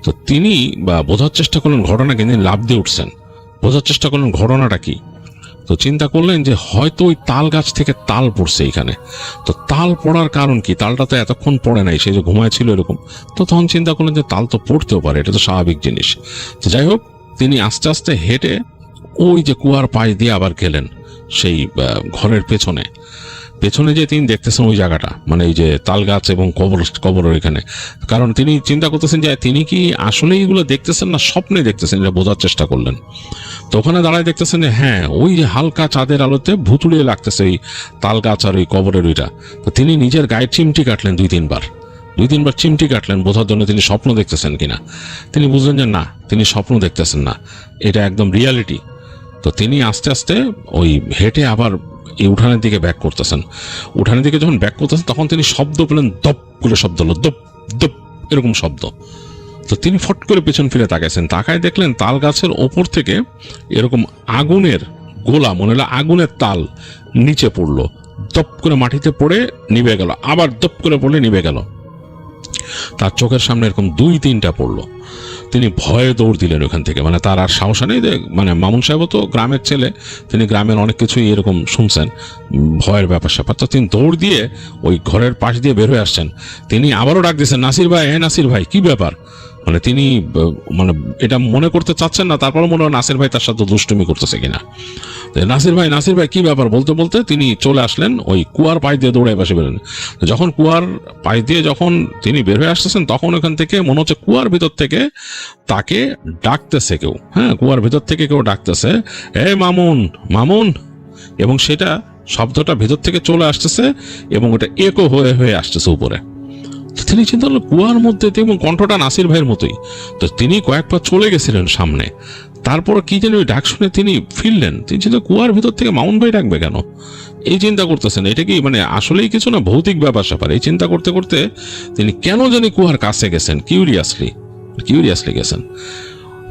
তো তিনি বোঝার চেষ্টা করলেন ঘটনা কি, লাফ দিয়ে উঠছেন, বোঝার চেষ্টা করলেন ঘটনাটা কি। তো চিন্তা করলেন যে হয়তো ওই তাল গাছ থেকে তাল পড়ছে এখানে। তো তাল পড়ার কারণ কি, তালটা তো এতক্ষণ পড়ে নাই, সে যে ঘুমায় ছিল এরকম। তো তখন চিন্তা করলেন যে তাল তো পড়তেও পারে, এটা তো স্বাভাবিক জিনিস। তো যাই হোক, তিনি আস্তে আস্তে হেঁটে ওই যে কুয়ার পাশ দিয়ে আবার গেলেন সেই ঘরের পেছনে। পেছনে যে তিনি দেখতেছেন ওই জায়গাটা, মানে এই যে তাল গাছ এবং কবরের এখানে। কারণ তিনি চিন্তা করতেছেন যে তিনি কি আসলে এগুলো দেখতেছেন না স্বপ্নে দেখতেছেন, এটা বোঝার চেষ্টা করলেন। তো ওখানে দাঁড়ায় দেখতেছেন যে হ্যাঁ, ওই যে হালকা চাঁদের আলোতে ভুতুড়িয়ে লাগতেছে ওই তাল গাছ আর ওই কবরের ওইটা। তো তিনি নিজের গায়ে চিমটি কাটলেন দুই তিনবার চিমটি কাটলেন বোঝার জন্য তিনি স্বপ্ন দেখতেছেন কিনা। তিনি বুঝলেন যে না, তিনি স্বপ্ন দেখতেছেন না, এটা একদম রিয়ালিটি। তো তিনি আস্তে আস্তে ওই হেঁটে আবার এই উঠানের দিকে ব্যাক করতেছেন। উঠানের দিকে যখন ব্যাক করতেছেন তখন তিনি শব্দ পেলেন, দপ করে শব্দ হলো, দপ দপ এরকম শব্দ। তো তিনি ফট করে পেছন ফিরে তাকাইছেন, তাকায় দেখলেন তাল গাছের ওপর থেকে এরকম আগুনের গোলা, মনে হলো আগুনের তাল নিচে পড়লো, দপ করে মাটিতে পড়ে নিভে গেল, আবার দপ করে পড়লে নিভে গেল। তার চোখের সামনে এরকম 2-3টা পড়লো। তিনি ভয়ে দৌড় দিলেন ওখান থেকে, মানে তার আর সাহস নেই। মানে মামুন সাহেবও তো গ্রামের ছেলে, তিনি গ্রামের অনেক কিছুই এরকম শুনছেন, ভয়ের ব্যাপার স্যাপার। তো তিনি দৌড় দিয়ে ওই ঘরের পাশ দিয়ে বের হয়ে আসছেন। তিনি আবারও ডাক দিয়েছেন, নাসির ভাই, হ্যাঁ নাসির ভাই, কি ব্যাপার? মানে তিনি মানে এটা মনে করতে চাচ্ছেন না, তারপরে মনে হয় নাসির ভাই তার সাথে দুষ্টুমি করতেছে কিনা। নাসির ভাই কি ব্যাপার বলতে বলতে তিনি চলে আসলেন ওই কুয়ার পাশ দিয়ে দৌড়ে পাশে বেরোলেন। যখন কুয়ার পাশ দিয়ে যখন তিনি বের হয়ে আসতেছেন তখন ওখান থেকে মনে হচ্ছে কুয়ার ভিতর থেকে তাকে ডাকতেছে কেউ। হ্যাঁ, কুয়ার ভিতর থেকে কেউ ডাকতেছে, এ মামুন মামুন। এবং সেটা শব্দটা ভিতর থেকে চলে আসতেছে এবং ওটা একো হয়ে হয়ে আসতেছে উপরে। তিনি চিন্তা করলেন কুয়ার মধ্যে, এবং কণ্ঠটা নাসির ভাইয়ের মতোই। তো তিনি কয়েকবার চলে গেছিলেন সামনে, তারপর কি যেন ওই ডাক শুনে তিনি ফিরলেন। তিনি চিন্তা, কুয়ার ভিতর থেকে মামুন ভাই ডাকবে কেন, এই চিন্তা করতেছেন। এটা কি মানে আসলেই কিছু না, ভৌতিক ব্যাপার স্যাপার। এই চিন্তা করতে করতে তিনি কেন জানি কুয়ার কাছে গেছেন, কিউরিয়াসলি গেছেন।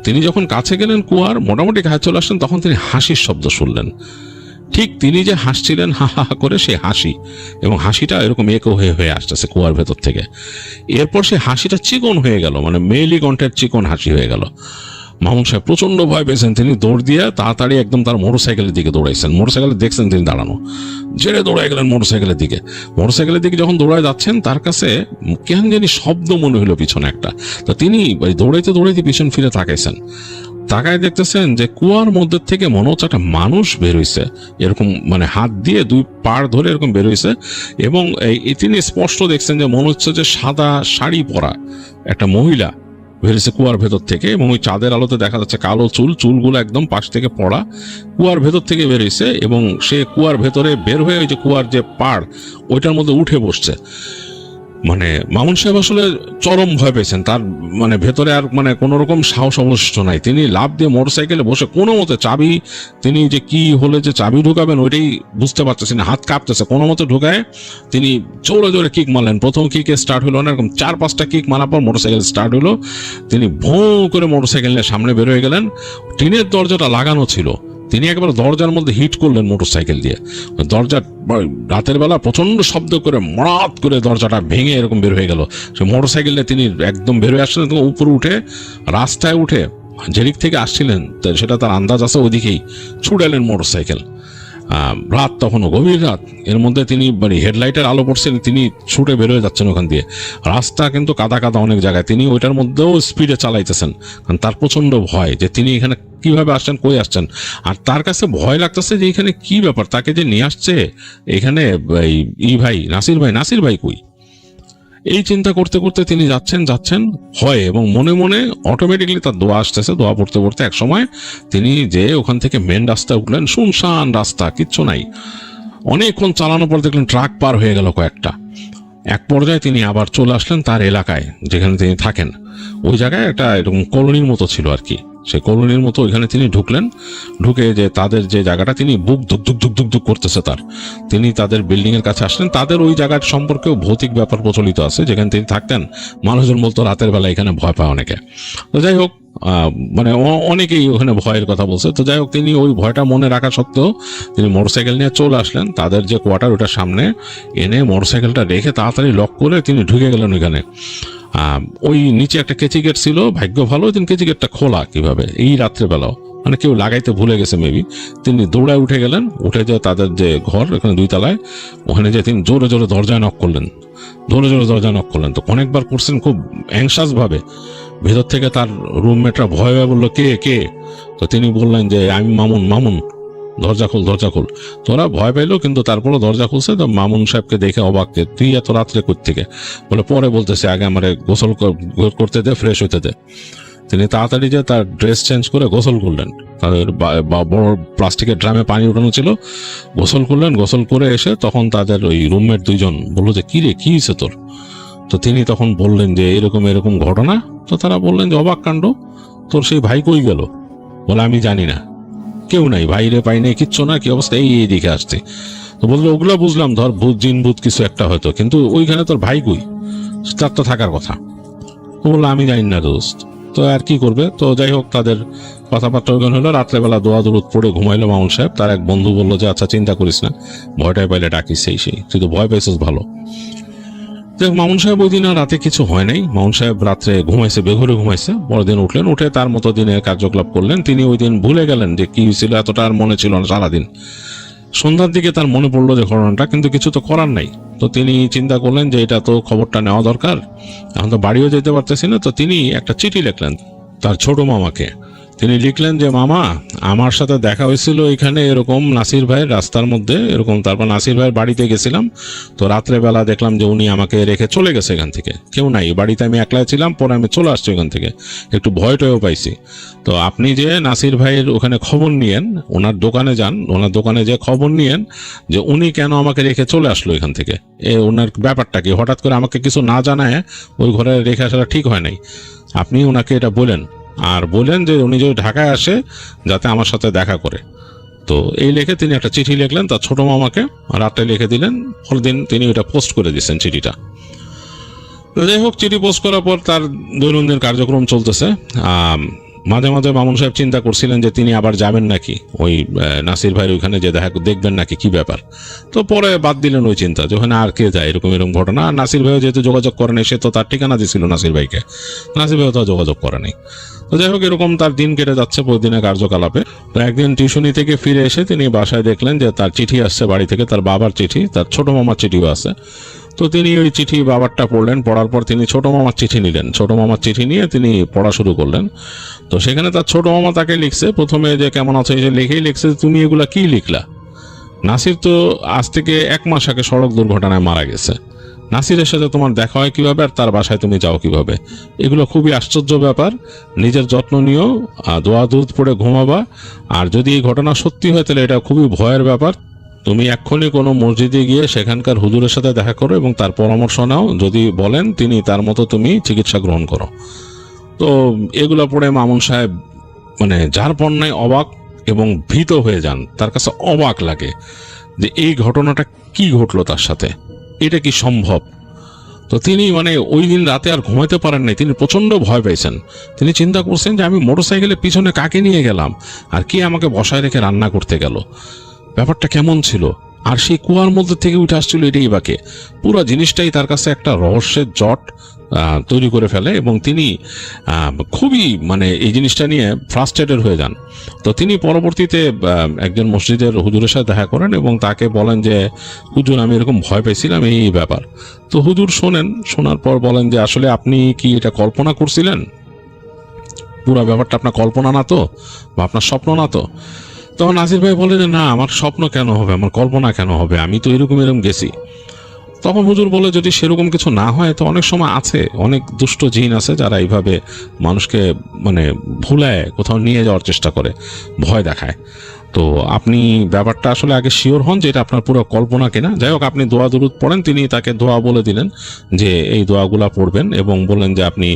তিনি যখন কাছে গেলেন কুয়ার মোটামুটি কাছে চলে আসলেন, তখন তিনি হাসির শব্দ শুনলেন। ঠিক তিনি যে হাসছিলেন হা হা করে সে হাসি, এবং হাসিটা এরকম একো হয়ে হয়ে আসতেছে কুয়ার ভেতর থেকে। এরপর সে হাসিটা চিকন হয়ে গেল, মানে মেয়েলি কণ্ঠের চিকন হাসি হয়ে গেল। মামুন সাহেব প্রচন্ড ভয় পেয়েছেন। তিনি দৌড় দিয়ে তাড়াতাড়ি একদম তার মোটরসাইকেলের দিকে দৌড়াইছেন। মোটরসাইকেলে দেখছেন তিনি দাঁড়ানো, জেরে দৌড়াই গেলেন মোটরসাইকেলের দিকে যখন দৌড়ায় যাচ্ছেন তার কাছে কেন জানি শব্দ মনে হলো পিছনে একটা। তো তিনি দৌড়াইতে পিছন ফিরে তাকায় দেখতেছেন যে কুয়ার মধ্যে থেকে মনে হচ্ছে একটা মানুষ বের হইছে, এরকম মানে হাত দিয়ে 2 পাড় ধরে এরকম বের হইছে। এবং তিনি স্পষ্ট দেখছেন যে মনে হচ্ছে যে সাদা শাড়ি পরা একটা মহিলা বেরিয়েছে কুয়ার ভেতর থেকে, এবং ওই চাঁদের আলোতে দেখা যাচ্ছে কালো চুলগুলো একদম পাশ থেকে পড়া, কুয়ার ভেতর থেকে বেরিয়েছে। এবং সে কুয়ার ভেতরে বের হয়ে ওই যে কুয়ার যে পাড় ওইটার মধ্যে উঠে বসছে। মানে মামুন সাহেব আসলে চরম ভয় পেয়েছেন। তার মানে ভেতরে আর মানে কোন রকম সাহস অবশিষ্ট নাই। তিনি লাফ দিয়ে মোটরসাইকেলে বসে কোনো মতে চাবি, তিনি যে কি হলে যে চাবি ঢুকাবেন ওইটাই বুঝতে পারতেছেন, হাত কাঁপতেছে, কোনো মতে ঢুকায় তিনি জোরে জোরে কিক মারলেন। প্রথম কিকে স্টার্ট হলো না, এরকম 4-5টা কিক মারার পর মোটরসাইকেল স্টার্ট হলো। তিনি ভোঁ করে মোটরসাইকেল নিয়ে সামনে বের হয়ে গেলেন। টিনের দরজাটা লাগানো ছিল, তিনি একবার দরজার মধ্যে হিট করলেন মোটরসাইকেল দিয়ে। দরজা রাতের বেলা প্রচন্ড শব্দ করে মরাত করে দরজাটা ভেঙে এরকম বের হয়ে গেল। সে মোটরসাইকেলে তিনি একদম বের হয়ে আসলেন, উপরে উঠে রাস্তায় উঠে যেদিক থেকে আসছিলেন সেটা তার আন্দাজ আছে ওইদিকেই ছুটালেন মোটরসাইকেল। রাত তখনও গভীর রাত, এর মধ্যে তিনি মানে হেডলাইটের আলো পড়ছেন, তিনি ছুটে বেরোয় যাচ্ছেন ওখান দিয়ে। রাস্তা কিন্তু কাদা অনেক জায়গায়, তিনি ওইটার মধ্যেও স্পিডে চালাইতেছেন, কারণ তার প্রচন্ড ভয় যে তিনি এখানে কিভাবে আসছেন, কই আসছেন। আর তার কাছে ভয় লাগতেছে যে এখানে কি ব্যাপার, তাকে যে নিয়ে আসছে এখানে নাসির ভাই কই। এই চিন্তা করতে করতে তিনি যাচ্ছেন ভয়ে, এবং মনে মনে অটোমেটিকলি তার দোয়া আসতেছে। দোয়া পড়তে পড়তে এক সময় তিনি যে ওখান থেকে মেন রাস্তায় উঠলেন, শুনশান রাস্তা, কিচ্ছু নাই। অনেকক্ষণ চালানোর পর দেখলেন ট্রাক পার হয়ে গেল কয়েকটা। এক পর্যায়ে তিনি আবার চলে আসলেন তার এলাকায় যেখানে তিনি থাকেন। ওই জায়গায় একটা এরকম কলোনির মতো ছিল আর কি, সেই কলোনির মতো ওইখানে তিনি ঢুকে যে তাদের যে জায়গাটা, তিনি বুক ধুক করতেছে তার, তিনি তাদের বিল্ডিং এর কাছে আসলেন। তাদের ওই জায়গার সম্পর্কেও ভৌতিক ব্যাপার প্রচলিত আছে, যেখানে তিনি থাকতেন মানুষজন বলতো রাতের বেলা এখানে ভয় পায় অনেকে। তো যাই হোক, মানে অনেকেই ওখানে ভয়ের কথা বলছে। তো যাই হোক, তিনি ওই ভয়টা মনে রাখা সত্ত্বেও তিনি মোটরসাইকেল নিয়ে চলে আসলেন তাদের যে কোয়ার্টার ওটার সামনে এনে মোটরসাইকেলটা রেখে তাড়াতাড়ি লক করে তিনি ঢুকে গেলেন ওইখানে। ওই নিচে একটা কেচি গেট ছিল, ভাগ্য ভালো দিন কেচি গেটটা খোলা কিভাবে এই রাত্রেবেলাও, মানে কেউ লাগাইতে ভুলে গেছে মেবি। তিনি দৌড়ায় উঠে গেলেন, উঠে যে তাদের যে ঘর এখানে 2 তলায়, ওখানে যে তিনি জোরে জোরে দরজায় নক করলেন, জোরে জোরে দরজায় নক করলেন। তো অনেকবার করছেন খুব অ্যাংশাস ভাবে। ভেতর থেকে তার রুমমেটরা ভয় ভয় বললো, কে কে? তো তিনি বললেন যে আমি মামুন, মামুন দরজা খোল, দরজা খোল। তো ওরা ভয় পাইলো, কিন্তু তারপরও দরজা খুলছে। তো মামুন সাহেবকে দেখে অবাক, তুই এত রাত্রে কোত্থেকে? বলে পরে বলতেছে, আগে আমারে গোসল করতে দে, ফ্রেশ হইতে দে। তিনি তাড়াতাড়ি যে তার ড্রেস চেঞ্জ করে গোসল করলেন। তাদের বড় প্লাস্টিকের ড্রামে পানি উঠানো ছিল, গোসল করলেন। গোসল করে এসে তখন তাদের ওই রুমমেট 2 জন বললো যে কি রে, কি হয়েছে তোর? তো তিনি তখন বললেন যে এরকম এরকম ঘটনা। তো তারা বললেন যে অবাক কাণ্ড, তোর সেই ভাই কই গেল? বলে আমি জানি না, কেউ নাই, ভাইরে পাই নাই, কিচ্ছু না, কি অবস্থা, এই দিকে আসছে। তো বললো ওগুলো বুঝলাম, ধর ভূত জিন ভূত কিছু একটা হয়তো, কিন্তু ওইখানে তোর ভাই কই? তার তো থাকার কথা। তো বললো আমি জানি না দোস্ত। তো আর কি করবে? তো যাই হোক, তাদের কথাবার্তা ওইখানে হলো। রাত্রেবেলা দোয়া দরুদ পড়ে ঘুমাইলো মামুন সাহেব। তার এক বন্ধু বললো যে আচ্ছা চিন্তা করিস না, ভয়টাই পাইলে ডাকিস, সেই তুই তো ভয় পাইছিস, ভালো। দেখ, মামুন সাহেব ওই দিন আর রাতে কিছু হয় নাই। মামুন সাহেব রাত্রে ঘুমাইছে, বেঘরে ঘুমাইছে। পরদিন উঠলেন, উঠে তার মতো দিনে কার্যকলাপ করলেন। তিনি ওই দিন ভুলে গেলেন যে কি হয়েছিল, এতটা আর মনে ছিল না সারাদিন। সন্ধ্যার দিকে তার মনে পড়লো যে ঘটনাটা, কিন্তু কিছু তো করার নাই। তো তিনি চিন্তা করলেন যে এটা তো খবরটা নেওয়া দরকার, এখন তো বাড়িও যেতে পারতেছি না। তো তিনি একটা চিঠি লিখলেন তার ছোট মামাকে। তিনি লিখলেন যে মামা, আমার সাথে দেখা হয়েছিল এখানে এরকম নাসির ভাইয়ের রাস্তার মধ্যে এরকম, তারপর নাসির ভাইয়ের বাড়িতে গেছিলাম। তো রাত্রেবেলা দেখলাম যে উনি আমাকে রেখে চলে গেছে এখান থেকে, কেউ নাই বাড়িতে, আমি একলাই ছিলাম। পরে আমি চলে আসছি ওখান থেকে, একটু ভয় টয়ও পাইছি। তো আপনি যে নাসির ভাইয়ের ওখানে খবর নিয়েন, ওনার দোকানে যান, ওনার দোকানে যে খবর নিয়েন যে উনি কেন আমাকে রেখে চলে আসলো এখান থেকে, ওনার ব্যাপারটা কি, হঠাৎ করে আমাকে কিছু না জানায় ওই ঘরে রেখে আসাটা ঠিক হয় নাই। আপনি ওনাকে এটা বলেন, আর বলেন যে উনি যদি ঢাকায় আসে যাতে আমার সাথে দেখা করে। তো এই লিখে তিনি একটা চিঠি লিখলেন তার ছোট মামাকে, রাতে লিখে দিলেন। পরদিন তিনি ওইটা পোস্ট করে দিয়েছেন চিঠিটা। যাই হোক, চিঠি পোস্ট করার পর তার দৈনন্দিন কার্যক্রম চলতেছে। মাঝে মাঝে মামুন সাহেব চিন্তা করছিলেন যে তিনি আবার যাবেন নাকি ওই নাসির ভাইয়ের ওইখানে যে দেখা দেখবেন নাকি, কি ব্যাপার। তো পরে বাদ দিলেন ওই চিন্তা, যে ওখানে আর কে যায়, এরকম এরকম ঘটনা। আর নাসির ভাইও যেহেতু যোগাযোগ করে নাই, সে তো তার ঠিকানা দিয়েছিল নাসির ভাইকে, নাসির ভাইও তো যোগাযোগ করে নাই। তো যাই হোক, এরকম তার দিন কেটে যাচ্ছে প্রতিদিনের কার্যকলাপে। তো একদিন টিউশনি থেকে ফিরে এসে তিনি বাসায় দেখলেন যে তার চিঠি আসছে বাড়ি থেকে, তার বাবার চিঠি, তার ছোট মামার চিঠিও আছে। তো তিনি ওই চিঠি বাবারটা পড়লেন, পড়ার পর তিনি ছোট মামার চিঠি নিলেন। ছোট মামার চিঠি নিয়ে তিনি পড়া শুরু করলেন। তো সেখানে তার ছোট মামা তাকে লিখছে, প্রথমে যে কেমন আছে লিখেই লিখছে, তুমি এগুলা কি লিখলা? নাসির তো আজ থেকে 1 মাস আগে সড়ক দুর্ঘটনায় মারা গেছে। নাসিরের সাথে তোমার দেখা হয় কিভাবে, আর তার বাসায় তুমি যাও কিভাবে? এগুলো খুবই আশ্চর্য ব্যাপার। নিজের যত্ন নিও, দোয়া দুধ পড়ে ঘুমাবা। আর যদি এই ঘটনা সত্যি হয় তাহলে এটা খুবই ভয়ের ব্যাপার। তুমি এক্ষুনি কোনো মসজিদে গিয়ে সেখানকার হুজুরের সাথে দেখা করো এবং তার পরামর্শ নাও, যদি বলেন তিনি তার মতো তুমি চিকিৎসা গ্রহণ করো। তো এগুলো পড়ে মামুন সাহেব মানে যার পণ্যায় অবাক এবং ভীত হয়ে যান। তার কাছে অবাক লাগে যে এই ঘটনাটা কি ঘটলো তার সাথে, এটা কি সম্ভব। তো তিনি মানে ওই দিন রাতে আর ঘুমাইতে পারেন নাই, তিনি প্রচন্ড ভয় পাইছেন। তিনি চিন্তা করছেন যে আমি মোটরসাইকেলের পিছনে কাকে নিয়ে গেলাম, আর কে আমাকে বসায় রেখে রান্না করতে গেল, ব্যাপারটা কেমন ছিল, আর সেই কুয়ার মধ্যে থেকে উঠে আসছিল এটাই বাকে। পুরো জিনিসটাই তার কাছে একটা রহস্যের জট তৈরি করে ফেলে এবং তিনি খুবই মানে এই জিনিসটা নিয়ে ফ্রাস্ট্রেটেড হয়ে যান। তো তিনি পরবর্তীতে একজন মসজিদের হুজুরের সাথে দেখা করেন এবং তাকে বলেন যে হুজুর, আমি এরকম ভয় পেয়েছিলাম, এই ব্যাপার। তো হুজুর শোনেন, শোনার পর বলেন যে আসলে আপনি কি এটা কল্পনা করছিলেন, পুরো ব্যাপারটা আপনার কল্পনা না তো, বা আপনার স্বপ্ন না তো? তখন নাসির ভাই বলে যে না, আমার স্বপ্ন কেন হবে, আমার কল্পনা কেন হবে, আমি তো এরকম গেছি। তখন হুজুর বলে যদি সেরকম কিছু না হয় তো অনেক সময় আছে, অনেক দুষ্ট জিন আছে যারা এইভাবে মানুষকে মানে ভুলায় কোথাও নিয়ে যাওয়ার চেষ্টা করে, ভয় দেখায়। তো আপনি ব্যাপারটা আসলে আগে শিওর হন যে এটা আপনার পুরো কল্পনা কিনা। যাই হোক, আপনি দোয়া দুরুদ পড়েন। তিনি তাকে দোয়া বলে দিলেন যে এই দোয়াগুলা পড়বেন এবং বললেন যে আপনি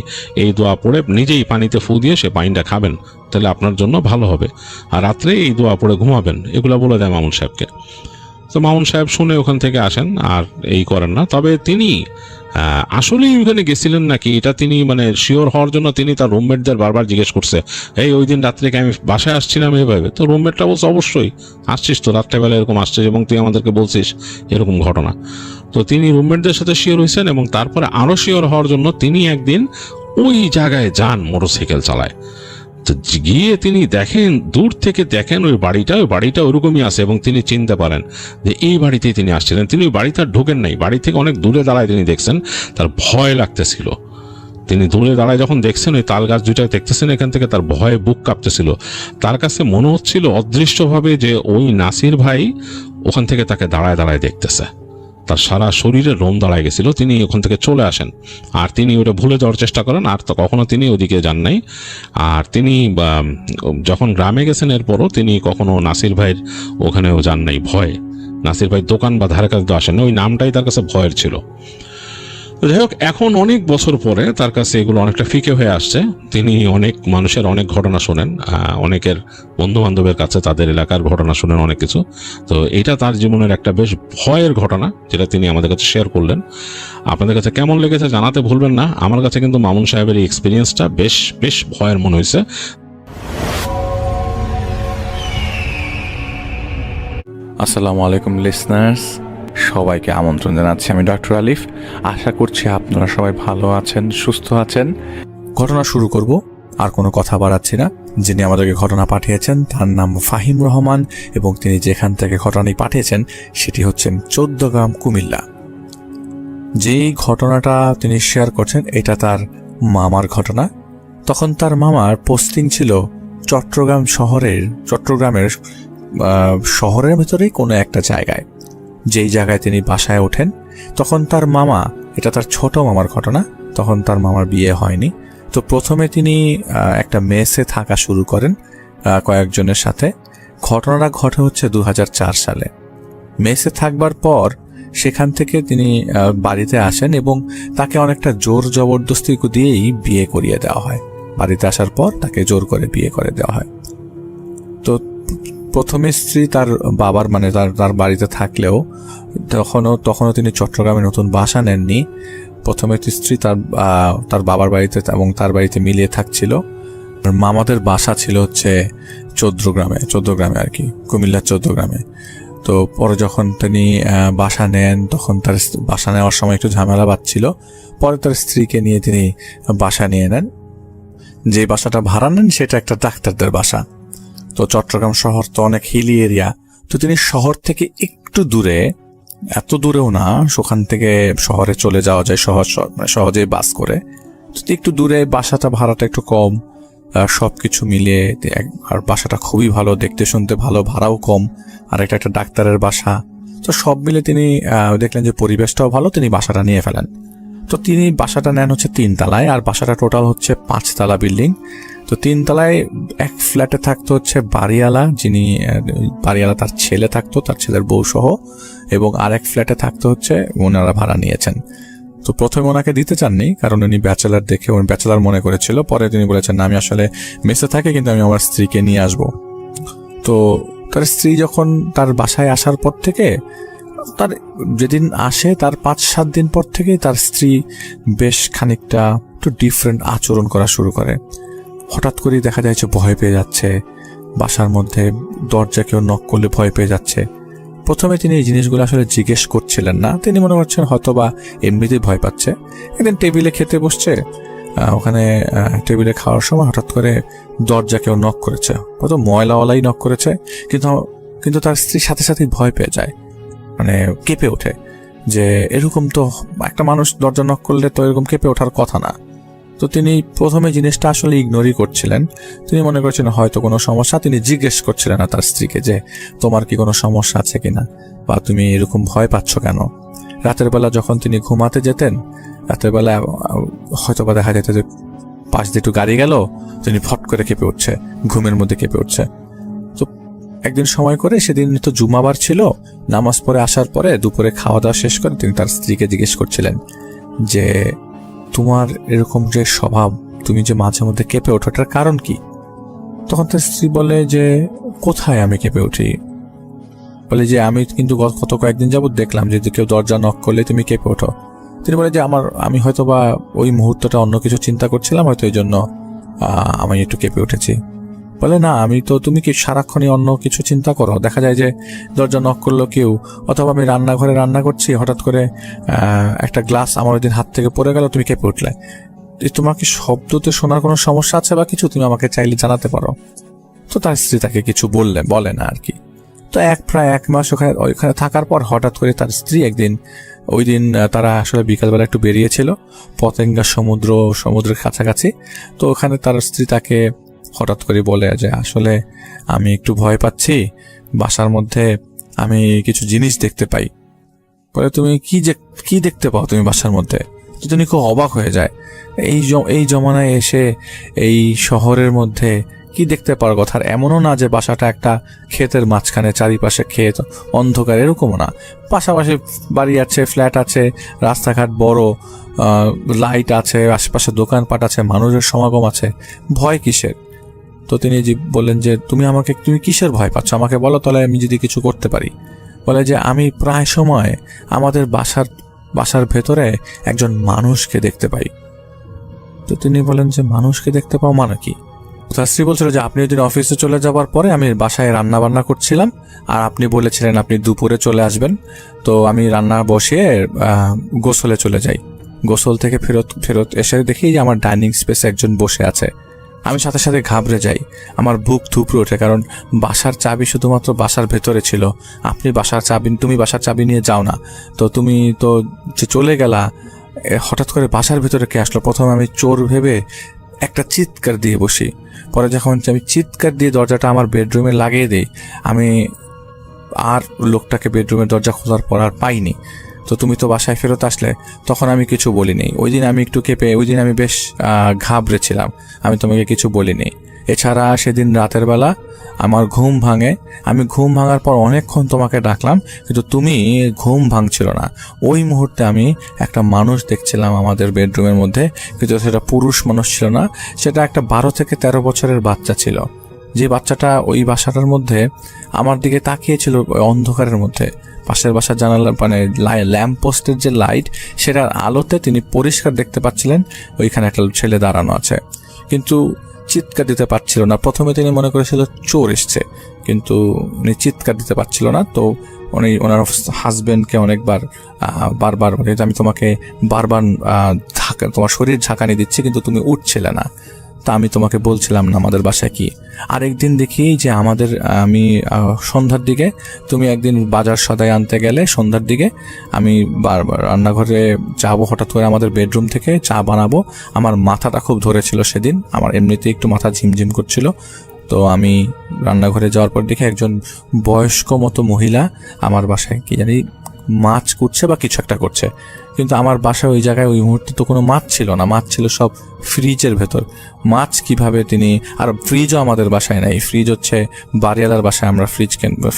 এই দোয়া পড়ে নিজেই পানিতে ফু দিয়ে সে পানিটা খাবেন, তাহলে আপনার জন্য ভালো হবে। আর রাত্রে এই দোয়া পড়ে ঘুমাবেন, এগুলা বলে দেয় মামুন সাহেবকে। তো মামুন সাহেব শুনে ওখান থেকে আসেন, আর এই করেন না। তবে তিনি আসলেই ওখানে গেছিলেন নাকি এটা তিনি মানে শিওর হওয়ার জন্য তিনি তার রুমমেটদের বারবার জিজ্ঞেস করছে, ওই দিন রাত্রে কি আমি বাসায় আসছিলাম এইভাবে? তো রুমমেটরা বলছে অবশ্যই আসছিস, তো রাত্রেবেলা এরকম আসছিস এবং তুই আমাদেরকে বলছিস এরকম ঘটনা। তো তিনি রুমমেটদের সাথে শিওর হয়েছেন এবং তারপরে আরো শিওর হওয়ার জন্য তিনি একদিন ওই জায়গায় যান মোটরসাইকেল চালায়। তো গিয়ে তিনি দেখেন, দূর থেকে দেখেন ওই বাড়িটা ওরকমই আছে, এবং তিনি চিনতে পারেন যে এই বাড়িতেই তিনি আসছিলেন। তিনি ওই বাড়িতে আর ঢোকেন নাই, বাড়ি থেকে অনেক দূরে দাঁড়ায় তিনি দেখছেন, তার ভয় লাগতেছিল। তিনি দূরে দাঁড়ায় যখন দেখছেন ওই তাল গাছ দুইটা দেখতেছেন, এখান থেকে তার ভয়ে বুক কাঁপতেছিল। তার কাছে মনে হচ্ছিল অদৃশ্যভাবে যে ওই নাসির ভাই ওখান থেকে তাকে দাঁড়ায় দাঁড়ায় দেখতেছে। তার সারা শরীরে লোম দাঁড়ায় গেছিল। তিনি ওখান থেকে চলে আসেন, আর তিনি ওটা ভুলে যাওয়ার চেষ্টা করেন, আর তো কখনো তিনি ওদিকে যান নাই। আর তিনি যখন গ্রামে গেছেন এরপরও তিনি কখনো নাসির ভাইয়ের ওখানেও যান নাই ভয়ে। নাসির ভাই দোকান বা ধারে কাছে তো আসেন না, ওই নামটাই তার কাছে ভয়ের ছিল। যাই হোক, এখন অনেক বছর পরে তার কাছে এগুলো অনেকটা ফিকে হয়ে আসছে। তিনি অনেক মানুষের অনেক ঘটনা শোনেন, অনেকের বন্ধু বান্ধবের কাছে তাদের এলাকার ঘটনা শোনেন, অনেক কিছু। তো এটা তার জীবনের একটা বেশ ভয়ের ঘটনা, যেটা তিনি আমাদের কাছে শেয়ার করলেন। আপনাদের কাছে কেমন লেগেছে জানাতে ভুলবেন না। আমার কাছে কিন্তু মামুন সাহেবের এই এক্সপিরিয়েন্সটা বেশ বেশ ভয়ের মনে হয়েছে। আসসালামু আলাইকুম লিসনার্স, সবাইকে আমন্ত্রণ জানাচ্ছি। আমি ডক্টর আলিফ। আশা করছি আপনারা সবাই ভালো আছেন, সুস্থ আছেন। ঘটনা শুরু করব, আর কোনো কথা বাড়াচ্ছি না। যিনি আমাদেরকে ঘটনা পাঠিয়েছেন তার নাম ফাহিম রহমান, এবং তিনি যেখান থেকে ঘটনাটি পাঠিয়েছেন সেটি হচ্ছেন 14 গ্রাম, কুমিল্লা। যেই ঘটনাটা তিনি শেয়ার করছেন এটা তার মামার ঘটনা। তখন তার মামার পোস্টিং ছিল চট্টগ্রামের শহরের ভেতরেই কোনো একটা জায়গায়। যেই জায়গায় তিনি বাসায় ওঠেন, তখন তার মামা, এটা তার ছোট মামার ঘটনা, তখন তার মামার বিয়ে হয়নি। তো প্রথমে তিনি একটা মেসে থাকা শুরু করেন কয়েকজনের সাথে। ঘটনাটা ঘটে হচ্ছে 2004 সালে। মেসে থাকবার পর সেখান থেকে তিনি বাড়িতে আসেন, এবং তাকে অনেকটা জোর জবরদস্তি দিয়েই বিয়ে করিয়ে দেওয়া হয়। বাড়িতে আসার পর তাকে জোর করে বিয়ে করে দেওয়া হয়। তো প্রথমে স্ত্রী তার বাবার তার বাড়িতে থাকলেও তখনও তিনি চট্টগ্রামে নতুন বাসা নেননি। প্রথমে স্ত্রী তার বাবার বাড়িতে এবং তার বাড়িতে মিলিয়ে থাকছিল। মামাদের বাসা ছিল হচ্ছে 14 গ্রামে আর কি, কুমিল্লার 14 গ্রামে। তো পরে যখন তিনি বাসা নেন, তখন তার বাসা নেওয়ার সময় একটু ঝামেলা বাঁধছিল। পরে তার স্ত্রীকে নিয়ে তিনি বাসা নিয়ে নেন। যে বাসাটা ভাড়া নেন সেটা একটা ডাক্তারদের বাসা। তো চট্টগ্রাম শহর তো অনেক হিলি এরিয়া। তো তিনি শহর থেকে একটু দূরে, এত দূরেও না, সেখান থেকে শহরে চলে যাওয়া যায় সহজে বাস করে। তো একটু দূরে, বাসাটা ভাড়াটা একটু কম, সবকিছু মিলিয়ে। আর বাসাটা খুবই ভালো, দেখতে শুনতে ভালো, ভাড়াও কম, আর একটা ডাক্তারের বাসা। তো সব মিলে তিনি দেখলেন যে পরিবেশটাও ভালো, তিনি বাসাটা নিয়ে ফেলেন। তো তিনি বাসাটা নেন হচ্ছে 3 তলায়, আর বাসাটা টোটাল হচ্ছে 5 তলা বিল্ডিং। তো 3 তলায় এক ফ্ল্যাটে থাকতো হচ্ছে বাড়িওয়ালা, বাড়িওয়ালা তার ছেলে থাকতো, তার ছেলের বউ সহ, এবং আরেক ফ্ল্যাটে থাকতো হচ্ছে ওনারা ভাড়া নিয়েছেন। তো প্রথমে ওনাকে দিতে চাননি, কারণ উনি ব্যাচেলার দেখে ব্যাচেলার মনে করেছিল। পরে তিনি বলেছেন, না, আমি আসলে মেসে থাকি, কিন্তু আমি আমার স্ত্রীকে নিয়ে আসবো। তো তার স্ত্রী যখন তার বাসায় আসার পর থেকে, তার যেদিন আসে তার 5-7 দিন পর থেকেই তার স্ত্রী বেশ খানিকটা একটু ডিফারেন্ট আচরণ করা শুরু করে। হঠাৎ করেই দেখা যায় যে ভয় পেয়ে যাচ্ছে, বাসার মধ্যে দরজা কেউ নক করলে ভয় পেয়ে যাচ্ছে। প্রথমে তিনি এই জিনিসগুলো আসলে জিজ্ঞেস করছিলেন না, তিনি মনে করছেন হয়তো বা এমনিতেই ভয় পাচ্ছে। একদিন টেবিলে খেতে বসছে, ওখানে টেবিলে খাওয়ার সময় হঠাৎ করে দরজা কেউ নক করেছে, হয়তো ময়লাওয়ালাই নক করেছে, কিন্তু তার স্ত্রী সাথে সাথে ভয় পেয়ে যায়, মানে কেঁপে ওঠে। যে এরকম তো একটা মানুষ দরজা নক করলে তো এরকম কেঁপে ওঠার কথা না। তো তিনি প্রথমে জিনিসটা আসলে ইগনোরই করছিলেন। তিনি মনে করছেন হয়তো কোনো সমস্যা। তিনি জিজ্ঞেস করছিলেন না তার স্ত্রীকে যে তোমার কি কোনো সমস্যা আছে কিনা, বা তুমি এরকম ভয় পাচ্ছ কেন। রাতের বেলা যখন তিনি ঘুমাতে যেতেন, রাতের বেলা হয়তো বা দেখা যেত যে পাশ দিয়ে একটু গাড়ি গেল, তিনি ফট করে কেঁপে উঠছে, ঘুমের মধ্যে কেঁপে উঠছে। তো একদিন সময় করে, সেদিন তো জুমাবার ছিল, নামাজ পড়ে আসার পরে দুপুরে খাওয়া দাওয়া শেষ করে তিনি তার স্ত্রীকে জিজ্ঞেস করছিলেন যে তোমার এরকম যে স্বভাব, তুমি যে মাঝে মধ্যে কেঁপে ওঠো, এটার কারণ কি? তখন তার স্ত্রী বলে যে কোথায় আমি কেঁপে উঠি? বলে যে আমি কিন্তু গত কয়েকদিন যাবত দেখলাম যে কেউ দরজা নক করলে তুমি কেঁপে ওঠো। তিনি বলে যে আমি হয়তো বা ওই মুহূর্তটা অন্য কিছু চিন্তা করছিলাম, হয়তো এই জন্য আমি একটু কেঁপে উঠেছি। বলে না, তুমি কি সারাক্ষণই অন্য কিছু চিন্তা করো? দেখা যায় যে দরজা নক করলো কেউ, অথবা আমি রান্নাঘরে রান্না করছি, হঠাৎ করে একটা গ্লাস আমার ওই দিন হাত থেকে পড়ে গেল, তুমি কেঁপে উঠলে। তোমাকে শব্দতে শোনার কোনো সমস্যা আছে বা কিছু, তুমি আমাকে চাইলে জানাতে পারো। তো তার স্ত্রী তাকে কিছু বলে না আর কি। তো প্রায় 1 মাস ওইখানে থাকার পর হঠাৎ করে তার স্ত্রী ওই দিন তারা আসলে বিকালবেলা একটু বেরিয়েছিল পতেঙ্গা সমুদ্রের কাছাকাছি। তো ওখানে তার স্ত্রী তাকে হঠাৎ করে বলে যে আসলে আমি একটু ভয় পাচ্ছি, বাসার মধ্যে আমি কিছু জিনিস দেখতে পাই। বলে তুমি কি দেখতে পাও তুমি বাসার মধ্যে? তো তিনি খুব অবাক হয়ে যায়, এই জমানায় এসে এই শহরের মধ্যে কি দেখতে পাওয়ার কথা। এমনও না যে বাসাটা একটা ক্ষেতের মাঝখানে, চারিপাশে ক্ষেত, অন্ধকার, এরকমও না। পাশাপাশি বাড়ি আছে, ফ্ল্যাট আছে, রাস্তাঘাট বড়, লাইট আছে, আশেপাশে দোকানপাট আছে, মানুষের সমাগম আছে, ভয় কিসের? তো তিনি বললেন যে তুমি কিসের ভয় পাচ্ছ, আমাকে বলো, তাহলে আমি যদি কিছু করতে পারি। বলে যে আমি প্রায় সময় আমাদের বাসার ভেতরে একজন মানুষকে দেখতে পাই। তো তিনি বলেন যে মানুষকে দেখতে পাও মানে কি? তার স্ত্রী বলছিল যে আপনি ওই দিন অফিসে চলে যাওয়ার পরে আমি বাসায় রান্না বান্না করছিলাম, আর আপনি বলেছিলেন আপনি দুপুরে চলে আসবেন। তো আমি রান্না বসিয়ে গোসলে চলে যাই। গোসল থেকে ফেরত এসে দেখি যে আমার ডাইনিং স্পেসে একজন বসে আছে। আমি সাথে সাথে ঘাবড়ে যাই, আমার বুক থুপড়ে ওঠে, কারণ বাসার চাবি শুধুমাত্র বাসার ভেতরে ছিল। তুমি বাসার চাবি নিয়ে যাও না, তো তুমি তো যে চলে গেলা, হঠাৎ করে বাসার ভেতরে কে আসলো? প্রথমে আমি চোর ভেবে একটা চিৎকার দিয়ে বসি। পরে যখন আমি চিৎকার দিয়ে দরজাটা আমার বেডরুমে লাগিয়ে দিই, আমি আর লোকটাকে বেডরুমের দরজা খোলার পর আর পাইনি। তো তুমি তো বাসায় ফেরত আসলে, তখন আমি কিছু বলিনি। ওই দিন আমি একটু কেঁপে, ওই দিন আমি বেশ ঘাবড়েছিলাম, আমি তোমাকে কিছু বলিনি। এছাড়া সেদিন রাতের বেলা আমার ঘুম ভাঙে, আমি ঘুম ভাঙার পর অনেকক্ষণ তোমাকে ডাকলাম, কিন্তু তুমি ঘুম ভাঙছিল না। ওই মুহূর্তে আমি একটা মানুষ দেখছিলাম আমাদের বেডরুমের মধ্যে, কিন্তু সেটা পুরুষ মানুষ ছিল না, সেটা একটা 12 থেকে 13 বছরের বাচ্চা ছিল। যে বাচ্চাটা ওই বাসাটার মধ্যে আমার দিকে তাকিয়েছিল অন্ধকারের মধ্যে। পাশের বাসার জানালা, মানে ল্যাম্প পোস্টের যে লাইট, সেটার আলোতে তিনি পরিষ্কার দেখতে পাচ্ছিলেন ওইখানে একটা ছেলে দাঁড়ানো আছে, কিন্তু চিৎকার দিতে পারছিল না। প্রথমে তিনি মনে করেছিল চোর এসছে, কিন্তু উনি চিৎকার দিতে পারছিল না। তো ওনার হাজবেন্ডকে বারবার আমি তোমাকে বারবার তোমার শরীর ঝাঁকানি দিচ্ছি, কিন্তু তুমি উঠছিলে না। তা আমি তোমাকে বলছিলাম না আমাদের বাসায় কি। আরেকদিন দেখি যে আমি সন্ধ্যার দিকে, তুমি একদিন বাজার সদাই আনতে গেলে সন্ধ্যার দিকে, আমি বারবার রান্নাঘরে যাবো, হঠাৎ করে আমাদের বেডরুম থেকে চা বানাবো। আমার মাথাটা খুব ধরেছিল সেদিন, আমার এমনিতে একটু মাথা ঝিমঝিম করছিল। তো আমি রান্নাঘরে যাওয়ার পর দেখি একজন বয়স্ক মতো মহিলা আমার বাসায় কি জানি মাছ কুটছে বা কিছু একটা করছে, কিন্তু আমার বাসায় ওই জায়গায় ওই মুহূর্তে তো কোনো মাছ ছিল না, মাছ ছিল সব ফ্রিজের ভেতর। মাছ কিভাবে আর ফ্রিজও আমাদের বাসায় নাই, ফ্রিজ হচ্ছে বাড়িওয়ালার বাসায়, আমরা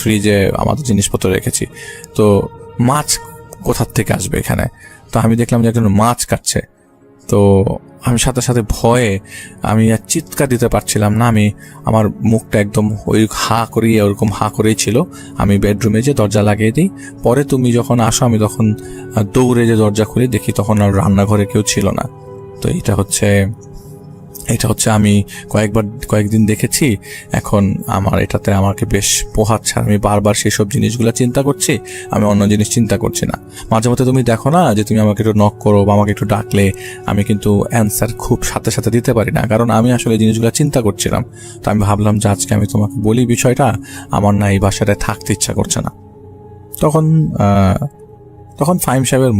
ফ্রিজে আমাদের জিনিসপত্র রেখেছি। তো মাছ কোথার থেকে আসবে এখানে? তো আমি দেখলাম যে একজন মাছ কাটছে। তো আমি সাথে সাথে ভয়ে আমি আর চিৎকার দিতে পারছিলাম না, আমার মুখটা একদম ওরকম হা করেই ছিল। আমি বেডরুমে যে দরজা লাগিয়ে দিই, পরে তুমি যখন আসো আমি তখন দৌড়ে যে দরজা খুলে দেখি তখন আর রান্নাঘরে কেউ ছিল না। তো এটা হচ্ছে আমি কয়েকদিন দেখেছি। এখন এটাতে আমাকে বেশ পোহাচ্ছে, আমি বারবার সেসব জিনিসগুলো চিন্তা করছি, আমি অন্য জিনিস চিন্তা করছি না। মাঝে মধ্যে তুমি দেখো না যে তুমি আমাকে একটু নক করো বা আমাকে একটু ডাকলে আমি কিন্তু অ্যান্সার খুব সাথে সাথে দিতে পারি না, কারণ আমি আসলে জিনিসগুলো চিন্তা করছিলাম। তো আমি ভাবলাম যে আজকে আমি তোমাকে বলি বিষয়টা, আমার না এই বাসাটায় থাকতে ইচ্ছা করছে না। তখন ফাহিম সাহেবের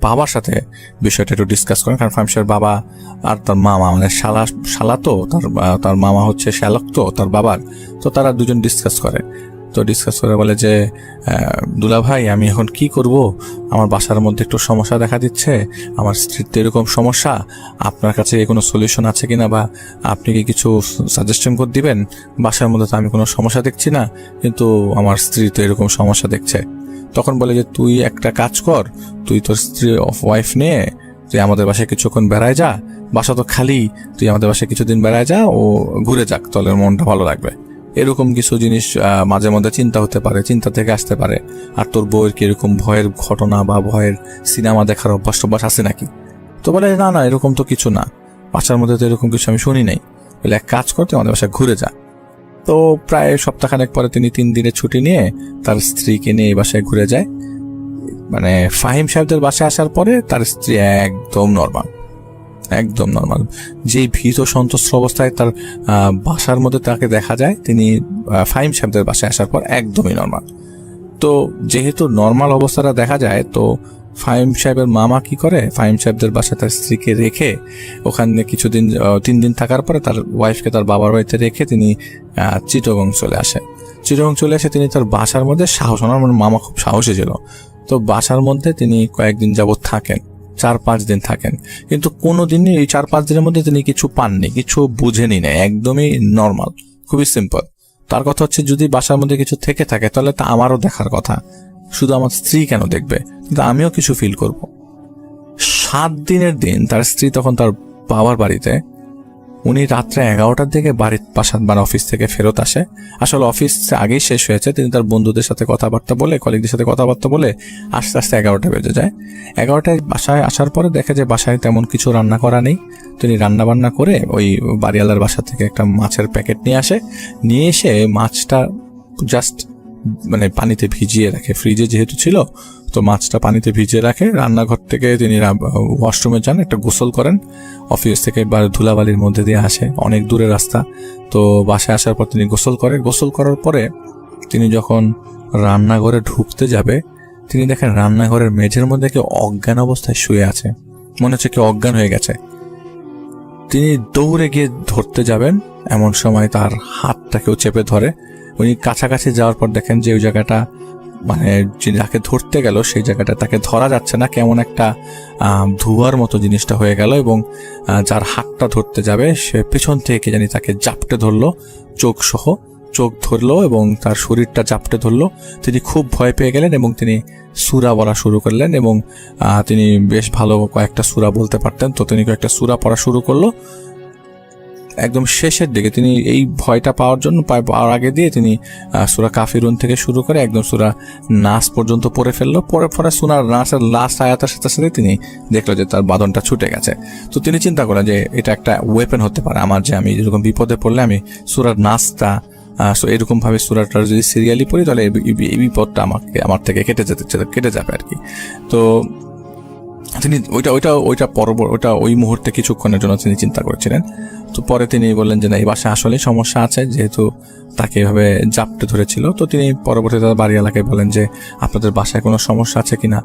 বাবার সাথে বিষয়টা একটু ডিসকাস করেন, কারণ ফাহিম সাহেবের বাবা আর তার মামা, মানে শালা তো তার মামা হচ্ছে শ্যালক তো তার বাবার। তো তারা দুজন ডিসকাস করে বলে যে দুলা ভাই, আমি এখন কি করব, আমার বাসার মধ্যে একটু সমস্যা দেখা দিচ্ছে, আমার স্ত্রীর তো এরকম সমস্যা, আপনার কাছে কোনো সলিউশন আছে কিনা, বা আপনি কি কিছু সাজেশন করে দিবেন? বাসার মধ্যে তো আমি কোনো সমস্যা দেখছি না, কিন্তু আমার স্ত্রী তো এরকম সমস্যা দেখছে। তখন বলে যে তুই একটা কাজ কর, তুই তোর স্ত্রী ওয়াইফ নিয়ে তুই আমাদের বাসায় কিছুক্ষণ বেড়ায় যা, বাসা তো খালি, তুই আমাদের বাসায় কিছুদিন বেড়ায় যা, ও ঘুরে যাক, তাহলে মনটা ভালো লাগবে। এরকম কিছু জিনিস মাঝে মধ্যে চিন্তা থেকে আসতে পারে। আর তোর বউয়ের কি এরকম ভয়ের ঘটনা বা ভয়ের সিনেমা দেখার অভ্যাস আছে নাকি? তো বলে না এরকম তো কিছু না, বাসার মধ্যে তো এরকম কিছু আমি শুনি নাই। বলে এক কাজ কর, তুই আমাদের বাসায় ঘুরে যা। তো প্রায় সপ্তাহখানেক পরে তিনি 3 দিনের ছুটি নিয়ে তার স্ত্রীকে নিয়ে এই বাসায় ঘুরে যায়। মানে ফাহিম সাহেবদের বাসায় আসার পরে তার স্ত্রী একদম নর্মাল, একদম নর্মাল। যেই ভীত সন্ত্রস্ত অবস্থায় তার বাসার মধ্যে তাকে দেখা যায়, তিনি ফাহিম সাহেবদের বাসায় আসার পর একদমই নর্মাল। তো যেহেতু নর্মাল অবস্থাটা দেখা যায়, তো ফাহিম সাহেবের মামা কি করে, ফাহিম সাহেবদের বাসায় তার স্ত্রীকে রেখে ওখানে কিছুদিন 3 দিন থাকার পরে তার ওয়াইফকে তার বাবার বাড়িতে রেখে তিনি চিটাগং চলে আসে। চিটাগং চলে আসে তিনি তার বাসার মধ্যে সাহস, ওনার মামা খুব সাহসী ছিল, তো বাসার মধ্যে তিনি কয়েকদিন যাবৎ থাকেন, 4-5 দিন থাকেন। কিন্তু কোনোদিনই এই 4-5 দিনের মধ্যে তিনি কিছু পাননি, কিছু বুঝেনি না, একদমই নর্মাল, খুবই সিম্পল। তার কথা হচ্ছে যদি বাসার মধ্যে কিছু থেকে থাকে তাহলে তা আমারও দেখার কথা, শুধু আমার স্ত্রী কেন দেখবে, কিন্তু আমিও কিছু ফিল করব। 7 দিনের দিন তার স্ত্রী তখন তার বাবার বাড়িতে, উনি রাত্রে 11টার দিকে বাসার অফিস থেকে ফেরত আসে। আসলে অফিস আগেই শেষ হয়েছে, তিনি তার বন্ধুদের সাথে কথাবার্তা বলে, কলিগদের সাথে কথাবার্তা বলে আস্তে আস্তে 11টা বেজে যায়। 11টায় বাসায় আসার পরে দেখে যে বাসায় তেমন কিছু রান্না করা নেই। তিনি রান্না বান্না করে ওই বাড়িওয়ালার বাসা থেকে একটা মাছের প্যাকেট নিয়ে আসে, নিয়ে এসে মাছটা জাস্ট মানে পানিতে ভিজিয়ে রাখে, ফ্রিজে যেহেতু ছিল, তো মাছটা পানিতে ভিজিয়ে রাখে। রান্নাঘর থেকে তিনি ওয়াশরুমে যান, একটা গোসল করেন, অফিস থেকে বা ধুলাবালির মধ্যে দিয়ে আসে, অনেক দূরের রাস্তা। তো বাসায় আসার পর তিনি গোসল করে, গোসল করার পরে তিনি যখন রান্নাঘরে ঢুকতে যাবে, তিনি দেখেন রান্নাঘরের মেঝের মধ্যে কেউ অজ্ঞান অবস্থায় শুয়ে আছে, মনে হচ্ছে কেউ অজ্ঞান হয়ে গেছে। তিনি দৌড়ে গিয়ে ধরতে যাবেন, এমন সময় তার হাতটা কেউ চেপে ধরে। উনি কাছাকাছি যাওয়ার পর দেখেন যে ওই জায়গাটা, মানে যাকে ধরতে গেল সেই জায়গাটা তাকে ধরা যাচ্ছে না, কেমন একটা ধোঁয়ার মতো জিনিসটা হয়ে গেল, এবং যার হাতটা ধরতে যাবে সে পেছন থেকে জানি তাকে জাপটে ধরলো, চোখ সহ চোখ ধরলো এবং তার শরীরটা জাপটে ধরলো। তিনি খুব ভয় পেয়ে গেলেন এবং তিনি সূরা পড়া শুরু করলেন, এবং তিনি বেশ ভালো কয়েকটা সূরা বলতে পারতেন, তো তিনি কয়েকটা সূরা পড়া শুরু করলো। একদম শেষের দিকে তিনি এই ভয়টা পাওয়ার আগে দিয়ে তিনি সূরা কাফিরুন থেকে শুরু করে একদম সূরা নাস পর্যন্ত পড়ে ফেললো। পরে সূরা নাসের লাস্ট আয়াতের সাথে সাথে তিনি দেখলো যে তার বাঁধনটা ছুটে গেছে। তো তিনি চিন্তা করলেন যে এটা একটা ওয়েপেন হতে পারে আমার, যে আমি যেরকম বিপদে পড়লে আমি সূরা নাসটা এরকম ভাবে সূরাটা যদি সিরিয়ালি পড়ি তাহলে এই বিপদটা আমার থেকে কেটে যাবে আর কি। তো তিনি ওই মুহূর্তে কিছুক্ষণের জন্য তিনি চিন্তা করেছিলেন। তো পরে তিনি বললেন যে না, এই বাসায় আসলে সমস্যা আছে, যেহেতু তাকে এভাবে জাপটে ধরেছিল। তো তিনি পরবর্তীতে বাড়িওয়ালাকে বলেন যে আপনাদের বাসায় কোনো সমস্যা আছে কিনা,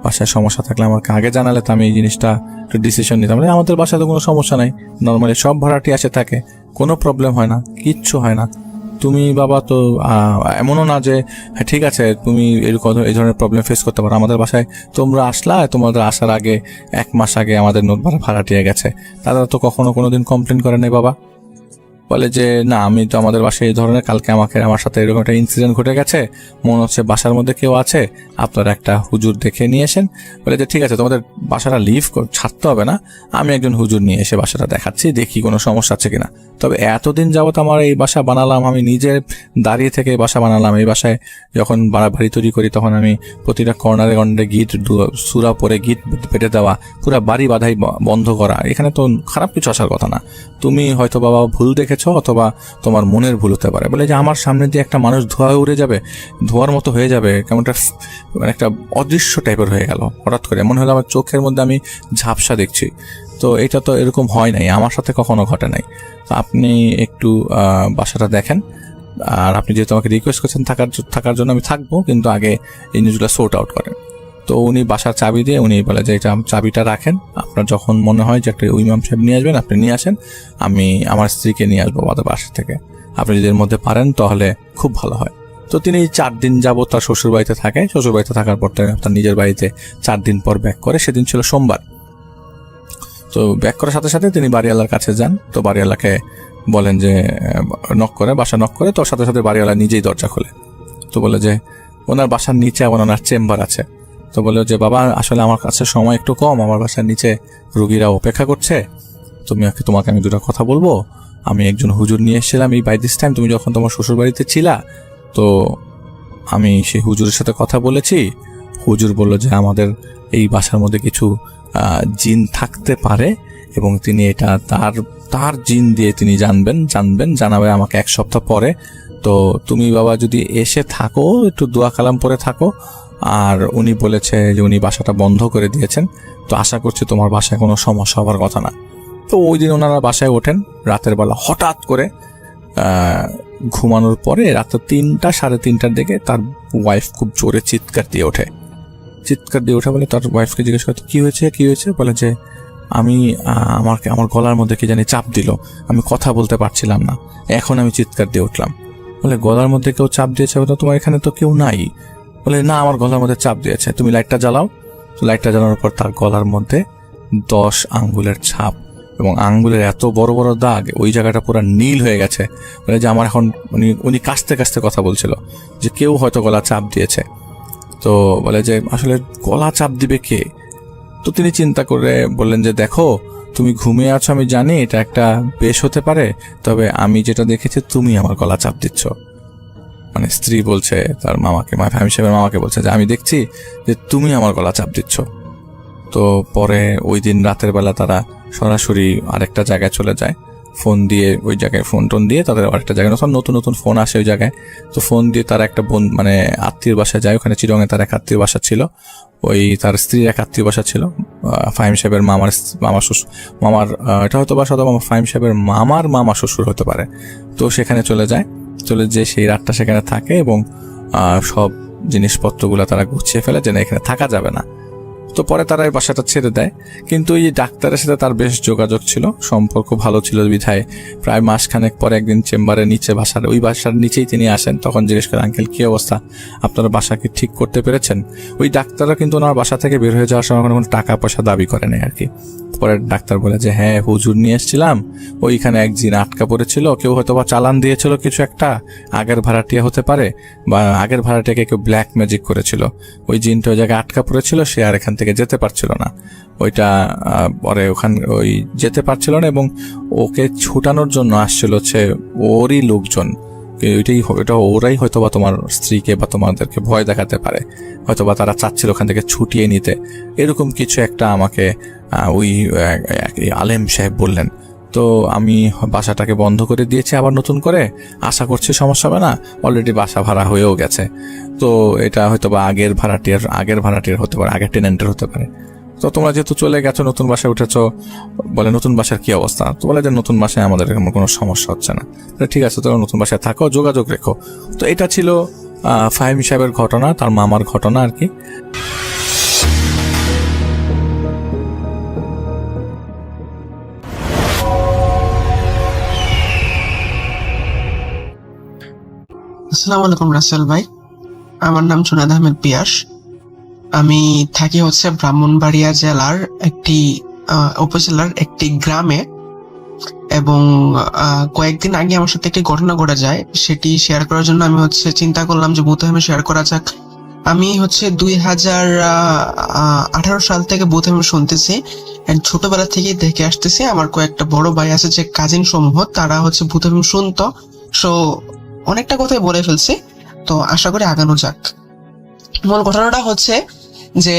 বাসায় সমস্যা থাকলে আমাকে আগে জানালে তো আমি এই জিনিসটা একটু ডিসিশন নিতাম। আমাদের বাসায় তো কোনো সমস্যা নাই, নর্মালি সব ভাড়াটি আসে থাকে, কোনো প্রবলেম হয় না, কিচ্ছু হয় না। তুমি বাবা তো এমনও না যে হ্যাঁ ঠিক আছে তুমি এরকম এই ধরনের প্রবলেম ফেস করতে পারো, আমাদের বাসায় তোমরা আসলা, তোমাদের আসার আগে 1 মাস আগে আমাদের ভাড়াটিয়ে গেছে, তারা তো কখনো কোনোদিন কমপ্লেন করে নাই বাবা। বলে যে না, আমি তো আমাদের বাসায় এই ধরনের কালকে আমার সাথে এরকম একটা ইনসিডেন্ট ঘটে গেছে, মনে হচ্ছে বাসার মধ্যে কেউ আছে, আপনারা একটা হুজুর দেখে নিয়ে এসেন। বলে যে ঠিক আছে, তোমাদের বাসাটা ছাড়তে হবে না, আমি একজন হুজুর নিয়ে এসে বাসাটা দেখাচ্ছি, দেখি কোনো সমস্যা আছে কিনা। তবে এতদিন যাবত আমার এই বাসা বানালাম, আমি নিজে দাঁড়িয়ে থেকে বাসা বানালাম। এই বাসায় যখন বাড়ি তৈরি করি তখন আমি প্রতিটা কর্নারে গিট সূরা পরে গিট পেটে দেওয়া, পুরো বাড়ি বাধাই বন্ধ করা, এখানে তো খারাপ কিছু আসার কথা না। তুমি হয়তো বাবা ভুল দেখেছো, অথবা তোমার মনের ভুল হতে পারে। বলে যে আমার সামনে দিয়ে একটা মানুষ ধোঁয়া উড়ে যাবে, ধোঁয়ার মতো হয়ে যাবে, কেমন একটা অদৃশ্য টাইপের হয়ে গেল হঠাৎ করে, মনে হলো আমার চোখের মধ্যে আমি ঝাপসা দেখছি। তো এটা তো এরকম হয় নাই, আমার সাথে কখনো ঘটে নাই। তো আপনি একটু বাসাটা দেখেন, আর আপনি যেহেতু আমাকে রিকোয়েস্ট করছেন থাকার জন্য, আমি থাকবো, কিন্তু আগে এই জিনিসগুলো সোর্ট আউট করেন। তো উনি বাসার চাবি দিয়ে উনি বলে যে এটা চাবিটা রাখেন, আপনার যখন মনে হয় যে একটা ইমাম সাহেব নিয়ে আসবেন আপনি নিয়ে আসেন, আমি আমার স্ত্রীকে নিয়ে আসবো আমাদের বাসা থেকে, আপনি যদি এর মধ্যে পারেন তাহলে খুব ভালো হয়। তো তিনি 4 দিন যাবত তার শ্বশুর বাড়িতে থাকে। শ্বশুর বাড়িতে থাকার পর তার নিজের বাড়িতে 4 দিন পর ব্যাক করে, সেদিন ছিল সোমবার। তো ব্যাক করার সাথে সাথে তিনি বাড়িওয়ালার কাছে যান। তো বাড়িওয়ালাকে বলেন যে বাসা নক করে, তো সাথে সাথে বাড়িওয়ালা নিজেই দরজা খোলে। তো বলে যে ওনার বাসার নিচে ওনার চেম্বার আছে। তো বলে যে বাবা আসলে আমার কাছে সময় একটু কম, আমার বাসার নিচে রুগীরা অপেক্ষা করছে, তোমাকে আমি 2টা কথা বলবো। আমি একজন হুজুর নিয়ে এসেছিলাম এই বাই দিস টাইম, তুমি যখন তোমার শ্বশুর বাড়িতে ছিলা, তো আমি সেই হুজুরের সাথে কথা বলেছি। হুজুর বলল যে আমাদের এই বাসার মধ্যে কিছু জিন থাকতে পারে, এবং তিনি এটা তার জিন দিয়ে তিনি জানাবে আমাকে 1 সপ্তাহ পরে। তো তুমি বাবা যদি এসে থাকো, একটু দোয়া কালাম পরে থাকো, আর উনি বলেছে যে উনি বাসাটা বন্ধ করে দিয়েছেন, তো আশা করছি তোমার বাসায় কোনো সমস্যা হওয়ার কথা না। তো ওই দিন ওনারা বাসায় ওঠেন রাতের বেলা, হঠাৎ করে ঘুমানোর পরে রাত 3টা 3:30টার দিকে তার ওয়াইফ খুব জোরে চিৎকার দিয়ে ওঠে। বলে তার ওয়াইফকে জিজ্ঞেস করতে কি হয়েছে, বলে যে আমার গলার মধ্যে কি জানি চাপ দিল, আমি কথা বলতে পারছিলাম না, এখন আমি চিৎকার দিয়ে উঠলাম। বলে গলার মধ্যে কেউ চাপ দিয়েছে? বলে তোমার এখানে তো কেউ নাই। বলে না, আমার গলার মধ্যে চাপ দিয়েছে, তুমি লাইটটা জ্বালাও। লাইটটা জ্বালানোর পর তার গলার মধ্যে 10 আঙ্গুলের ছাপ এবং আঙ্গুলের এত বড় বড় দাগ, ওই জায়গাটা পুরো নীল হয়ে গেছে। বলে যে আমার এখন উনি কাশতে কাশতে কথা বলছিল যে কেউ হয়তো গলা চাপ দিয়েছে। তো বলে যে আসলে গলা চাপ দিবে কে? তো তিনি চিন্তা করে বললেন যে দেখো, তুমি ঘুমিয়ে আছো আমি জানি, এটা একটা বেশ হতে পারে, তবে আমি যেটা দেখেছি তুমি আমার গলা চাপ দিচ্ছ। মানে স্ত্রী বলছে তার মামাকে, ফাহিম সাহেবের মামাকে বলছে যে আমি দেখছি যে তুমি আমার গলা চাপ দিচ্ছ। তো পরে ওই দিন রাতের বেলা তারা সরাসরি আরেকটা জায়গায় চলে যায়, ফোন দিয়ে ওই জায়গায় ফোন টোন দিয়ে তাদের আরেকটা জায়গায়, নতুন নতুন ফোন আসে ওই জায়গায়। তো ফোন দিয়ে তারা একটা আত্মীয় বাসায় যায়। ওখানে চিরঙে তার এক আত্মীয় বাসা ছিল, ওই তার স্ত্রীর এক আত্মীয় বাসা ছিল, ফাহিম সাহেবের মামার শ্বশুর, এটা হয়তো বা সদা ফাহিম সাহেবের মামা শ্বশুর হতে পারে। তো সেখানে চলে যে সেই রাতটা সেখানে থাকে এবং সব জিনিসপত্রগুলো তারা গুছিয়ে ফেলে যে না, এখানে থাকা যাবে না। তো পরে তারা এই বাসাটা ছেড়ে দেয়। কিন্তু এই ডাক্তারের সাথে তার বেশ যোগাযোগ ছিল, সম্পর্ক ভালো ছিল বিধায় প্রায় মাসখানেক পরে একদিন চেম্বারের নিচে ওই বাসার নিচেই তিনি আসেন। তখন জিজ্ঞেস করেন, আঙ্কেল কি অবস্থা, আপনারা বাসা কি ঠিক করতে পেরেছেন? ওই ডাক্তাররা কিন্তু ওনার বাসা থেকে বের হয়ে যাওয়ার সময় কোনো টাকা পয়সা দাবি করে নাই আর কি। পরে ডাক্তার বলে যে হ্যাঁ, হুজুর নিয়ে এসেছিলাম, ওইখানে এক জিন আটকা পড়েছিল, কেউ হয়তো বা চালান দিয়েছিল কিছু একটা, আগের ভাড়াটিয়া হতে পারে, বা আগের ভাড়াটিয়াকে কেউ ব্ল্যাক ম্যাজিক করেছিল, ওই জিনটা ওই জায়গায় আটকা পড়েছিল, সে আর এখান থেকে যেতে পারছিল না। ওইটা পরে ওই যেতে পারছিল না এবং ওকে ছুটানোর জন্য আসছিল হচ্ছে ওরই লোকজন। ওটা ওরাই হয়তোবা তোমার স্ত্রীকে বা তোমাদেরকে ভয় দেখাতে পারে, হয়তোবা তারা চাচ্ছিল ওখান থেকে ছুটিয়ে নিতে, এরকম কিছু একটা আমাকে ওই আলেম সাহেব বললেন। তো আমি বাসাটাকে বন্ধ করে দিয়েছি আবার নতুন করে, আশা করছি সমস্যা হবে না, অলরেডি বাসা ভাড়া হয়েও গেছে। তো এটা হয়তোবা আগের ভাড়াটিয়ার হতে পারে, আগের টেনেন্টের হতে পারে। তো তোমরা যেহেতু চলে গেছো, নতুন বাসায় উঠেছো, বলে নতুন বাসার কি অবস্থা? তো বলে যে নতুন বাসায় আমাদের কোনো সমস্যা হচ্ছে না। ঠিক আছে, তোমরা নতুন বাসায় থাকো, যোগাযোগ রেখো। তো এটা ছিল ফাহিম সাহেবের ঘটনা, তার মামার ঘটনা আর কি। আসসালামু আলাইকুম রাসেল ভাই, আমার নাম জুনায়েদ আহমেদ পিয়াস। আমি থাকি হচ্ছে ব্রাহ্মণবাড়িয়া জেলার একটি উপজেলার একটি গ্রামে, এবং কয়েকদিন আগে আমার সাথে একটি ঘটনা ঘটে যায়, সেটি শেয়ার করার জন্য আমি হচ্ছে চিন্তা করলাম যে বুথহেমে শেয়ার করা যাক। আমি হচ্ছে 2018 সাল থেকে বুথহেমে শুনতেছি, ছোটবেলা থেকেই দেখে আসতেছি। আমার কয়েকটা বড় ভাই আছে যে কাজিন সমূহ, তারা হচ্ছে বুথহেম শুনতো। সো অনেকটা কথাই বলে ফেলছি, তো আশা করি আগানো যাক। মূল ঘটনাটা হচ্ছে যে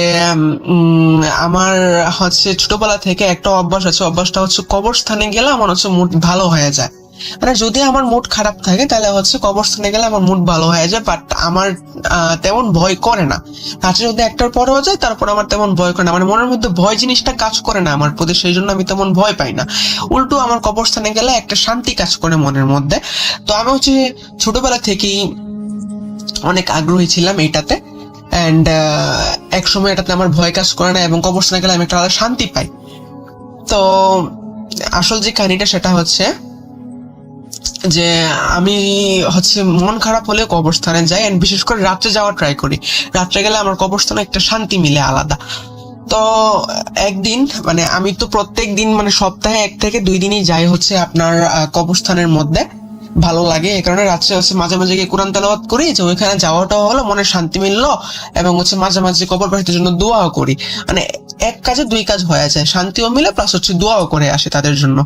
আমার হচ্ছে ছোটবেলা থেকে একটা অভ্যাস আছে, অভ্যাসটা হচ্ছে কবরস্থানে গেলে আমার হচ্ছে মুড ভালো হয়ে যায়। মানে যদি আমার মুড খারাপ থাকে তাহলে হচ্ছে কবরস্থানে গেলে আমার মুড ভালো হয়ে যায়, বাট আমার তেমন ভয় করে না। রাত্রে যদি একটার পরেও যায় তারপর আমার তেমন ভয় করে না, মানে মনের মধ্যে ভয় জিনিসটা কাজ করে না আমার প্রতি, সেই জন্য আমি তেমন ভয় পাই না। উল্টো আমার কবরস্থানে গেলে একটা শান্তি কাজ করে মনের মধ্যে। তো আমি হচ্ছে ছোটবেলা থেকেই অনেক আগ্রহী ছিলাম এইটাতে, অ্যান্ড এক সময় এটাতে আমার ভয় কাজ করে না এবং কবরস্থানে গেলে আমি একটা আলাদা শান্তি পাই। তো আসল যে কাহিনীটা সেটা হচ্ছে যে আমি হচ্ছে মন খারাপ হলে কবরস্থানে যাই, এন্ড বিশেষ করে রাত্রে যাওয়া ট্রাই করি। রাত্রে গেলে আমার কবরস্থানে একটা শান্তি মিলে আলাদা। তো একদিন মানে আমি তো প্রত্যেক দিন মানে সপ্তাহে 1 থেকে 2 দিনই যাই হচ্ছে আপনার কবরস্থানের মধ্যে, ভালো লাগে এই কারণে। রাত্রে হচ্ছে মাঝে মাঝে গিয়ে কোরআন তেলাওয়াত করি, যে ওইখানে যাওয়াটাও হলো, মনে শান্তি মিললো, এবং হচ্ছে মাঝে মাঝে কবরবাসীদের জন্য দোয়াও করি। মানে এক কাজে 2 কাজ হয়ে যায়, শান্তিও মিলে প্লাস হচ্ছে দোয়াও করে আসে তাদের জন্য।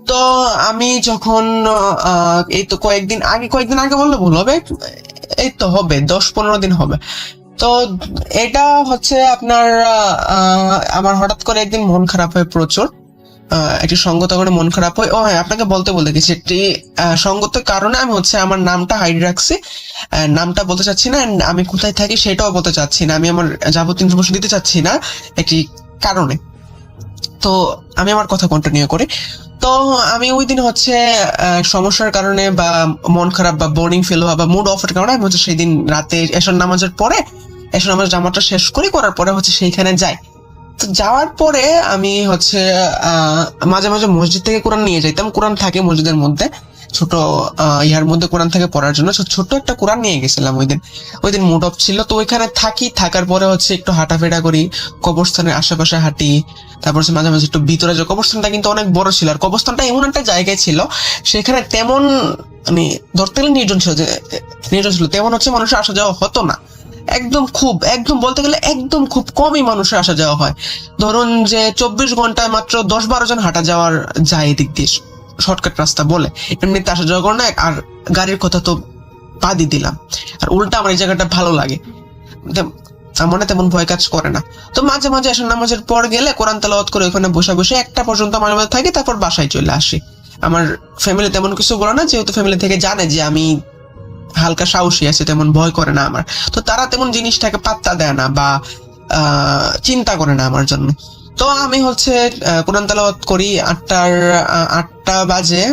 তো আমি যখন এই তো কয়েকদিন আগে বললে ভুল হবে, এই তো হবে 10-15 দিন হবে। তো এটা হচ্ছে আপনার আমার হঠাৎ করে একদিন মন খারাপ হয় প্রচুর, একটি সঙ্গত করে মন খারাপ হয়। ও হ্যাঁ, আপনাকে বলতে গেছি, একটি সঙ্গত কারণে আমি হচ্ছে আমার নামটা হাইড রাখছি। নামটা বলতে চাচ্ছি না, and আমি কোথায় থাকি সেটাও বলতে চাচ্ছি না, আমি আমার যাবতীয় ইনফরমেশন দিতে চাচ্ছি না একটি কারণে। তো আমি আমার কথা কন্টিনিউ করি। তো আমি ওই দিন হচ্ছে সমস্যার কারণে বা মন খারাপ বা বোরিং ফিল হওয়া বা মুড অফের কারণে আমি হচ্ছে সেই দিন রাতে এশার নামাজের পরে, এশার নামাজ জামাতটা শেষ করার পরে হচ্ছে সেইখানে যাই। তো যাওয়ার পরে আমি হচ্ছে মাঝে মাঝে মসজিদ থেকে কোরআন নিয়ে যাইতাম। কোরআন থাকে মসজিদের মধ্যে, ছোট ইয়ার মধ্যে কোরআন থেকে পড়ার জন্য ছোট্ট একটা কোরআন নিয়ে গেছিলাম ওই দিন মুড অফ ছিল। তো ওইখানে থাকার পরে হচ্ছে একটু হাঁটাফেরা করি, কবরস্থানের আশেপাশে হাঁটি, তারপর হচ্ছে মাঝে মাঝে একটু ভিতরে যে কবরস্থানটা কিন্তু অনেক বড় ছিল, আর কবরস্থানটা এমন একটা জায়গায় ছিল সেখানে তেমন মানে ধরতে গেলে নির্জন ছিল, তেমন হচ্ছে মানুষের আসা যাওয়া হতো না। একদম বলতে গেলে একদম খুব কমই মানুষের আসা যাওয়া হয়। ধরুন যে 24 ঘন্টায় মাত্র 10-12 জন হাঁটা যাওয়ার যায় এদিক দিয়ে, শর্টকাট রাস্তা বলে, এমনিতে আসা যাওয়া করে না। আর গাড়ির কথা তো বাদই দিলাম। আর উল্টা আমার এই জায়গাটা ভালো লাগে, মনে তেমন ভয় কাজ করে না। তো মাঝে মাঝে এসে নামাজের পর গেলে কোরআন তেলাওয়াত করে ওখানে বসে 1টা পর্যন্ত মাঝে মাঝে থাকি, তারপর বাসায় চলে আসি। আমার ফ্যামিলি তেমন কিছু বলে না, যেহেতু ফ্যামিলি থেকে জানে যে আমি হালকা সাহসী আছে, তেমন ভয় করে না আমার। তো তারা তেমন জিনিসটাকে পাত্তা দেয় না বা চিন্তা করে না আমার জন্য। তো আমি হচ্ছে কোরআন তেলাওয়াত করি। 8টা বাজে,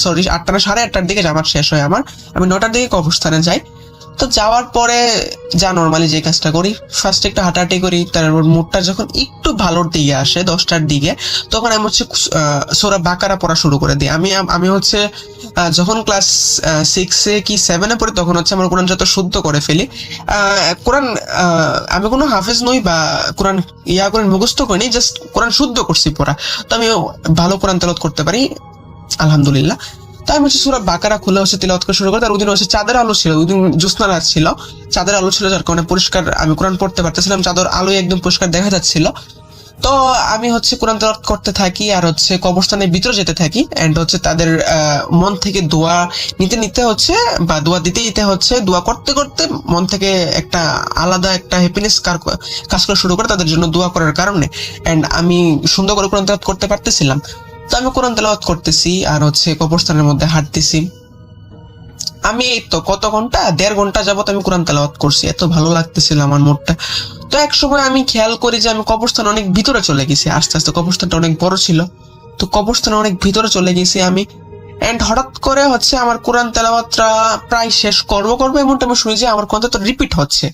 সরি 8টা না 8:30 দিকে জামাত শেষ হয় আমার। আমি 9টার দিকে কবরস্থানে যাই। তো যাওয়ার পরে যা নর্মালি যে কাজটা করি, ফার্স্ট একটু হাঁটাহাঁটি করি, তারপর মুডটা যখন একটু ভালোর দিকে আসে 10টার দিকে, তখন আমি হচ্ছে সূরা বাকারা পড়া শুরু করে দিই। আমি হচ্ছে যখন ক্লাস 6-এ কি 7-এ পড়ি, তখন হচ্ছে আমার কোরআন যত শুদ্ধ করে ফেলি। কোরআন আমি কোনো হাফেজ নই বা কোরআন করে মুখস্থ করিনি, জাস্ট কোরআন শুদ্ধ করছি পড়া। তো আমি ভালো কোরআন তেলাওয়াত করতে পারি আলহামদুলিল্লাহ। তাই আমি হচ্ছে সূরা বাকারা খুলে হচ্ছে তিলাওয়াত করা শুরু করি। তার ওই দিন হচ্ছে চাঁদের আলো ছিল, ওই দিন জ্যোৎস্না রাত ছিল, চাঁদের আলো ছিল, যার কারণে পরিষ্কার আমি কোরআন পড়তে পারতেছিলাম, চাঁদের আলোয় একদম পরিষ্কার দেখা যাচ্ছিল। তো আমি হচ্ছে কোরআন তেলাওয়াত করতে থাকি আর হচ্ছে কবরস্থানের ভিতরে যেতে থাকি, এন্ড হচ্ছে তাদের মন থেকে দোয়া নিতে হচ্ছে বা দোয়া দিতে হচ্ছে। দোয়া করতে করতে মন থেকে একটা আলাদা একটা হ্যাপিনেস কাজ করা শুরু করে তাদের জন্য দোয়া করার কারণে, এন্ড আমি সুন্দর করে কোরআন তেলাওয়াত করতে পারতেছিলাম। তো আমি কোরআন তেলাওয়াত করতেছি আর হচ্ছে কবরস্থানের মধ্যে হাঁটতেছি। আমি এই তো কত ঘন্টা, 1.5 ঘন্টা যাবত আমি কোরআন তেলাওয়াত করছি, এত ভালো লাগতেছিল আমার মুডটা। তো এক সময় আমি খেয়াল করি যে আমি কবরস্থান অনেক ভিতরে চলে গেছি, আস্তে আস্তে কবরস্থানটা অনেক বড় ছিল, তো কবরস্থানে অনেক ভিতরে চলে গেছি আমি। এন্ড হঠাৎ করে হচ্ছে আমার কোরআন তেলাওয়াতটা প্রায় শেষ করবো এমনটা আমি শুনি যে আমার কথা তো রিপিট হচ্ছে।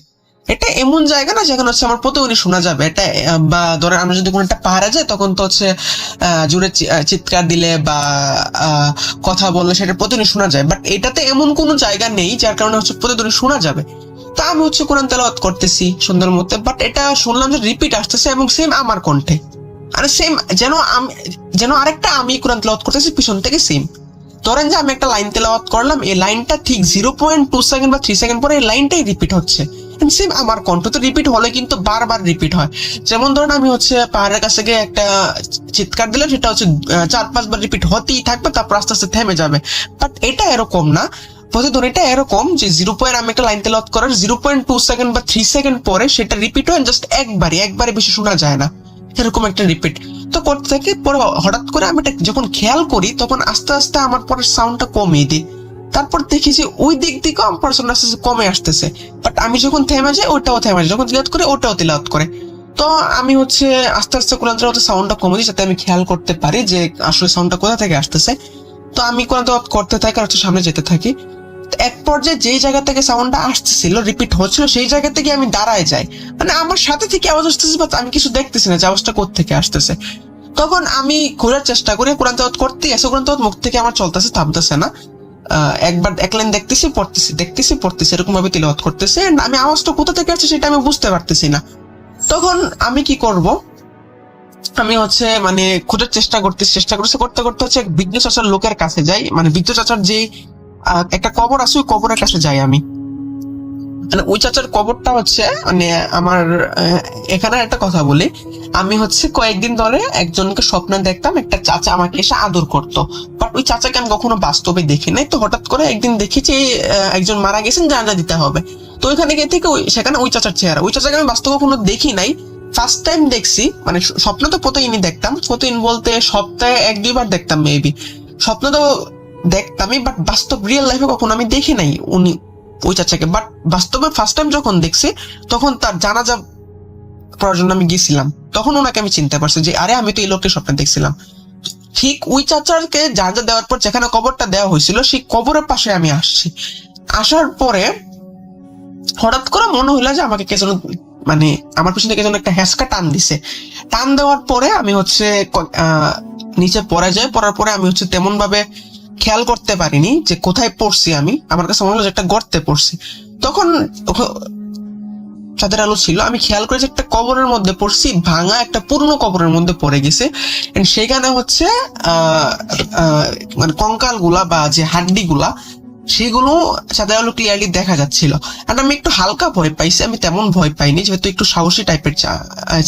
এটা এমন জায়গা না যেখানে হচ্ছে আমার প্রতিদিনই শোনা যাবে এটা, বা ধরেন আমরা যদি কোনো একটা পাহাড়ে যাই তখন তো হচ্ছে জুড়ে চিৎকার দিলে বা কথা বললে সেটা প্রতিদিনই শোনা যায়, বাট এটাতে এমন কোনো জায়গা নেই যার কারণে হচ্ছে প্রতিদিনই শোনা যাবে। তা আমি হচ্ছে কোরআন তেলাওয়াত করতেছি সুন্দর মতো, বাট এটা শুনলাম যে রিপিট আসতেছে এবং সেম আমার কণ্ঠে, আর সেম যেন আরেকটা আমি কোরআন তেলাওয়াত করতেছি পিছন থেকে সেম। ধরেন যে আমি একটা লাইন তেলাওয়াত করলাম, এই লাইনটা ঠিক 0.2 সেকেন্ড বা 3 সেকেন্ড পরে এই লাইনটাই রিপিট হচ্ছে, সেম আমার কণ্ঠ। তো রিপিট হলে কিন্তু বারবার রিপিট হয়। যেমন ধরেন আমি হচ্ছে পাহাড়ের কাছে গিয়ে একটা চিৎকার দিলাম, সেটা হচ্ছে 4-5 বার রিপিট হতেই থাকবে, তারপর আস্তে আস্তে থেমে যাবে। বাট এটা এরকম না, প্রতিদিন এটা এরকম যে আমি একটা লাইন তেলাওয়াত করার 0.2 সেকেন্ড বা 3 সেকেন্ড পরে সেটা রিপিট হয়, জাস্ট একবারে বেশি শোনা যায় না, এরকম একটা রিপিট। তো করতে থাকি, পরে হঠাৎ করে আমি এটা যখন খেয়াল করি তখন আস্তে আস্তে আমার পরে সাউন্ডটা কমিয়ে দিই। তারপর দেখি যে ওই দিক দিকেও আমার পার্সোনাল আস্তে আস্তে কমে আসতেছে, বাট আমি যখন থেমে যাই ওটাও থেমে যায়, যখন তিলাওয়াত করি ওটাও তিলাওয়াত করে। তো আমি হচ্ছে আস্তে আস্তে কোরআন তেলাওয়াতের সাউন্ডটা কমে দিই যাতে আমি খেয়াল করতে পারি যে আসলে সাউন্ডটা কোথা থেকে আসতেছে। তো আমি কোরআন তেলাওয়াত করতে থাকি আর হচ্ছে সামনে যেতে থাকি। এক পর্যায়ে যেই জায়গা থেকে সাউন্ডটা আসতেছিল, রিপিট হচ্ছিল, সেই জায়গা থেকে আমি দাঁড়ায় যাই, মানে আমার সাথে থেকে আওয়াজ আসতেছে বাট আমি কিছু দেখতেছি না যে আওয়াজটা কোত্থেকে আসতেছে। তখন আমি ঘোরার চেষ্টা করি, কোরআন তেলাওয়াত করতে এসে কোরআন তেলাওয়াত মুখ থেকে আমার চলতেছে, থামতেছে না। একবার এক লাইন দেখতেছি পড়তেছি এরকম ভাবে তিলাওয়াত করতেছে, আমি আওয়াজটা কোথা থেকে আসছে সেটা আমি বুঝতে পারতেছি না। তখন আমি কি করব, আমি হচ্ছে মানে খোঁজার চেষ্টা করতে করতে হচ্ছে বৃদ্ধ চাচার লোকের কাছে যাই, মানে বৃদ্ধ চাচার যে একটা কবর আছে ওই কবরের কাছে যাই আমি। মানে ওই চাচার কবরটা হচ্ছে মানে আমার এখানে একটা কথা বলি, আমি হচ্ছে কয়েকদিন ধরে একজনকে স্বপ্নে দেখতাম, একটা চাচা আমাকে এসে আদর করতো, বাট ওই চাচাকে আমি কখনো বাস্তবে দেখি নাই। তো হঠাৎ করে একদিন দেখি যে একজন মারা গেছেন, জানাজা দিতে হবে। তো ওইখানে গিয়ে থেকে সেখানে ওই চাচার চেহারা, ওই চাচাকে আমি বাস্তবে কখনো দেখি নাই, ফার্স্ট টাইম দেখছি, মানে স্বপ্ন তো প্রতিদিনই দেখতাম, প্রতিদিন বলতে সপ্তাহে 1-2 বার দেখতাম মেবি, স্বপ্ন তো দেখতামই, বাট বাস্তব রিয়েল লাইফে কখনো আমি দেখি নাই উনি ওই চাচাকে। বাট বাস্তবে ফার্স্ট টাইম যখন দেখছি তখন তার জানাজা পড়ার জন্য আমি গেছিলাম, তখন ওনাকে আমি চিনতে পারছি যে আরে আমি তো এই লোককে স্বপ্নে দেখছিলাম। ঠিক ওই চাচারকে জানাজা দেওয়ার পর যেখানে কবরটা দেওয়া হয়েছিল সেই কবরের পাশে আমি আসছি। আসার পরে হঠাৎ করে মনে হইলো যে আমাকে কে যেন, মানে আমার পিছনে কে যেন একটা হ্যাঁচকা টান দিছে। টান দেওয়ার পরে আমি হচ্ছে নিচে পড়ে যাই। পড়ার পরে আমি হচ্ছে তেমন ভাবে খেয়াল করতে পারিনি যে কোথায় পড়ছি আমি। আমার কাছে মনে হলো যে একটা গর্তে পড়ছি। তখন চাঁদের আলো ছিল, আমি খেয়াল করেছি একটা কবরের মধ্যে পড়ছি, ভাঙা একটা পুরনো কবরের মধ্যে পড়ে গেছে। সেখানে হচ্ছে মানে কঙ্কাল গুলা বা যে হাড্ডি গুলা সেগুলো চাঁদের আলো ক্লিয়ারলি দেখা যাচ্ছিল। আর আমি একটু হালকা ভয় পাইছি, আমি তেমন ভয় পাইনি, যেহেতু একটু সাহসী টাইপের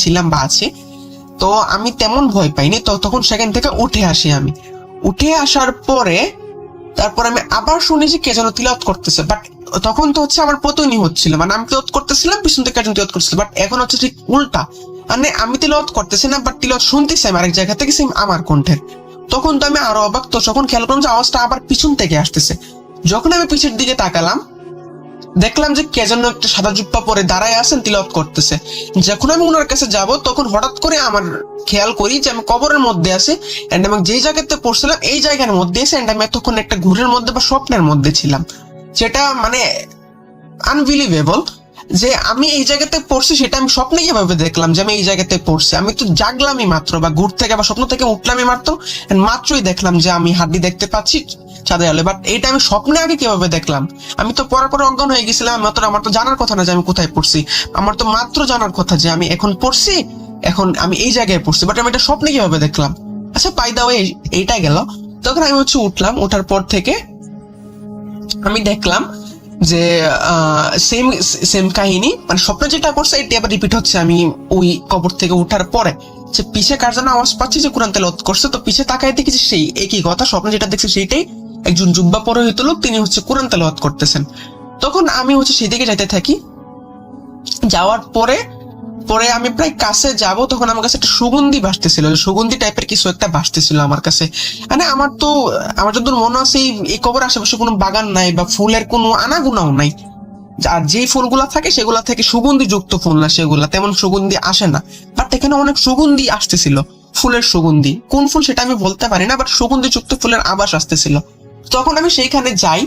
ছিলাম বা আছি, তো আমি তেমন ভয় পাইনি। তো তখন সেখান থেকে উঠে আসি। আমি উঠে আসার পরে তারপর আমি আবার শুনেছি কে যেন তিলাওয়াত করতেছে, বাট তখন তো হচ্ছে আমার পতনি হচ্ছিল, মানে আমি তিলাওয়াত করতেছিলাম, পিছন থেকে একজন তিলাওয়াত করতেছিল, বাট এখন হচ্ছে ঠিক উল্টা, মানে আমি তিলাওয়াত করতেছি না বাট তিলাওয়াত শুনতেছি আমি আরেক জায়গা থেকে, সেম আমার কণ্ঠের। তখন তো আমি আরো অবাক। তো যখন খেয়াল করলাম যে আওয়াজটা আবার পিছন থেকে আসতেছে, যখন আমি পিছের দিকে তাকালাম দেখলাম যে কে যেন একটা সাদা জুব্বা পরে দাঁড়ায় আছেন, তিলাওয়াত করতেছে। যখন আমি ওনার কাছে যাব তখন হঠাৎ করে আমার খেয়াল করি যে আমি কবরের মধ্যে আছি, এন্ড আমি যেই জায়গাতে পড়ছিলাম এই জায়গার মধ্যে আছি, এন্ড আমি এতক্ষণ একটা ঘুরের মধ্যে বা স্বপ্নের মধ্যে ছিলাম, যেটা মানে আনবিলিভেবল যে আমি এই জায়গাতে পড়ছি। সেটা আমি স্বপ্নে কিভাবে দেখলাম যে আমি এই জায়গাতে পড়ছি? আমি তো জাগলামই মাত্র, বা ঘুর থেকে বা স্বপ্ন থেকে উঠলামই মাত্র, মাত্রই দেখলাম যে আমি হাড্ডি দেখতে পাচ্ছি চাঁদে আলো। বাট এইটা আমি স্বপ্নে আগে কিভাবে দেখলাম? আমি তো পরে অজ্ঞান হয়ে গেছিলাম। আমার তো জানার কথা না যে আমি কোথায় পড়ছি, আমার তো মাত্র জানার কথা যে আমি এখন পড়ছি, এখন আমি এই জায়গায় পড়ছি, বাট আমি এটা স্বপ্নে কিভাবে দেখলাম? আচ্ছা, পাই দাও এইটা গেল। তখন আমি হচ্ছে উঠলাম, ওঠার পর থেকে আমি দেখলাম যে সেম সেম কাহিনী, মানে স্বপ্ন যেটা করছে এটি আবার রিপিট হচ্ছে। আমি ওই কবর থেকে উঠার পরে যে পিছে কার যেন আওয়াজ পাচ্ছি যে কোরআন তেলাওয়াত করছে, তো পিছে তাকাই দেখেছি সেই একই কথা, স্বপ্ন যেটা দেখছি সেইটাই। একজন জুব্বা পরিহিত লোক, তিনি হচ্ছে কোরআন তেলাওয়াত করতেছেন। তখন আমি হচ্ছে সেদিকে যাইতে থাকি। যাওয়ার পরে আমি প্রায় কাছে যাব, তখন আমার কাছে একটা সুগন্ধি ভাসতেছিল, সুগন্ধি টাইপের কিছু একটা ভাসতেছিল আমার কাছে। মানে আমার যতদূর মনে আছে এই কবর আশেপাশে কোনো বাগান নাই বা ফুলের কোনো আনাগোনাও নাই। আর যেই ফুলগুলা থাকে সেগুলা থেকে সুগন্ধি যুক্ত ফুল না, সেগুলা তেমন সুগন্ধি আসে না। বাট এখানে অনেক সুগন্ধি আসতেছিল, ফুলের সুগন্ধি। কোন ফুল সেটা আমি বলতে পারি না, বাট সুগন্ধি যুক্ত ফুলের আভাস আসতেছিল। তখন আমি সেইখানে যাই।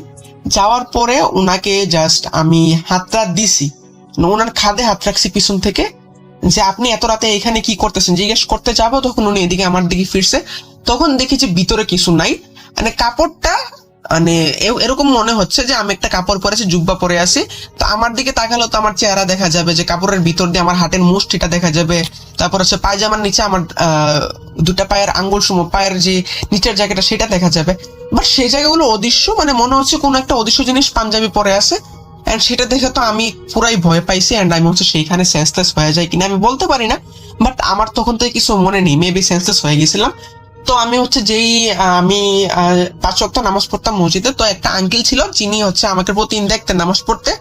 যাওয়ার পরে ওনাকে জাস্ট আমি হাতটা দিছি, ওনার খাদে হাত রাখছি পিছন থেকে, যে আপনি এত রাতে এখানে কি করতেছেন জিজ্ঞেস করতে যাবো। তখন উনি এদিকে আমার দিকে ফিরছে। তখন দেখি যে ভিতরে কিছু নাই, মানে কাপড়টা, মানে এরকম মনে হচ্ছে যে আমি একটা কাপড় পরেছি, জুব্বা পরে আছি। তো আমার দিকে তাকালো তো আমার চেহারা দেখা যাবে, যে কাপড়ের ভিতর দিয়ে আমার হাতের মুষ্টিটা দেখা যাবে। তারপর হচ্ছে পায়জামার নিচে আমার দুটা পায়ের আঙ্গুল সমূহ, পায়ের যে নিচের জায়গাটা সেটা দেখা যাবে। বাট সেই জায়গাগুলো অদৃশ্য, মানে মনে হচ্ছে কোনো একটা অদৃশ্য জিনিস পাঞ্জাবি পরে আছে। এন্ড সেটা দেখে তো আমি পুরাই ভয় পাইছি, এন্ড আমি হচ্ছে সেইখানে সেন্সলেস হয়ে যাই কিনা আমি বলতে পারি না, বাট আমার তখন থেকে কিছু মনে নেই, মেবি সেন্সলেস হয়ে গেছিলাম। তো আমি হচ্ছে আমি 5 ওয়াক্ত নামাজ পড়তাম মসজিদে। তো একটা আঙ্কেল ছিল যিনি হচ্ছে আমাকে প্রতিদিন দেখতেন নামাজ পড়তে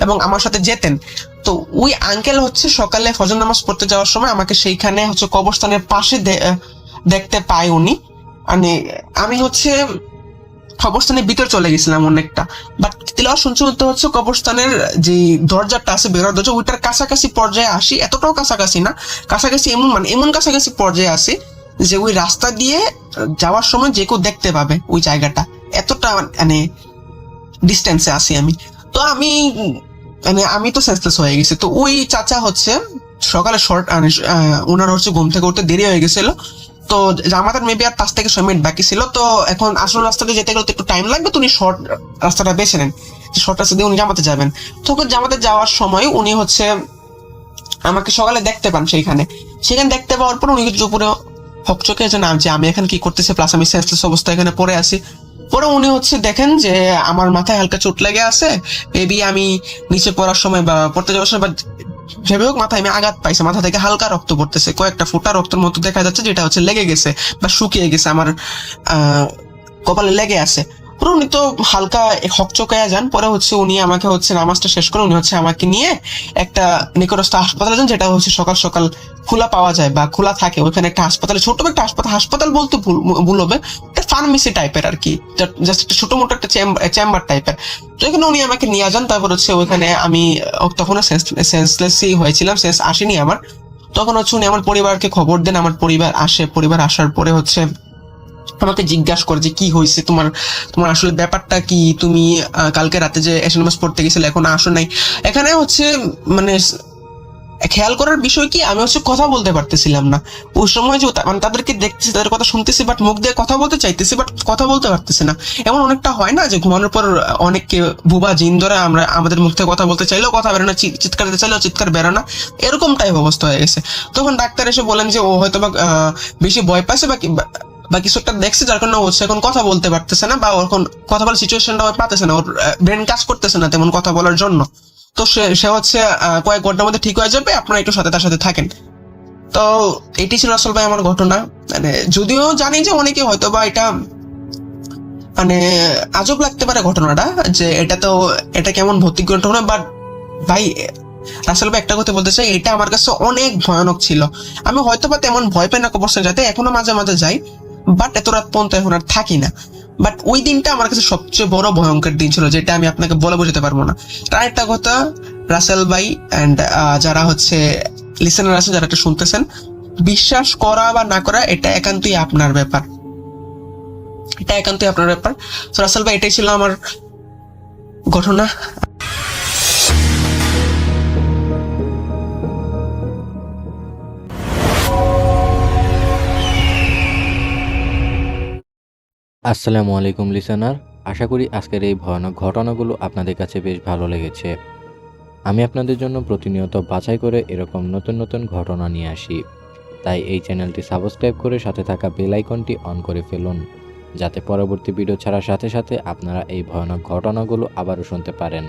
এবং আমার সাথে যেতেন। তো ওই আঙ্কেল হচ্ছে সকালে ফজর নামাজ পড়তে যাওয়ার সময় আমাকে সেইখানে হচ্ছে কবরস্থানের পাশে দেখতে পাই উনি। মানে আমি হচ্ছে কবরস্থানের ভিতরে চলে গেছিলাম অনেকটা, বাট তিলাওয়াত শুনতে হচ্ছে কবরস্থানের যে দরজাটা আছে, বেরোর দরজা, ওইটার কাছাকাছি পর্যায়ে আসি। এতটাও কাছাকাছি না, কাছাকাছি এমন কাছাকাছি পর্যায়ে আসি যে ওই রাস্তা দিয়ে যাওয়ার সময় যে কেউ দেখতে পাবে ওই জায়গাটা, এতটা মানে ডিস্টেন্সে আসি আমি। তো আমি তো সেন্সলেস হয়ে গেছি। তো ওই চাচা হচ্ছে সকালে ওনার হচ্ছে ঘুম থেকে উঠতে দেরি হয়ে গেছিল, তো জামাতার মেবি আর 5 থেকে 6 মিনিট বাকি ছিল। তো এখন আসল রাস্তাতে যেতে গেলে তো একটু টাইম লাগবে, তো উনি শর্ট রাস্তাটা বেছে নেন, শর্ট রাস্তা দিয়ে উনি জামাতে যাবেন। তখন জামাতে যাওয়ার সময় উনি হচ্ছে আমাকে সকালে দেখতে পান। সেখানে দেখতে পাওয়ার পর উনি উপরে হকচকে যে নাম যে আমি এখানে কি করতেছি, প্লাস আমি সেন্সলেস অবস্থা এখানে পড়ে আছি। পরে উনি হচ্ছে দেখেন যে আমার মাথায় হালকা চোট লেগে আছে, মেবি আমি নিচে পড়ার সময় বা পড়তে যাওয়ার সময় যেভাবে হোক মাথায় আমি আঘাত পাইছে, মাথা থেকে হালকা রক্ত পড়তেছে, কয়েকটা ফোঁটা রক্তের মতো দেখা যাচ্ছে, যেটা হচ্ছে লেগে গেছে বা শুকিয়ে গেছে, আমার কপালে লেগে আছে। পরে উনি তো হালকা হকচকায়া যান। পরে হচ্ছে উনি আমাকে হচ্ছে নামাজটা শেষ করে উনি হচ্ছে আমাকে নিয়ে একটা নিকটস্থ হাসপাতালে যান, যেটা হচ্ছে সকাল সকাল খোলা পাওয়া যায় বা খোলা থাকে। ওইখানে একটা হাসপাতালে, ছোট একটা হাসপাতাল, হাসপাতাল বলতে ভুল হবে, একটা ফার্মেসি টাইপের আর কি, জাস্ট একটা ছোট মোটো একটা চেম্বার টাইপের। তো এখানে উনি আমাকে নিয়ে যান। তারপর হচ্ছে ওইখানে আমি তখনও সেন্সলেসই হয়েছিলাম, সেন্স আসেনি আমার। তখন হচ্ছে উনি আমার পরিবারকে খবর দেন, আমার পরিবার আসে। পরিবার আসার পরে হচ্ছে আমাকে জিজ্ঞাসা করে যে কি হয়েছে তোমার, তোমার আসলে ব্যাপারটা কি, তুমি কালকে রাতে যে এশিয়ান নামাজ পড়তে গেছিলে এখন আসো নাই। এখানে হচ্ছে মানে খেয়াল করার বিষয় কি, আমি হচ্ছে কথা বলতে পারতেছিলাম না ওই সময়। যে মানে তাদেরকে দেখতেছি, তাদের কথা শুনতেছি, বাট মুখ দিয়ে কথা বলতে চাইতেছি, বাট কথা বলতে পারতেছি না। এমন অনেকটা হয় না যে ঘুমানোর পর অনেককে বুবা জিন ধরে আমরা আমাদের মুখ থেকে কথা বলতে চাইলেও কথা বেরো না, চিৎকার দিতে চাইলেও চিৎকার বেরো না, এরকম টাইপ অবস্থা হয়ে গেছে। তখন ডাক্তার এসে বলেন যে ও হয়তো বা বেশি ভয় পাচ্ছে বা কিছু একটা দেখছে, যার কারণে ও এখন কথা বলতে পারতেছে না, বা এখন কথা বলার সিচুয়েশনটা পাতেছে না, ওর ব্রেন কাজ করতেছে না তেমন কথা বলার জন্য। তো সে হচ্ছে কয়েক ঘন্টার মধ্যে ঠিক হয়ে যাবে, আপনারা একটু সাথে তার সাথে থাকেন। তো এটি ছিল আসলে ভাই আমার ঘটনা। মানে যদিও জানি যে অনেকে হয়তো বা এটা মানে আজব লাগতে পারে ঘটনাটা, যে এটা কেমন ভৌতিক ঘটনা, বাট ভাই রাসেল ভাই একটা কথা বলতে চাই, এটা আমার কাছে অনেক ভয়ানক ছিল। আমি হয়তো বা তেমন ভয় পাই না কবরস্থানে যাতে, এখনো মাঝে মাঝে যাই, বাট এত রাত পর্যন্ত এখন আর থাকি না। বাট ওই দিনটা আমার কাছে সবচেয়ে বড় ভয়ঙ্কর দিন ছিল, যেটা আমি আপনাকে বলে বোঝাতে পারবো না। তার একটা কথা, রাসেল ভাই অ্যান্ড যারা হচ্ছে লিসেনার আছে, যারা এটা শুনতেছেন, বিশ্বাস করা বা না করা এটা একান্তই আপনার ব্যাপার, এটা একান্তই আপনার ব্যাপার। তো রাসেল ভাই এটাই ছিল আমার ঘটনা। আসসালামু আলাইকুম লিসেনার, আশা করি আজকের এই ভয়ানক ঘটনাগুলো আপনাদের কাছে বেশ ভালো লেগেছে। আমি আপনাদের জন্য প্রতিনিয়ত বাছাই করে এরকম নতুন নতুন ঘটনা নিয়ে আসি, তাই এই চ্যানেলটি সাবস্ক্রাইব করে সাথে থাকা বেল আইকনটি অন করে ফেলুন, যাতে পরবর্তী ভিডিও ছাড়ার সাথে সাথে আপনারা এই ভয়ানক ঘটনাগুলো আবারও শুনতে পারেন।